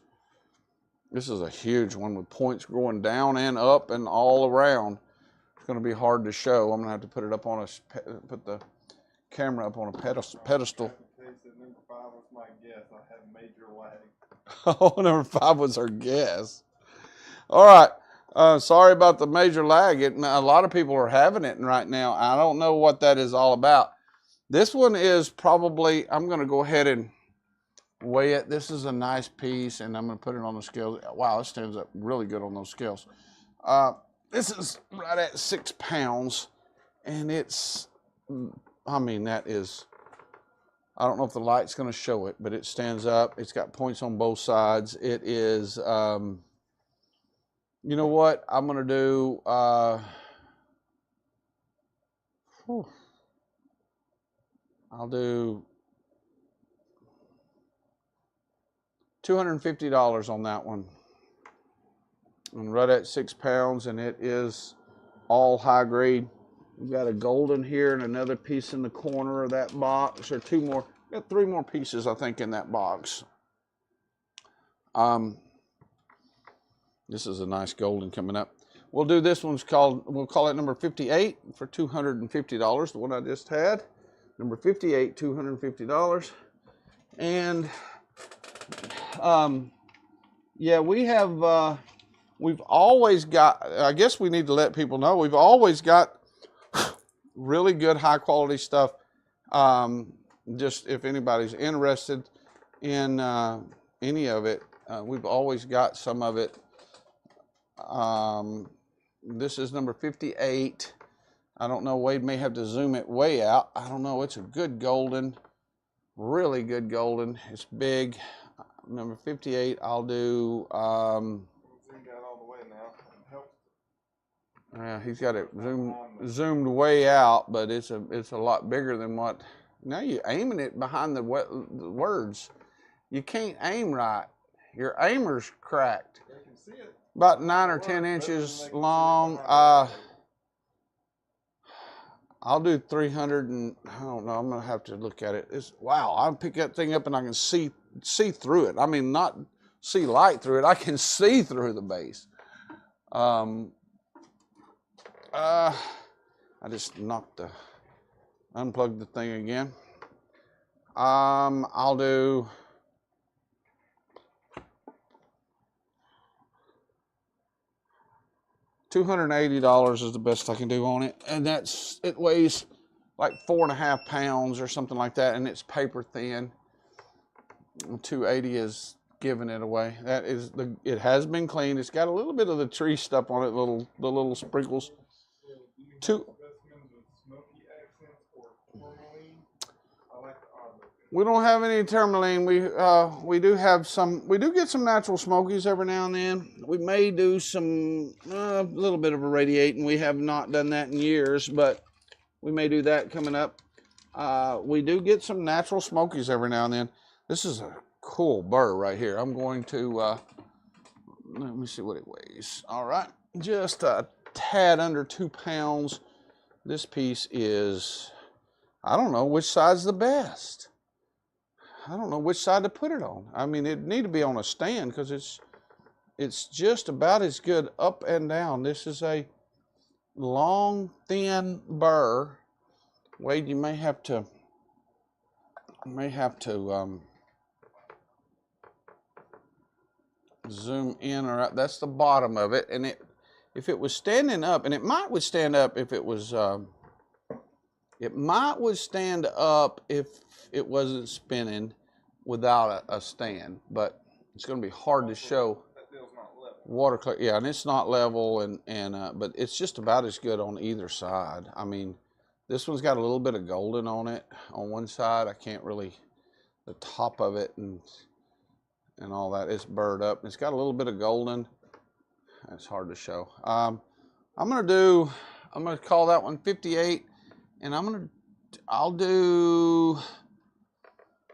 This is a huge one with points going down and up and all around. It's going to be hard to show. I'm going to have to put it up on put the camera up on a pedestal. Number 5 was my guess. I had major lag. Oh, number 5 was her guess. All right. Sorry about the major lag. A lot of people are having it right now. I don't know what that is all about. This one is probably, I'm going to go ahead and weigh it. This is a nice piece, and I'm going to put it on the scales. Wow, it stands up really good on those scales. This is right at 6 pounds, and it's, that is, I don't know if the light's going to show it, but it stands up. It's got points on both sides. It is, you know what I'm going to do? I'll do $250 on that one. And right at 6 pounds, and it is all high grade. We've got a golden here and another piece in the corner of that box, or two more. Got 3 more pieces, I think, in that box. This is a nice golden coming up. We'll do this one's called, we'll call it number 58 for $250, the one I just had. Number 58, $250. And yeah, we have, we've always got, I guess we need to let people know, we've always got really good high quality stuff. Just if anybody's interested in any of it, we've always got some of it. This is number 58. I don't know, Wade may have to zoom it way out. I don't know, it's a good golden, really good golden. It's big. Number 58, I'll do, yeah, he's got it zoomed way out, but it's a lot bigger than what. Now you're aiming it behind the words. You can't aim right. Your aimer's cracked. I can see it. About 9 or 10 inches long. I'll do 300 and I don't know. I'm gonna have to look at it. It's wow. I pick that thing up and I can see through it. I mean, not see light through it. I can see through the base. I just unplugged the thing again. I'll do $280 is the best I can do on it, and it weighs like 4.5 pounds or something like that, and it's paper thin. $280 is giving it away. That is it has been cleaned. It's got a little bit of the tree stuff on it, the little sprinkles. We don't have any tourmaline. We do have some. We do get some natural smokies every now and then. We may do some a little bit of irradiating. We have not done that in years, but we may do that coming up. We do get some natural smokies every now and then. This is a cool burr right here. I'm going to let me see what it weighs. All right, just a tad under 2 pounds. This piece is, I don't know which side's the best. I don't know which side to put it on. I mean, it'd need to be on a stand because it's just about as good up and down. This is a long, thin burr. Wade, you may have to zoom in or out. That's the bottom of it, and if it was standing up, and it might would stand up if it was. It might would stand up if it wasn't spinning without a stand, but it's going to be hard to show. That deal's not level. Water, yeah, and it's not level, but it's just about as good on either side. I mean, this one's got a little bit of golden on it on one side. I can't really, the top of it and all that, it's burred up. It's got a little bit of golden. It's hard to show. I'm gonna call that one 58. And I'll do,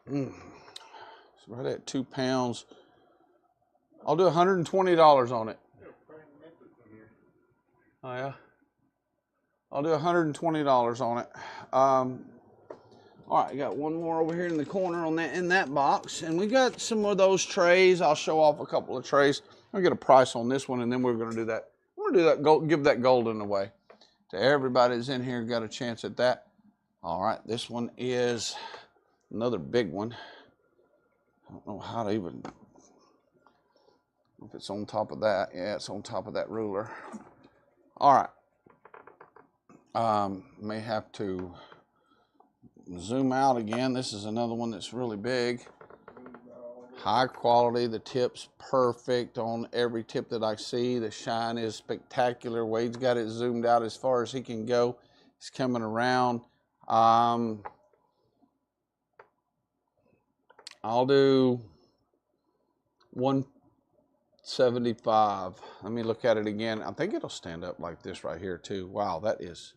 it's right at 2 pounds. I'll do $120 on it. Oh yeah? I'll do $120 on it. All right, I got one more over here in the corner in that box. And we got some more of those trays. I'll show off a couple of trays. I'll get a price on this one, and then we're gonna do that. We're gonna do that, give that golden away. To everybody that's in here, got a chance at that. All right, this one is another big one. I don't know how to even, if it's on top of that. Yeah, it's on top of that ruler. All right. May have to zoom out again. This is another one that's really big. High quality, the tip's perfect on every tip that I see. The shine is spectacular. Wade's got it zoomed out as far as he can go. It's coming around. I'll do 175. Let me look at it again. I think it'll stand up like this right here too. Wow, that is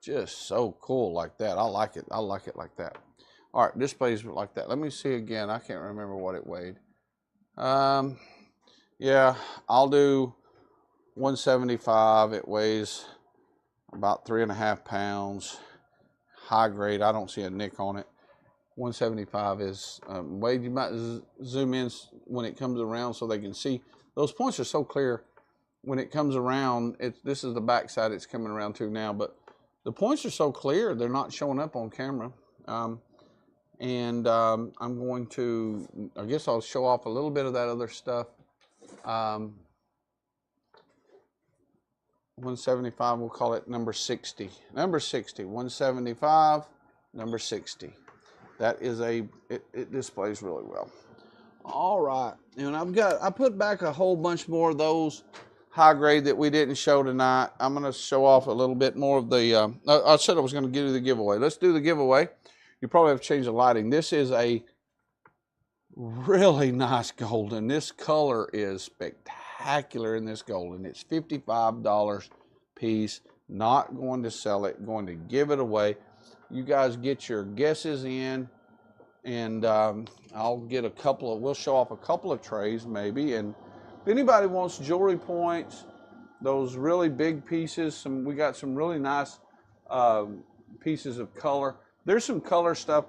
just so cool like that. I like it. I like it like that. All right, displays like that. Let me see again. I can't remember what it weighed. Yeah, I'll do 175. It weighs about 3.5 pounds. High grade. I don't see a nick on it. 175 is, Wade, you might zoom in when it comes around so they can see. Those points are so clear when it comes around. This is the back side it's coming around to now, but the points are so clear, they're not showing up on camera. I'm going to, I guess I'll show off a little bit of that other stuff. 175, we'll call it number 60. Number 60, 175, number 60. That is it displays really well. All right, and I put back a whole bunch more of those high grade that we didn't show tonight. I'm gonna show off a little bit more of the, I said I was gonna give you the giveaway. Let's do the giveaway. You probably have to change the lighting. This is a really nice golden. This color is spectacular in this golden. It's $55 piece. Not going to sell it, going to give it away. You guys get your guesses in, and I'll get we'll show off a couple of trays maybe. And if anybody wants jewelry points, those really big pieces, we got some really nice pieces of color. There's some color stuff.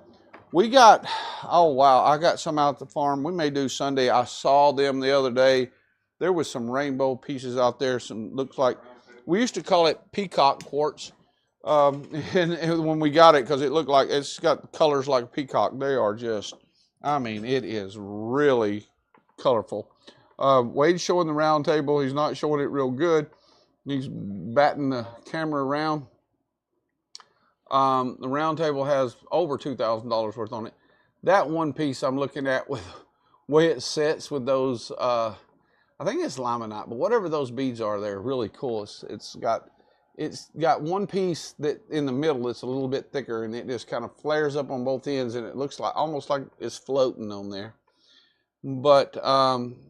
We got, oh wow, I got some out at the farm. We may do Sunday. I saw them the other day. There was some rainbow pieces out there. Looks like, we used to call it peacock quartz. And when we got it, because it looked like it's got colors like a peacock. They are just, I mean, it is really colorful. Wade's showing the round table. He's not showing it real good. He's batting the camera around. The round table has over $2,000 worth on it. That one piece I'm looking at with the way it sets with those, I think it's limonite, but whatever those beads are, they're really cool. It's got one piece that in the middle that's a little bit thicker, and it just kind of flares up on both ends, and it looks like almost like it's floating on there. But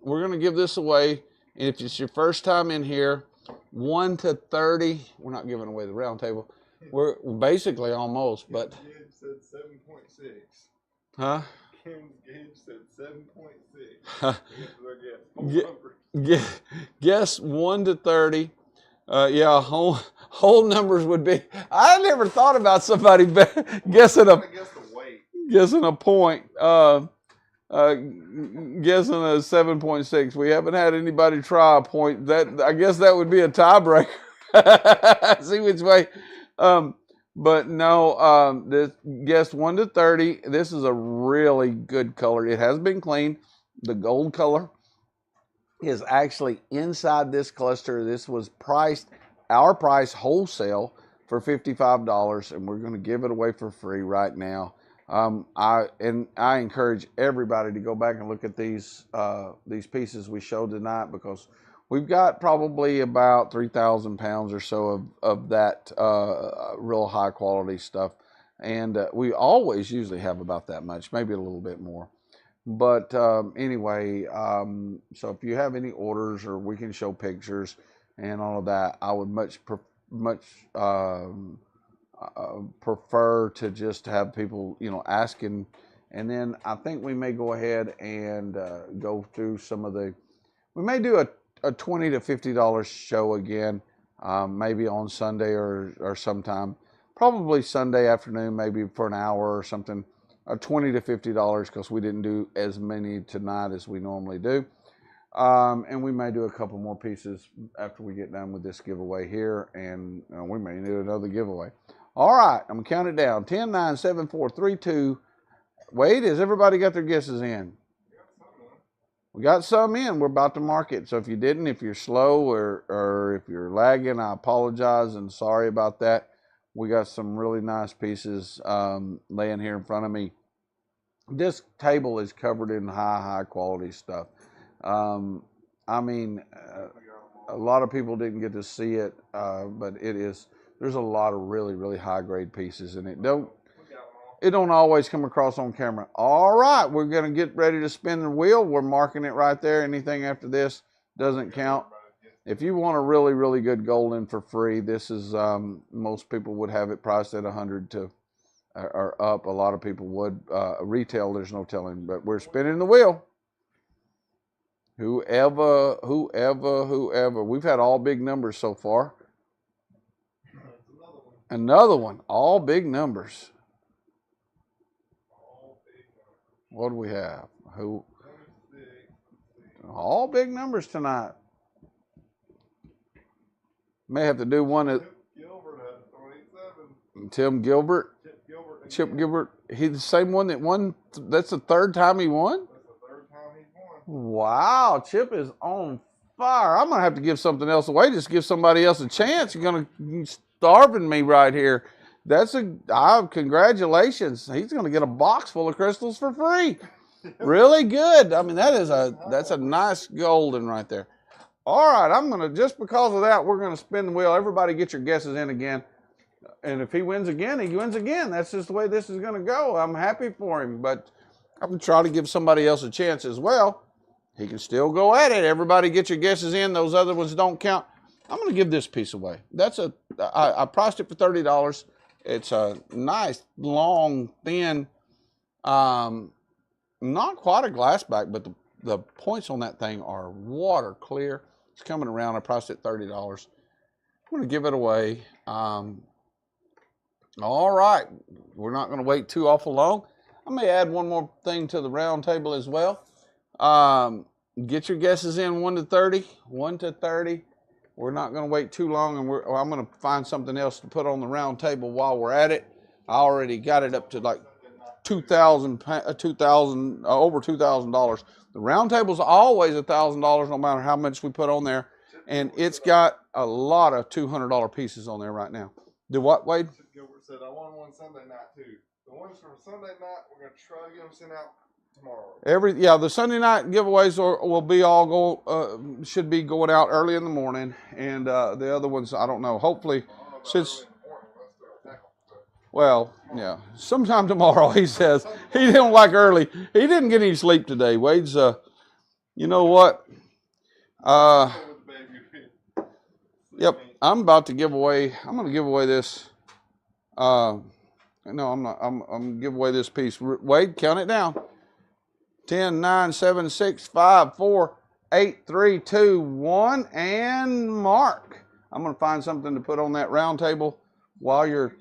we're going to give this away. And if it's your first time in here, 1 to 30, we're not giving away the round table. We're basically almost, but. Gibbs said 7.6. Huh? Gibbs said 7.6. Guess 1 to 30. Yeah, whole numbers would be. I never thought about somebody guessing a point. Guessing a 7.6. We haven't had anybody try a point. That, I guess that would be a tiebreaker. See which way. But no, this guess 1 to 30. This is a really good color. It has been cleaned. The gold color is actually inside this cluster. This was our price wholesale for $55, and we're going to give it away for free right now. I encourage everybody to go back and look at these pieces we showed tonight, because we've got probably about 3,000 pounds or so of that real high quality stuff, and we always usually have about that much, maybe a little bit more. But anyway, so if you have any orders, or we can show pictures and all of that, I would much prefer to just have people, asking. And then I think we may go ahead and go through we may do a $20 to $50 show again, maybe on Sunday or sometime, probably Sunday afternoon, maybe for an hour or something. $20 to $50, because we didn't do as many tonight as we normally do. And we may do a couple more pieces after we get done with this giveaway here, and we may do another giveaway. All right, I'm going to count it down. 10, 9, 7, 4, 3, 2. Wait, has everybody got their guesses in? We got some in. We're about to mark it. So if you didn't, if you're slow or if you're lagging, I apologize and sorry about that. We got some really nice pieces laying here in front of me. This table is covered in high quality stuff. I mean, a lot of people didn't get to see it, but there's a lot of really high grade pieces, and it don't always come across on camera. All right, we're going to get ready to spin the wheel. We're marking it right there. Anything after this doesn't count. If you want a really good golden for free, this is, most people would have it priced at $100 to or up. A lot of people would. Retail, there's no telling, but we're spinning the wheel. Whoever. We've had all big numbers so far. Another one. All big numbers. What do we have? Who? All big numbers tonight. May have to do one at Tim Gilbert. Chip Gilbert. He's the same one that won. That's the third time he won? That's the third time he's won. Wow, Chip is on fire. I'm going to have to give something else away. Just give somebody else a chance. You're starving me right here. Congratulations. He's going to get a box full of crystals for free. Really good. I mean, that's a nice golden right there. All right, just because of that, we're going to spin the wheel. Everybody get your guesses in again. And if he wins again, he wins again. That's just the way this is going to go. I'm happy for him, but I'm going to try to give somebody else a chance as well. He can still go at it. Everybody get your guesses in. Those other ones don't count. I'm going to give this piece away. I priced it for $30. It's a nice, long, thin, not quite a glass back, but the points on that thing are water clear. It's coming around. I priced it $30. I'm going to give it away. All right. We're not going to wait too awful long. I may add one more thing to the round table as well. Get your guesses in 1 to 30. 1 to 30. We're not going to wait too long, and I'm going to find something else to put on the round table while we're at it. I already got it up to like over $2,000. The round table's always $1,000 no matter how much we put on there, and it's got a lot of $200 pieces on there right now. Do what, Wade? Gilbert said, I won one Sunday night too. The ones from Sunday night, we're going to try to get them sent out tomorrow. The Sunday night giveaways will be should be going out early in the morning, and the other ones, I don't know. Hopefully, sometime tomorrow. He says he didn't like early. He didn't get any sleep today. Wade's, you know what? Yep, I'm about to give away. I'm going to give away this. No, I'm not. I'm going to give away this piece. Wade, count it down. 10, 9, 7, 6, 5, 4, 8, 3, 2, 1, and mark. I'm going to find something to put on that round table while you're,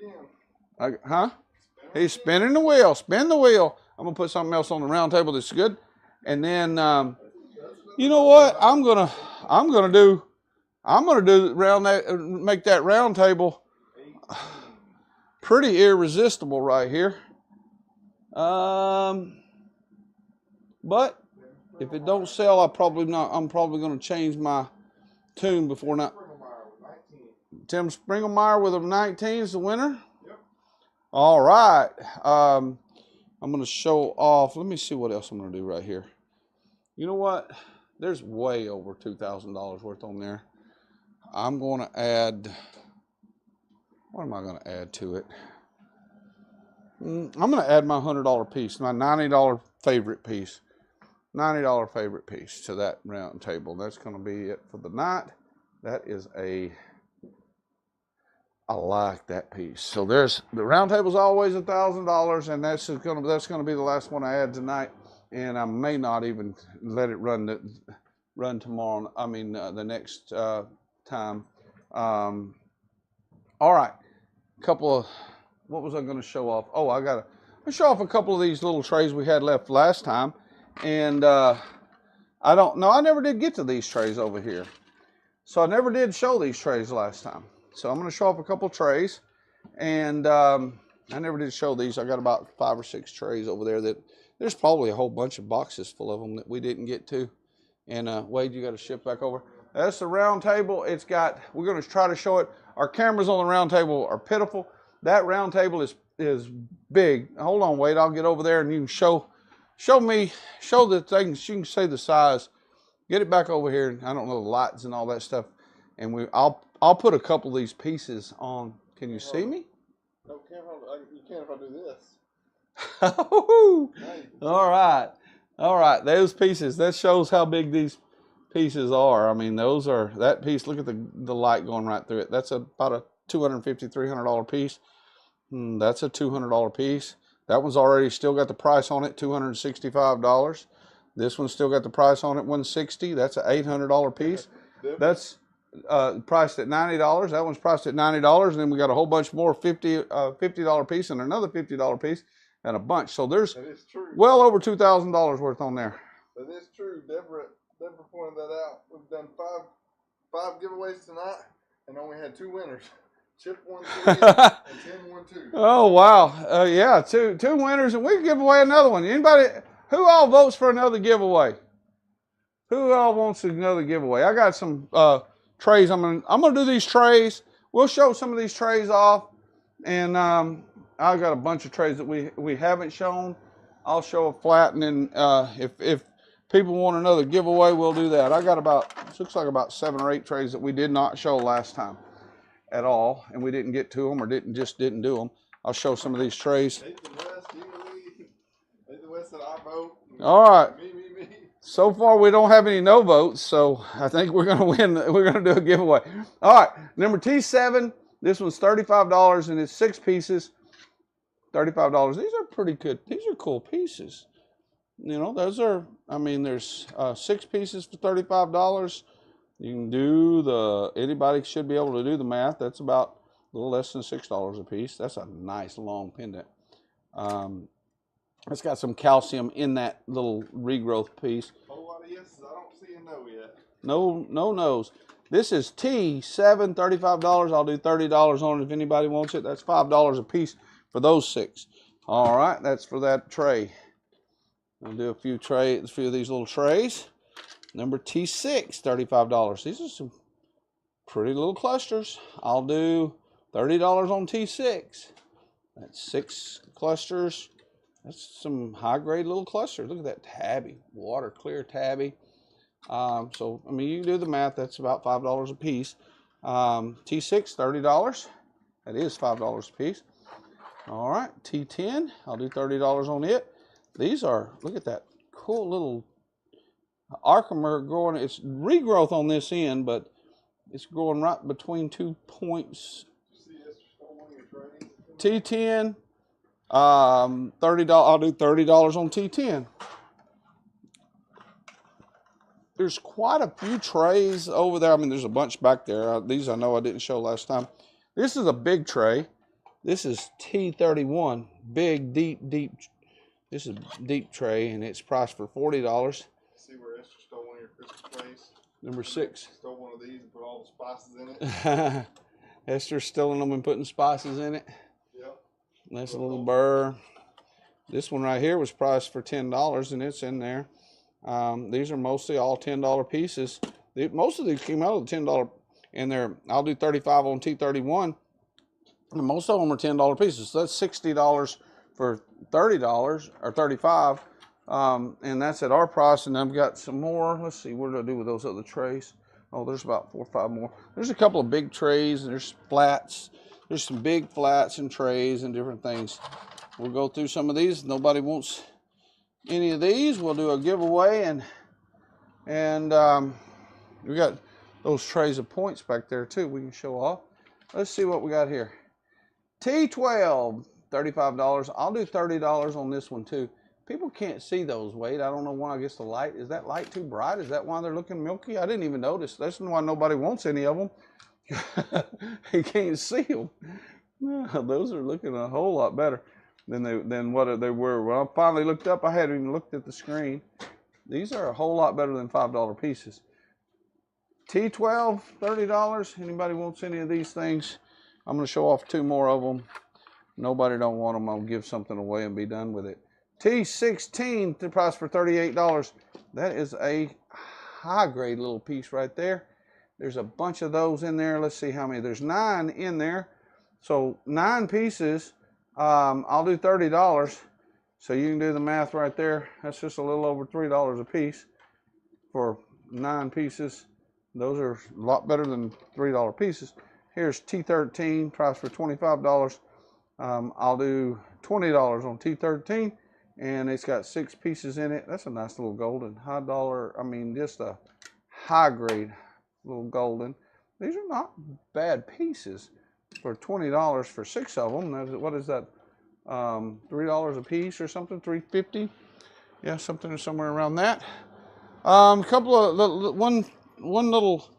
He's spinning the wheel. Spin the wheel. I'm going to put something else on the round table that's good. And then, you know what? I'm going to do make that round table pretty irresistible right here. But if it don't sell, I'm probably going to change my tune before not. Tim Springelmeyer with a 19 is the winner. Yep. All right. I'm going to show off. Let me see what else I'm going to do right here. You know what? There's way over $2,000 worth on there. I'm going to add. What am I going to add to it? I'm going to add my $100 piece, my $90 favorite piece. $90 favorite piece to that round table. That's going to be it for the night. I like that piece. So the round table's always $1,000, and that's going to be the last one I add tonight. And I may not even let it run tomorrow. I mean the next time. All right, what was I going to show off? Oh, I'm going to show off a couple of these little trays we had left last time. And I never did get to these trays over here. So I never did show these trays last time. So I'm going to show off a couple trays. And I never did show these. I got about 5 or 6 trays over there that there's probably a whole bunch of boxes full of them that we didn't get to. And Wade, you got to ship back over. That's the round table. We're going to try to show it. Our cameras on the round table are pitiful. That round table is big. Hold on, Wade. I'll get over there and you can show the things. You can see the size. Get it back over here. I don't know the lights and all that stuff. And I'll put a couple of these pieces on. Can you see me? No, you can if I do this. All right. Those pieces. That shows how big these pieces are. I mean, that piece. Look at the light going right through it. That's about a $250, $300 piece. That's a $200 piece. That one's already still got the price on it, $265. This one's still got the price on it, $160. That's an $800 piece. That's priced at $90. That one's priced at $90, and then we got a whole bunch more $50 piece and another $50 piece and a bunch. So there's well over $2,000 worth on there. That is true. Deborah pointed that out. We've done five giveaways tonight and only had 2 winners. Chip won 3 and Tim won 2. Oh wow! Yeah, two winners, and we can give away another one. Anybody? Who all votes for another giveaway? Who all wants another giveaway? I got some trays. I'm gonna do these trays. We'll show some of these trays off, and I've got a bunch of trays that we haven't shown. I'll show a flat, and then if people want another giveaway, we'll do that. I got looks like about 7 or 8 trays that we did not show last time at all, and we didn't get to them or just didn't do them. I'll show some of these trays. Nathan West said I vote. All right. Me. So far, we don't have any no votes, so I think we're going to win. We're going to do a giveaway. All right, number T7. This one's $35, and it's 6 pieces. $35. These are pretty good. These are cool pieces. You know, those are. I mean, there's 6 pieces for $35. You can do anybody should be able to do the math. That's about a little less than $6 a piece. That's a nice long pendant. It's got some calcium in that little regrowth piece. A whole lot of yeses. I don't see a no yet. No no's. This is T7, $35. I'll do $30 on it if anybody wants it. That's $5 a piece for those 6. All right, that's for that tray. I'll do a few of these little trays. Number T6, $35. These are some pretty little clusters. I'll do $30 on T6. That's 6 clusters. That's some high-grade little clusters. Look at that tabby, water clear tabby. So, I mean, you can do the math. That's about $5 a piece. T6, $30. That is $5 a piece. All right, T10, I'll do $30 on it. These are, look at that cool little Archimer growing. It's regrowth on this end, but it's growing right between 2 points. T10, $30. I'll do $30 on T10. There's quite a few trays over there. I mean, there's a bunch back there. These I know I didn't show last time. This is a big tray. This is T31, big, deep. This is a deep tray, and it's priced for $40. See where Esther stole one of your Christmas trays? Number 6. Stole one of these and put all the spices in it. Esther's stealing them and putting spices in it. Yep. That's a little burr. This one right here was priced for $10, and it's in there. These are mostly all $10 pieces. Most of these came out of the $10 in there. I'll do $35 on T31. And most of them are $10 pieces. So that's $60 for $30 or $35. And that's at our price. And I've got some more. Let's see, what did I do with those other trays? Oh, there's about 4 or 5 more. There's a couple of big trays, and there's flats. There's some big flats and trays and different things. We'll go through some of these. If nobody wants any of these, we'll do a giveaway. And we got those trays of points back there too we can show off. Let's see what we got here. T12, $35. I'll do $30 on this one too. People can't see those, Wade. I don't know why. I guess the light, is that light too bright? Is that why they're looking milky? I didn't even notice. That's why nobody wants any of them. You can't see them. Those are looking a whole lot better than what they were. When I finally looked up, I hadn't even looked at the screen. These are a whole lot better than $5 pieces. T12, $30. Anybody wants any of these things? I'm going to show off 2 more of them. Nobody don't want them. I'll give something away and be done with it. T16, the price for $38. That is a high-grade little piece right there. There's a bunch of those in there. Let's see how many. There's 9 in there. So 9 pieces. I'll do $30. So you can do the math right there. That's just a little over $3 a piece for 9 pieces. Those are a lot better than $3 pieces. Here's T13, price for $25. I'll do $20 on T13, and it's got 6 pieces in it. That's a nice little golden, high dollar. I mean, just a high grade little golden. These are not bad pieces for $20 for 6 of them. What is that? $3 a piece or something? $3.50. Yeah, something somewhere around that. Couple of one little.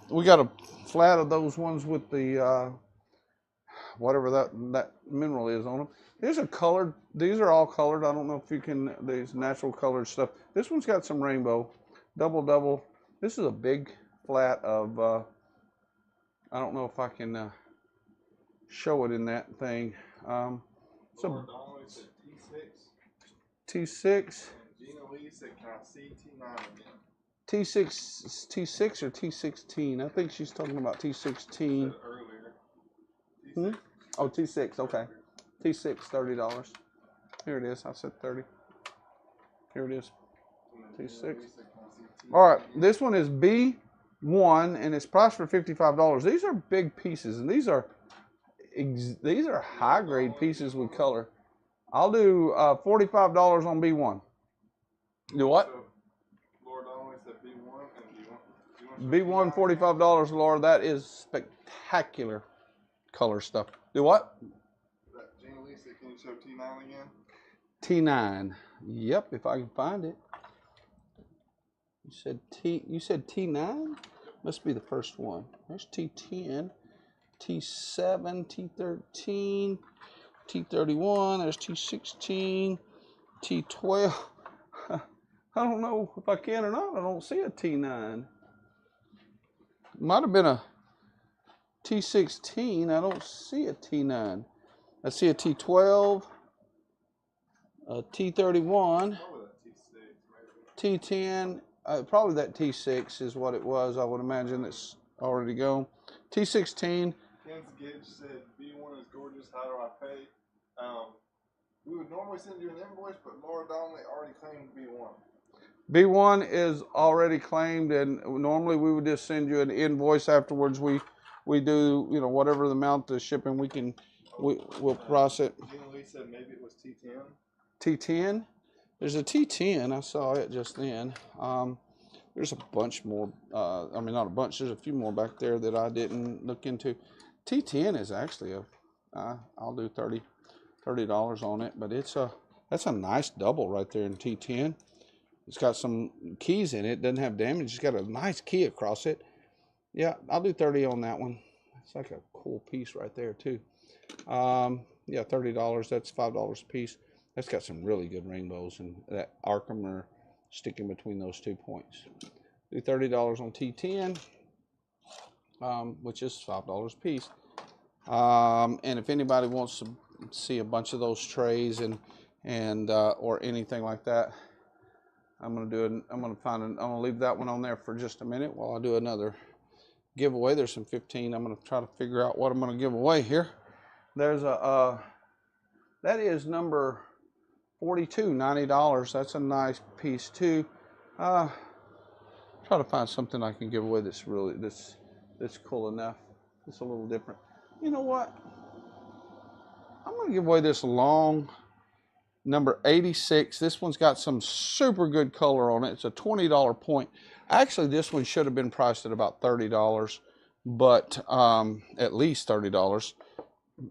We got a flat of those ones with the whatever that mineral is on them. These are colored. These are all colored. I don't know if you can. These natural colored stuff. This one's got some rainbow. Double. This is a big flat of. I don't know if I can show it in that thing. So T6. T6 or T16. I think she's talking about T16. Hmm? Oh, T6. Okay. T6, $30. Here it is. I said 30. Here it is. T6. All right. This one is B1, and it's priced for $55. These are big pieces, and these are high grade pieces with color. I'll do $45 on B1. Do what? B1, $45, Laura. That is spectacular color stuff. Do what? Gina Lisa, can you show T9 again? T9. Yep, if I can find it. You said T9? Must be the first one. There's T10, T7, T13, T31. There's T16, T12. I don't know if I can or not. I don't see a T9. Might have been a T16. I don't see a T9. I see a T12, a T31, T10. Probably that T6 is what it was. I would imagine it's already gone. T16. Ken's Gidge said B1 is gorgeous. How do I pay? We would normally send you an invoice, but Laura Donnelly already claimed B1. B1 is already claimed, and normally we would just send you an invoice afterwards. We do, whatever the amount of shipping we'll process it. Gina Lee said maybe it was T10. T10? There's a T10. I saw it just then. There's a bunch more. Not a bunch. There's a few more back there that I didn't look into. T10 is actually I'll do $30 on it, but that's a nice double right there in T10. It's got some keys in it. Doesn't have damage. It's got a nice key across it. Yeah, I'll do 30 on that one. It's like a cool piece right there too. Yeah, $30. That's $5 a piece. That's got some really good rainbows, and that Arkham are sticking between those 2 points. Do $30 on T10, which is $5 a piece. And if anybody wants to see a bunch of those trays and or anything like that, I'm gonna leave that one on there for just a minute while I do another giveaway. There's some 15. I'm gonna try to figure out what I'm gonna give away here. There's that is number 42, $90. That's a nice piece too. Try to find something I can give away that's cool enough. It's a little different. You know what? I'm gonna give away this long number 86. This one's got some super good color on it. It's a $20 point. Actually, this one should have been priced at about $30, but at least $30.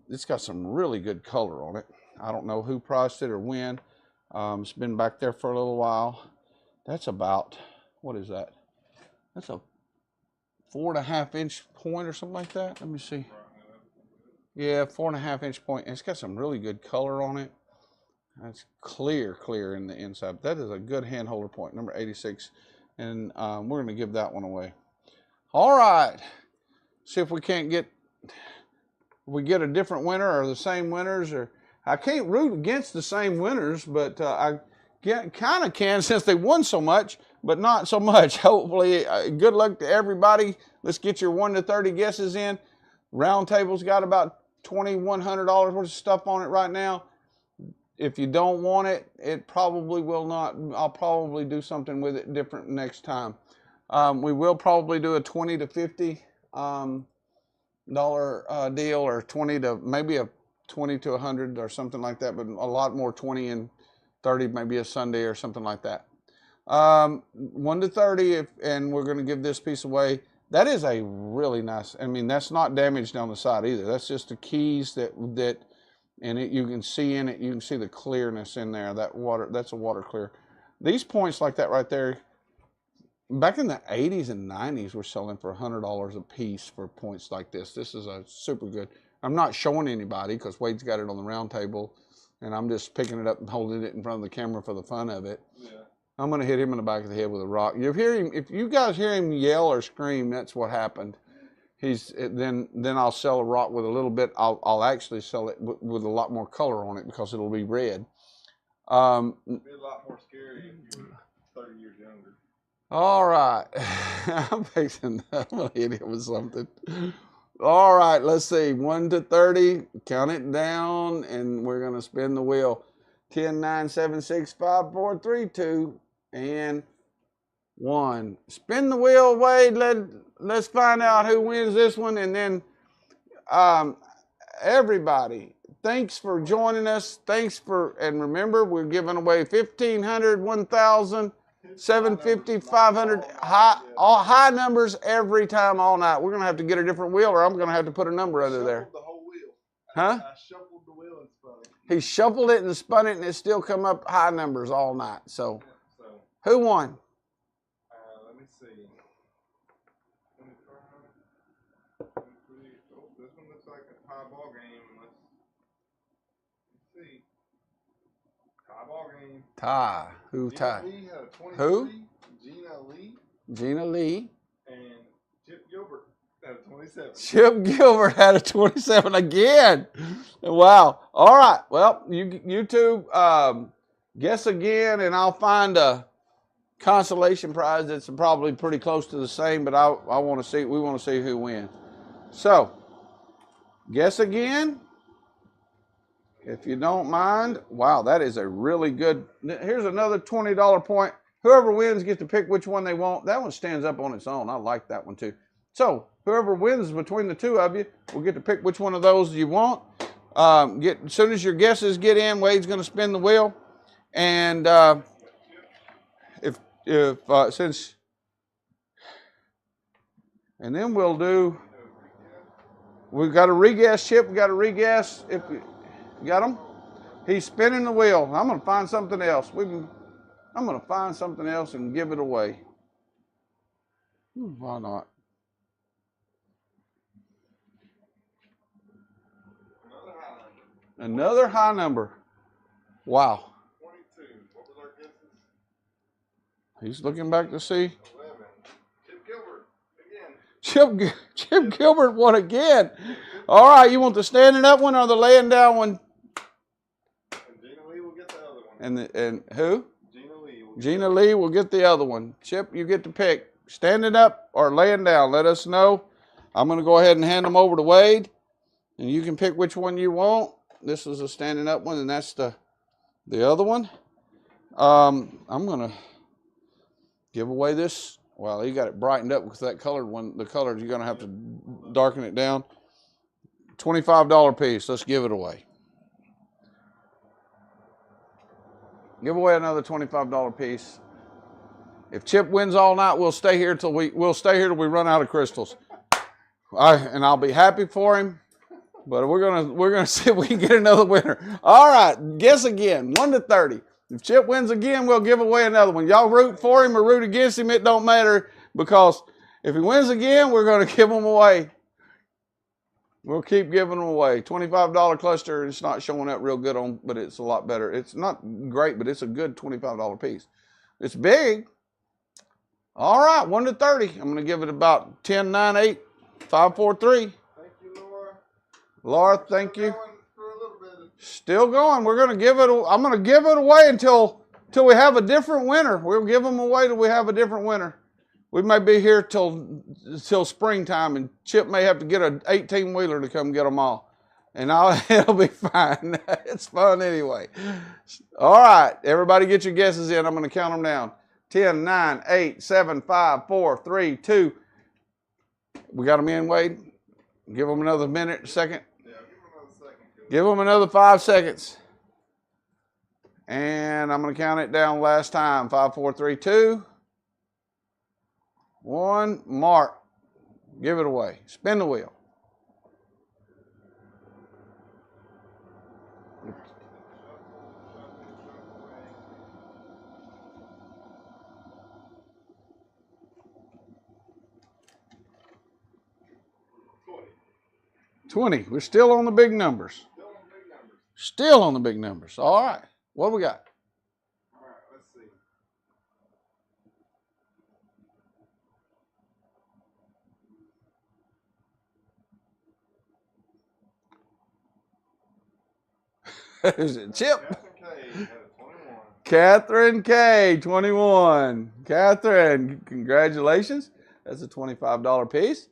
It's got some really good color on it. I don't know who priced it or when. It's been back there for a little while. That's about, what is that? That's a 4.5 inch point or something like that. Let me see. Yeah, 4.5 inch point. And it's got some really good color on it. That's clear in the inside. That is a good hand holder point, number 86. And we're going to give that one away. All right. See if we get a different winner or the same winners. Or I can't root against the same winners, but I kind of can since they won so much, but not so much. Hopefully, good luck to everybody. Let's get your 1 to 30 guesses in. Round Table's got about $2,100 worth of stuff on it right now. If you don't want it, it probably will not. I'll probably do something with it different next time. We will probably do a $20 to $50 deal, or 20 to maybe a 20 to 100 or something like that, but a lot more 20 and 30, maybe a Sunday or something like that. 1 to 30, and we're going to give this piece away. That is a really nice. I mean, that's not damaged on the side either. That's just the keys that and you can see in it, you can see the clearness in there. That water, that's a water clear. These points like that right there, back in the 80s and 90s, we're selling for $100 a piece for points like this. This is a super good. I'm not showing anybody because Wade's got it on the round table, and I'm just picking it up and holding it in front of the camera for the fun of it. Yeah. I'm going to hit him in the back of the head with a rock. If you guys hear him yell or scream, that's what happened. Then I'll sell a rock with a little bit. I'll actually sell it with a lot more color on it because it'll be red. It'd be a lot more scary if you were 30 years younger. All right. I'm going to hit him with something. All right, let's see. 1 to 30. Count it down, and we're going to spin the wheel. 10, 9, 7, 6, 5, 4, 3, 2, and 1. Spin the wheel, Wade. Let's find out who wins this one. And then everybody, thanks for joining us. And remember, we're giving away 1,500, 1,000, 750, 500, high numbers every time all night. We're going to have to get a different wheel, or I'm going to have to put a number under there. The whole wheel. Huh? I shuffled the wheel and spun it. He shuffled it and spun it, and it still come up high numbers all night. So who won? Let me see. 25, 23. Oh, this one looks like a tie ball game. Let's see. Tie ball game. Tie. Who tied? Lee had a 23. Who? Gina Lee. And Chip Gilbert had a 27. Chip Gilbert had a 27 again. Wow. All right. Well, you two guess again, and I'll find a consolation prize that's probably pretty close to the same, but I want to see. We want to see who wins. So, guess again. If you don't mind. Wow, that is a really good. Here's another $20 point. Whoever wins gets to pick which one they want. That one stands up on its own. I like that one too. So whoever wins between the two of you will get to pick which one of those you want. As soon as your guesses get in, Wade's going to spin the wheel, and and then we'll do. We've got a regas, Chip. We got a regas. If you got them, he's spinning the wheel. I'm going to find something else. I'm going to find something else and give it away. Why not? Another high number. Wow. 22. What was our guesses? He's looking back to see. 11. Chip Gilbert again. Chip Gilbert won again. All right, you want the standing up one or the laying down one? And Gina Lee will get the other one. And who? Gina Lee will get the other one. Chip, you get to pick. Standing up or laying down. Let us know. I'm going to go ahead and hand them over to Wade, and you can pick which one you want. This is a standing up one, and that's the other one. I'm going to give away this. Well, you got it brightened up because that colored one, the colored, you're going to have to darken it down. $25 piece. Let's give it away. Give away another $25 piece. If Chip wins all night, we'll stay here till we run out of crystals. And I'll be happy for him. But we're gonna see if we can get another winner. All right, guess again. 1 to 30. If Chip wins again, we'll give away another one. Y'all root for him or root against him, it don't matter, because if he wins again, we're gonna give them away. We'll keep giving them away. $25 cluster. It's not showing up real good on, but it's a lot better. It's not great, but it's a good $25 piece. It's big. All right, 1 to 30. I'm going to give it about 10, 9, 8, 5, 4, 3. Thank you, Laura. Laura, thank you. For a little bit. Still going. We're going to give it. I'm going to give it away until we have a different winner. We'll give them away till we have a different winner. We may be here till springtime, and Chip may have to get an 18-wheeler to come get them all. And it'll be fine. It's fun anyway. All right, everybody get your guesses in. I'm going to count them down. 10, 9, 8, 7, 5, 4, 3, 2. We got them in, Wade? Give them another minute, second. Yeah, give them another second. Give them another 5 seconds. And I'm going to count it down last time. 5, 4, 3, 2. 1, mark. Give it away. Spin the wheel. 20. We're still on the big numbers. Still on big numbers. Still on the big numbers. All right. What do we got? All right, let's see. Is it Chip? Catherine K. had a 21. Catherine K, 21. Catherine, congratulations. That's a $25 piece.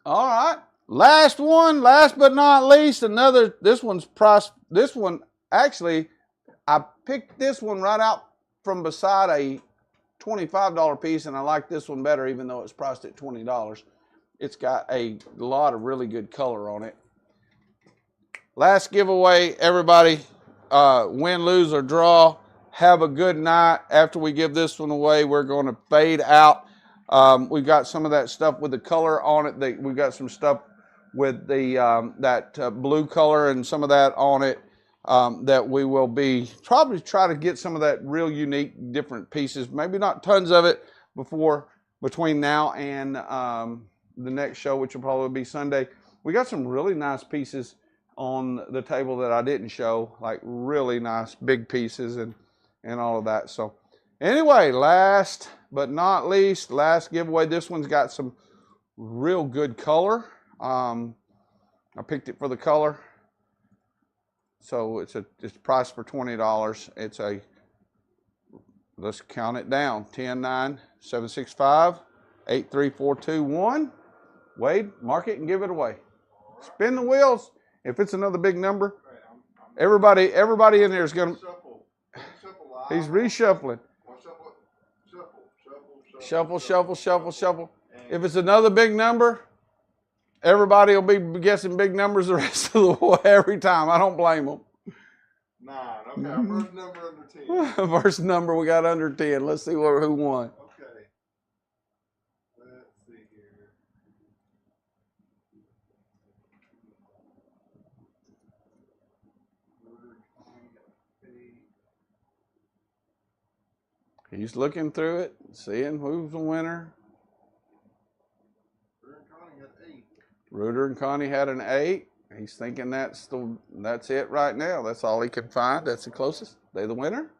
All right. Last one, last but not least, another, this one's price, this one, actually, I picked this one right out from beside a $25 piece, and I like this one better, even though it's priced at $20. It's got a lot of really good color on it. Last giveaway, everybody, win, lose, or draw. Have a good night. After we give this one away, we're going to fade out. We've got some of that stuff with the color on it. We've got some stuff with the that blue color and some of that on it that we will be probably try to get some of that real unique different pieces. Maybe not tons of it between now and the next show, which will probably be Sunday. We got some really nice pieces on the table that I didn't show, like really nice big pieces and all of that. So anyway, last but not least, last giveaway. This one's got some real good color. I picked it for the color. So it's priced for $20. It's a, let's count it down, 10, 9, 7, 6, 5, 8, 3, 4, 2, 1. Wade, mark it and give it away. Spin the wheels. If it's another big number, everybody in there is going to, he's reshuffling. Shuffle, shuffle, shuffle, shuffle. If it's another big number, everybody will be guessing big numbers the rest of the way every time. I don't blame them. 9. Okay, our first number under 10. First number we got under 10. Let's see who won. Okay. Let's see here. He's looking through it, seeing who's the winner. Reuter and Connie had an 8. He's thinking that's it right now. That's all he can find. That's the closest. They the winner?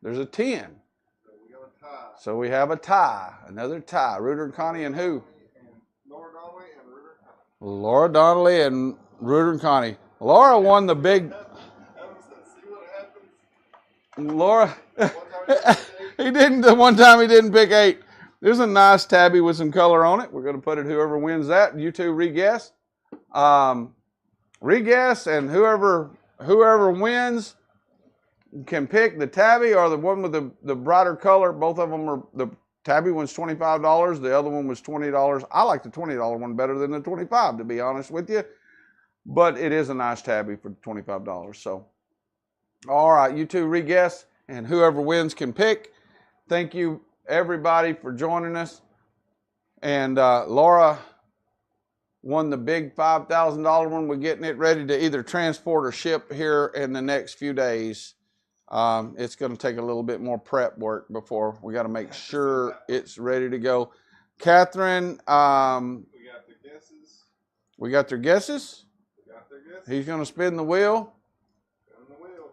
There's a 10. So we got a tie. So we have a tie. Another tie. Reuter and Connie and who? Laura Donnelly and Reuter. Laura Donnelly and Reuter and Connie. Laura won the big. See what happens. Laura. He didn't. The one time he didn't pick 8. There's a nice tabby with some color on it. We're going to put it whoever wins that. You two re-guess. Re-guess, and whoever wins can pick the tabby or the one with the brighter color. Both of them are, the tabby one's $25. The other one was $20. I like the $20 one better than the $25, to be honest with you. But it is a nice tabby for $25. So, all right, you two re-guess, and whoever wins can pick. Thank you, everybody, for joining us. And Laura won the big $5,000 one. We're getting it ready to either transport or ship here in the next few days. It's going to take a little bit more prep work before we got to make sure it's ready to go. Catherine, We got the guesses. we got their guesses. We got their guesses. He's going to spin the wheel. Spin the wheel.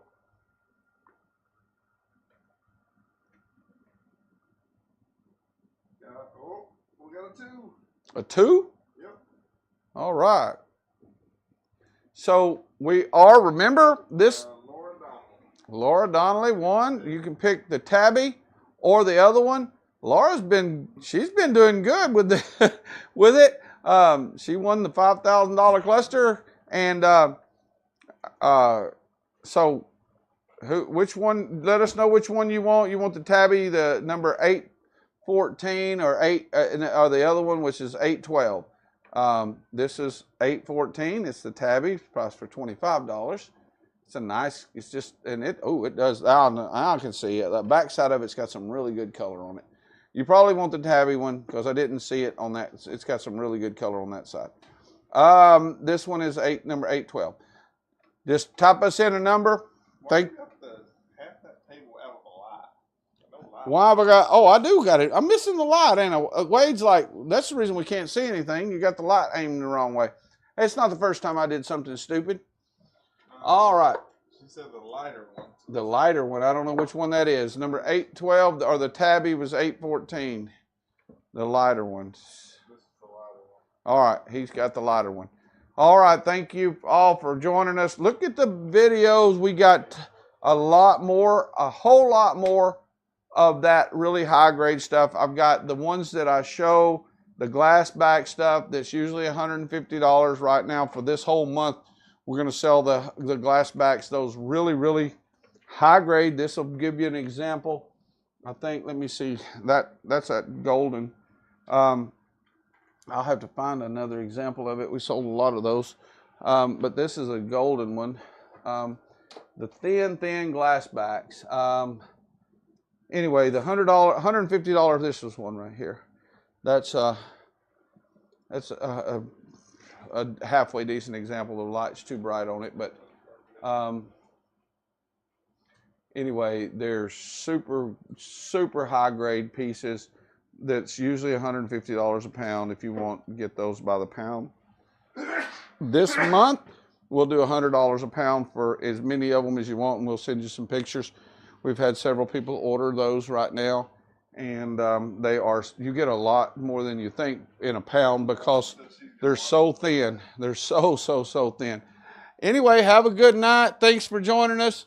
We got a 2. A 2? Yep. All right. So we are, remember this, Laura Donnelly. Laura Donnelly won. You can pick the tabby or the other one. She's been doing good with with it. She won the $5,000 cluster, and so which one? Let us know which one you want. You want the tabby, the number 814, or or the other one, which is 812. This is 814. It's the tabby. It's priced for $25. It's a nice. It's just, and it does. I can see it. The back side of it's got some really good color on it. You probably want the tabby one because I didn't see it on that. It's got some really good color on that side. This one is number 812. Just type us in a number. Why you got half that table out of the light? No light. Why have I got, oh, I do got it. I'm missing the light, ain't I? Wade's like, that's the reason we can't see anything. You got the light aimed the wrong way. It's not the first time I did something stupid. All right. She said the lighter one. The lighter one, I don't know which one that is. Number 812, or the tabby was 814. The lighter one. This is the lighter one. All right, he's got the lighter one. All right, thank you all for joining us. Look at the videos. We got a lot more, a whole lot more of that really high grade stuff. I've got the ones that I show, the glass back stuff that's usually $150 right now for this whole month. We're going to sell the glass backs, those really, really high grade. This will give you an example. I think, let me see, that's that golden. I'll have to find another example of it. We sold a lot of those, but this is a golden one. The thin glass backs. Anyway, the $150, this was one right here. That's a halfway decent example. The light's too bright on it, but anyway, they're super high grade pieces. That's usually $150 a pound if you want to get those by the pound. This month, we'll do $100 a pound for as many of them as you want, and we'll send you some pictures. We've had several people order those right now, and you get a lot more than you think in a pound because they're so thin. They're so thin. Anyway, have a good night. Thanks for joining us.